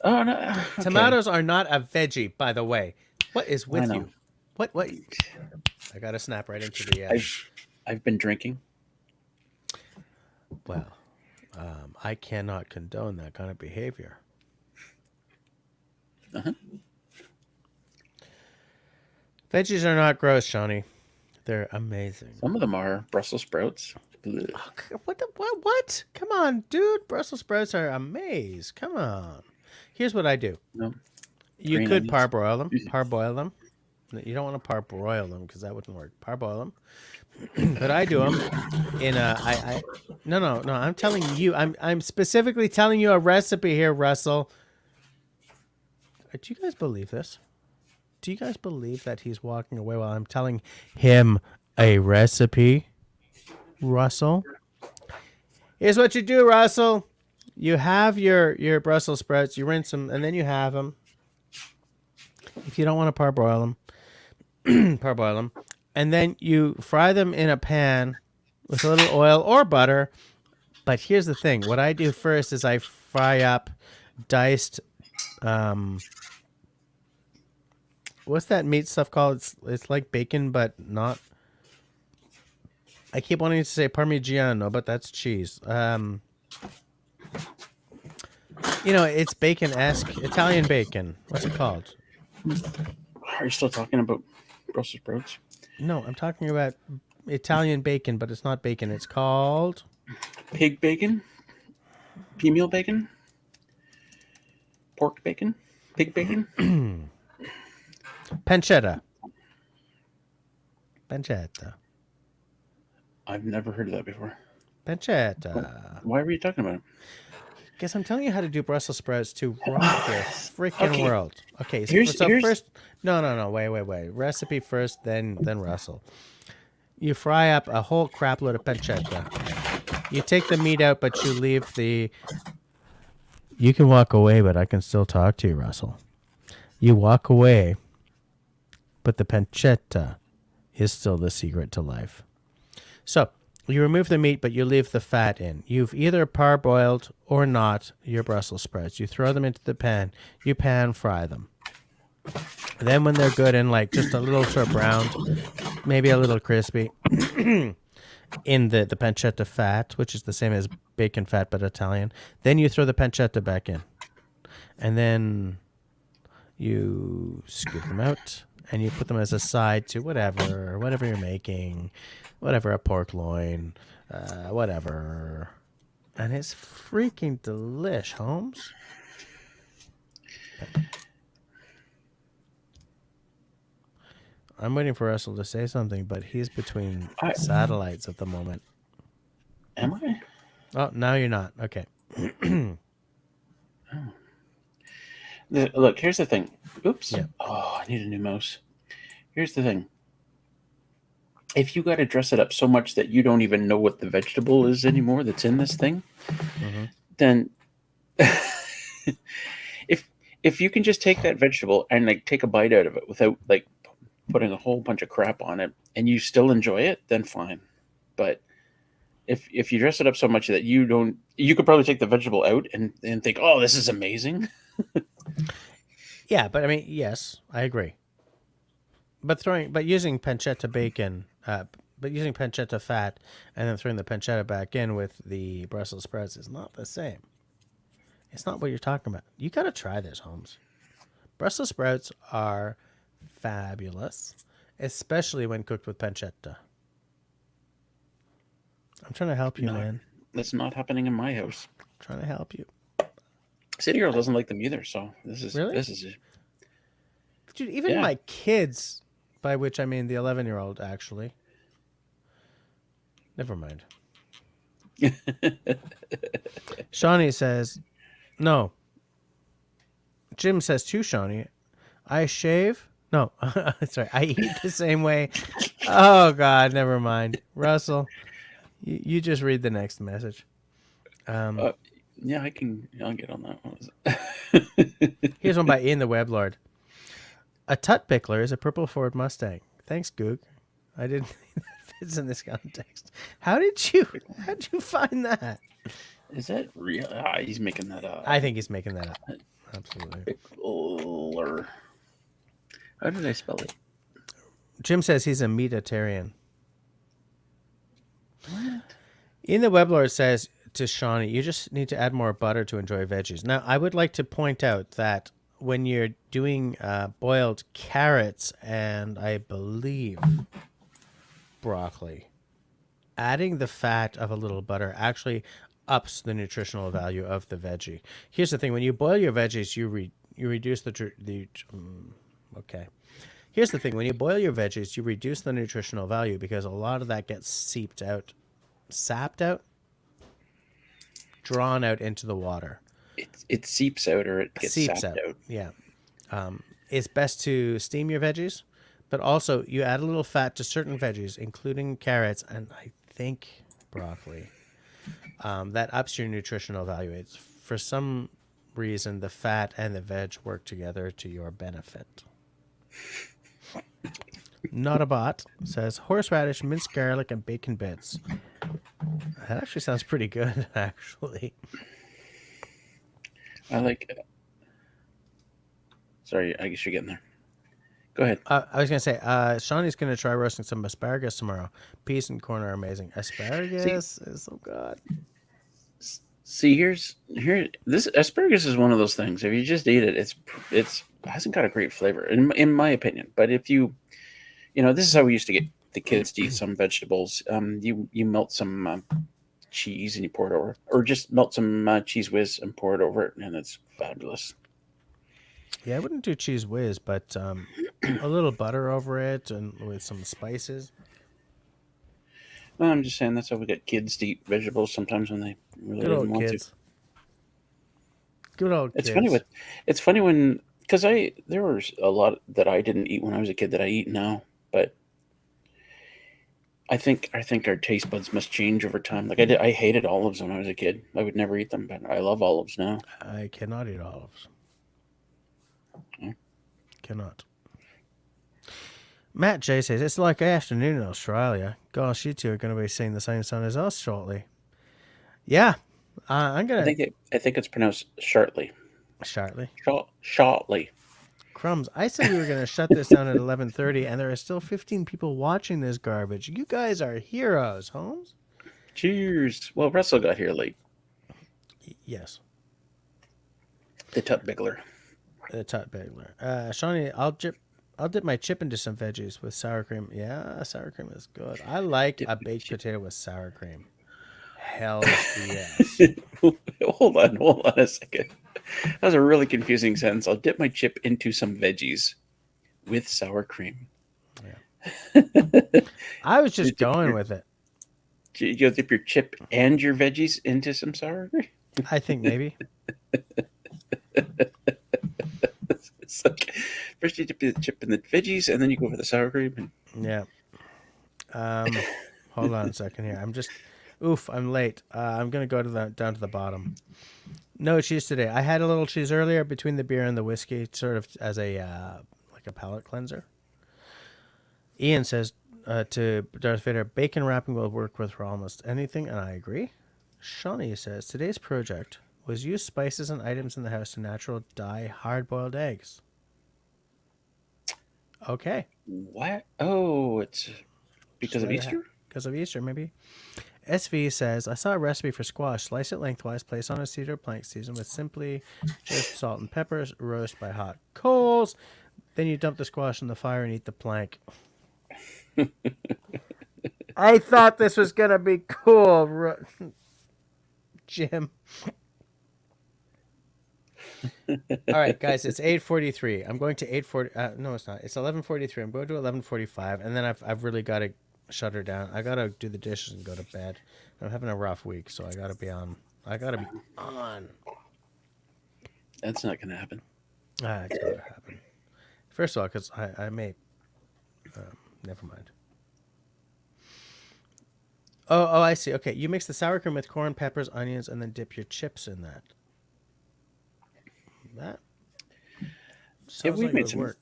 Oh no! Okay. Tomatoes are not a veggie, by the way. What is with know. you? What? I got to snap right into the... I've been drinking. Well, I cannot condone that kind of behavior. Uh-huh. Veggies are not gross, Shawnee. They're amazing. Some of them are Brussels sprouts. Blech. What? Come on, dude. Brussels sprouts are amazing. Come on. Here's what I do. No. You Green could onions. parboil them. Parboil them. You don't want to parboil them because that wouldn't work. Parboil them. But I do them in a... No. I'm telling you. I'm specifically telling you a recipe here, Russell. Do you guys believe this? Do you guys believe that he's walking away while I'm telling him a recipe, Russell? Here's what you do, Russell. You have your Brussels sprouts, you rinse them, and then you have them. If you don't want to parboil them, and then you fry them in a pan with a little oil or butter. But here's the thing. What I do first is I fry up diced... what's that meat stuff called? It's like bacon, but not. I keep wanting to say Parmigiano, but that's cheese. It's bacon-esque. Italian bacon. What's it called? Are you still talking about Brussels sprouts? No, I'm talking about Italian bacon, but it's not bacon. It's called... Pig bacon? Pea meal bacon? Pork bacon? Pig bacon? pancetta. I've never heard of that before. Pancetta. Why were you talking about it? Guess I'm telling you how to do Brussels sprouts to rock the freaking Okay. world. Okay, Here's- first... No, wait. Recipe first, then Russell. You fry up a whole crap load of pancetta. You take the meat out, but you leave the... You can walk away, but I can still talk to you, Russell. You walk away, but the pancetta is still the secret to life. So, you remove the meat, but you leave the fat in. You've either parboiled or not your Brussels sprouts. You throw them into the pan. You pan fry them. Then when they're good and like just a little sort of browned, maybe a little crispy, in the pancetta fat, which is the same as bacon fat, but Italian. Then you throw the pancetta back in. And then you scoop them out and you put them as a side to whatever you're making, whatever, a pork loin, whatever. And it's freaking delish, Holmes. I'm waiting for Russell to say something, but he's between satellites at the moment. Am I? Oh, now you're not. Okay. Look, here's the thing. Oops. Yeah. Oh, I need a new mouse. Here's the thing. If you got to dress it up so much that you don't even know what the vegetable is anymore that's in this thing, then if you can just take that vegetable and like take a bite out of it without like putting a whole bunch of crap on it and you still enjoy it, then fine. But if you dress it up so much that you could probably take the vegetable out and think, oh, this is amazing. Yeah, but I mean, yes, I agree. But using pancetta bacon, but using pancetta fat and then throwing the pancetta back in with the Brussels sprouts is not the same. It's not what you're talking about. You got to try this, Holmes. Brussels sprouts are fabulous, especially when cooked with pancetta. I'm trying to help you, man. That's not happening in my house. I'm trying to help you. City Girl doesn't like them either, so this is Dude, even my kids, by which I mean the 11-year-old, actually. Never mind. Shawnee says, no. Jim says to Shawnee, I shave. No, sorry, I eat the same way. Oh, God, never mind. Russell, you just read the next message. Yeah, I'll get on that one. Here's one by Ian the Weblord. A Tut Pickler is a purple Ford Mustang. Thanks, Goog. I didn't think that fits in this context. How'd you find that? Is that real? He's making that up. I think he's making that up. Absolutely. Pickler. How did I spell it? Jim says he's a meatitarian. What? Ian the Weblord says to Shawnee, you just need to add more butter to enjoy veggies. Now, I would like to point out that when you're doing boiled carrots and I believe broccoli, adding the fat of a little butter actually ups the nutritional value of the veggie. Here's the thing: when you boil your veggies, you reduce okay. Here's the thing: when you boil your veggies, you reduce the nutritional value because a lot of that gets sapped out, drawn out into the water. It seeps out or it gets sapped out. Yeah. It's best to steam your veggies, but also you add a little fat to certain veggies, including carrots and I think broccoli. That ups your nutritional value. It's, for some reason, the fat and the veg work together to your benefit. Not a bot says horseradish, minced garlic, and bacon bits. That actually sounds pretty good, actually. I like it. Sorry, I guess you're getting there. Go ahead. I was going to say, Shawnee's going to try roasting some asparagus tomorrow. Peas and corn are amazing. Asparagus is so good. See, this asparagus is one of those things. If you just eat it, it hasn't got a great flavor, in my opinion. But if you this is how we used to get the kids to eat some vegetables. You melt some cheese and you pour it over, or just melt some cheese whiz and pour it over it, and it's fabulous. Yeah, I wouldn't do cheese whiz, but a little butter over it and with some spices. Well, I'm just saying that's how we get kids to eat vegetables sometimes when they really don't want to. Good old kids. It's funny when because there was a lot that I didn't eat when I was a kid that I eat now, but I think our taste buds must change over time. Like I hated olives when I was a kid. I would never eat them, but I love olives now. I cannot eat olives. Yeah. Cannot. Matt J says it's like afternoon in Australia. Gosh, you two are going to be seeing the same sun as us shortly. Yeah, I'm gonna. I think it's pronounced shortly. Shortly. Shortly. Crumbs. I said we were going to shut this down at 11:30, and there are still 15 people watching this garbage. You guys are heroes, Holmes. Cheers. Well, Russell got here late. Yes. The Tut Biggler. The Tut Bagler. Shawnee, I'll dip my chip into some veggies with sour cream. Yeah, sour cream is good. I like Dip a my baked chip. potato with sour cream. Hells yes. Hold on a second. That was a really confusing sentence. I'll dip my chip into some veggies with sour cream. Yeah. I was You just dip going your, with it. you'll dip your chip and your veggies into some sour cream? I think maybe. It's like, first you dip the chip in the veggies, and then you go for the sour cream. And Yeah. Hold on a second here. I'm late. I'm gonna go to the down to the bottom. No cheese today. I had a little cheese earlier between the beer and the whiskey, sort of as a like a palate cleanser. Ian says to Darth Vader, bacon wrapping will work with for almost anything, and I agree. Shawnee says today's project was use spices and items in the house to natural dye hard-boiled eggs. Okay, what? Oh, it's just because of Easter? because of Easter, maybe. SV says, I saw a recipe for squash. Slice it lengthwise, place on a cedar plank, season with simply just salt and peppers, roast by hot coals. Then you dump the squash in the fire and eat the plank. I thought this was going to be cool, Jim. All right, guys, it's 8:43. I'm going to 8:40. No, it's not. It's 11:43. I'm going to 11:45, and then I've really got to shut her down. I got to do the dishes and go to bed. I'm having a rough week, so I got to be on. I got to be on. That's not going to happen. It's got to happen. First of all, because I may. Never mind. Oh, I see. Okay, you mix the sour cream with corn, peppers, onions, and then dip your chips in that. That Yeah, sounds like it would work.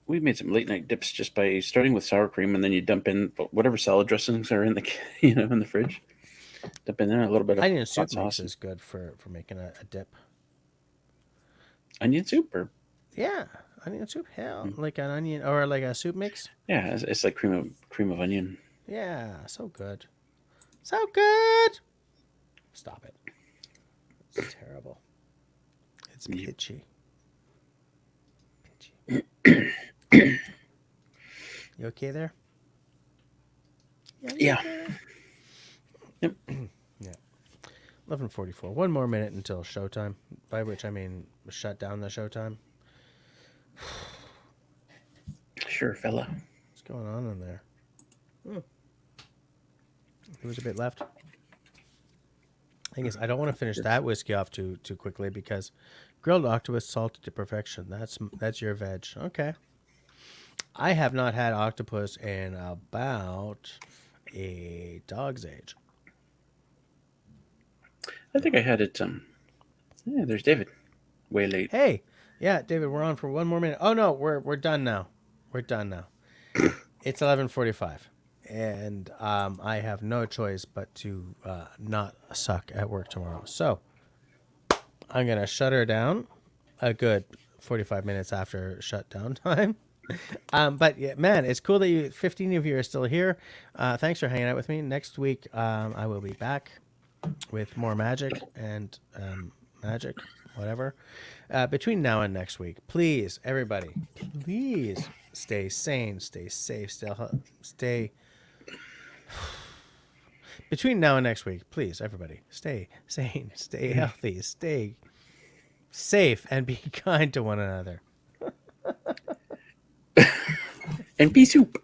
we've made some late night dips just by starting with sour cream, and then you dump in whatever salad dressings are in the in the fridge. Dump in there a little bit of Onion hot soup mix sauce, is good for making a dip. onion soup, or Yeah, onion soup. Hell, like an onion or like a soup mix. yeah, it's like cream of onion. Yeah, so good, so good. Stop it. It's terrible. It's Yep. pitchy. You okay there? Yeah. Okay? Yep. Yeah. 11:44. One more minute until showtime. By which I mean shut down the showtime. Sure, fella. What's going on in there? There was a bit left. Thing is, I don't want to finish that whiskey off too quickly because grilled octopus salted to perfection. That's your veg. Okay. I have not had octopus in about a dog's age. I think I had it. Yeah, there's David. Way late. Hey, yeah, David, we're on for one more minute. Oh no, we're done now. We're done now. It's 11:45, and I have no choice but to not suck at work tomorrow. So I'm gonna shut her down a good 45 minutes after shutdown time. But yeah, man, it's cool that 15 of you are still here. Thanks for hanging out with me. Next week, I will be back with more magic and magic, whatever. Between now and next week, please, everybody, please stay sane, stay safe, stay. Between now and next week, please, everybody, stay sane, stay healthy, stay safe, and be kind to one another. And pea soup.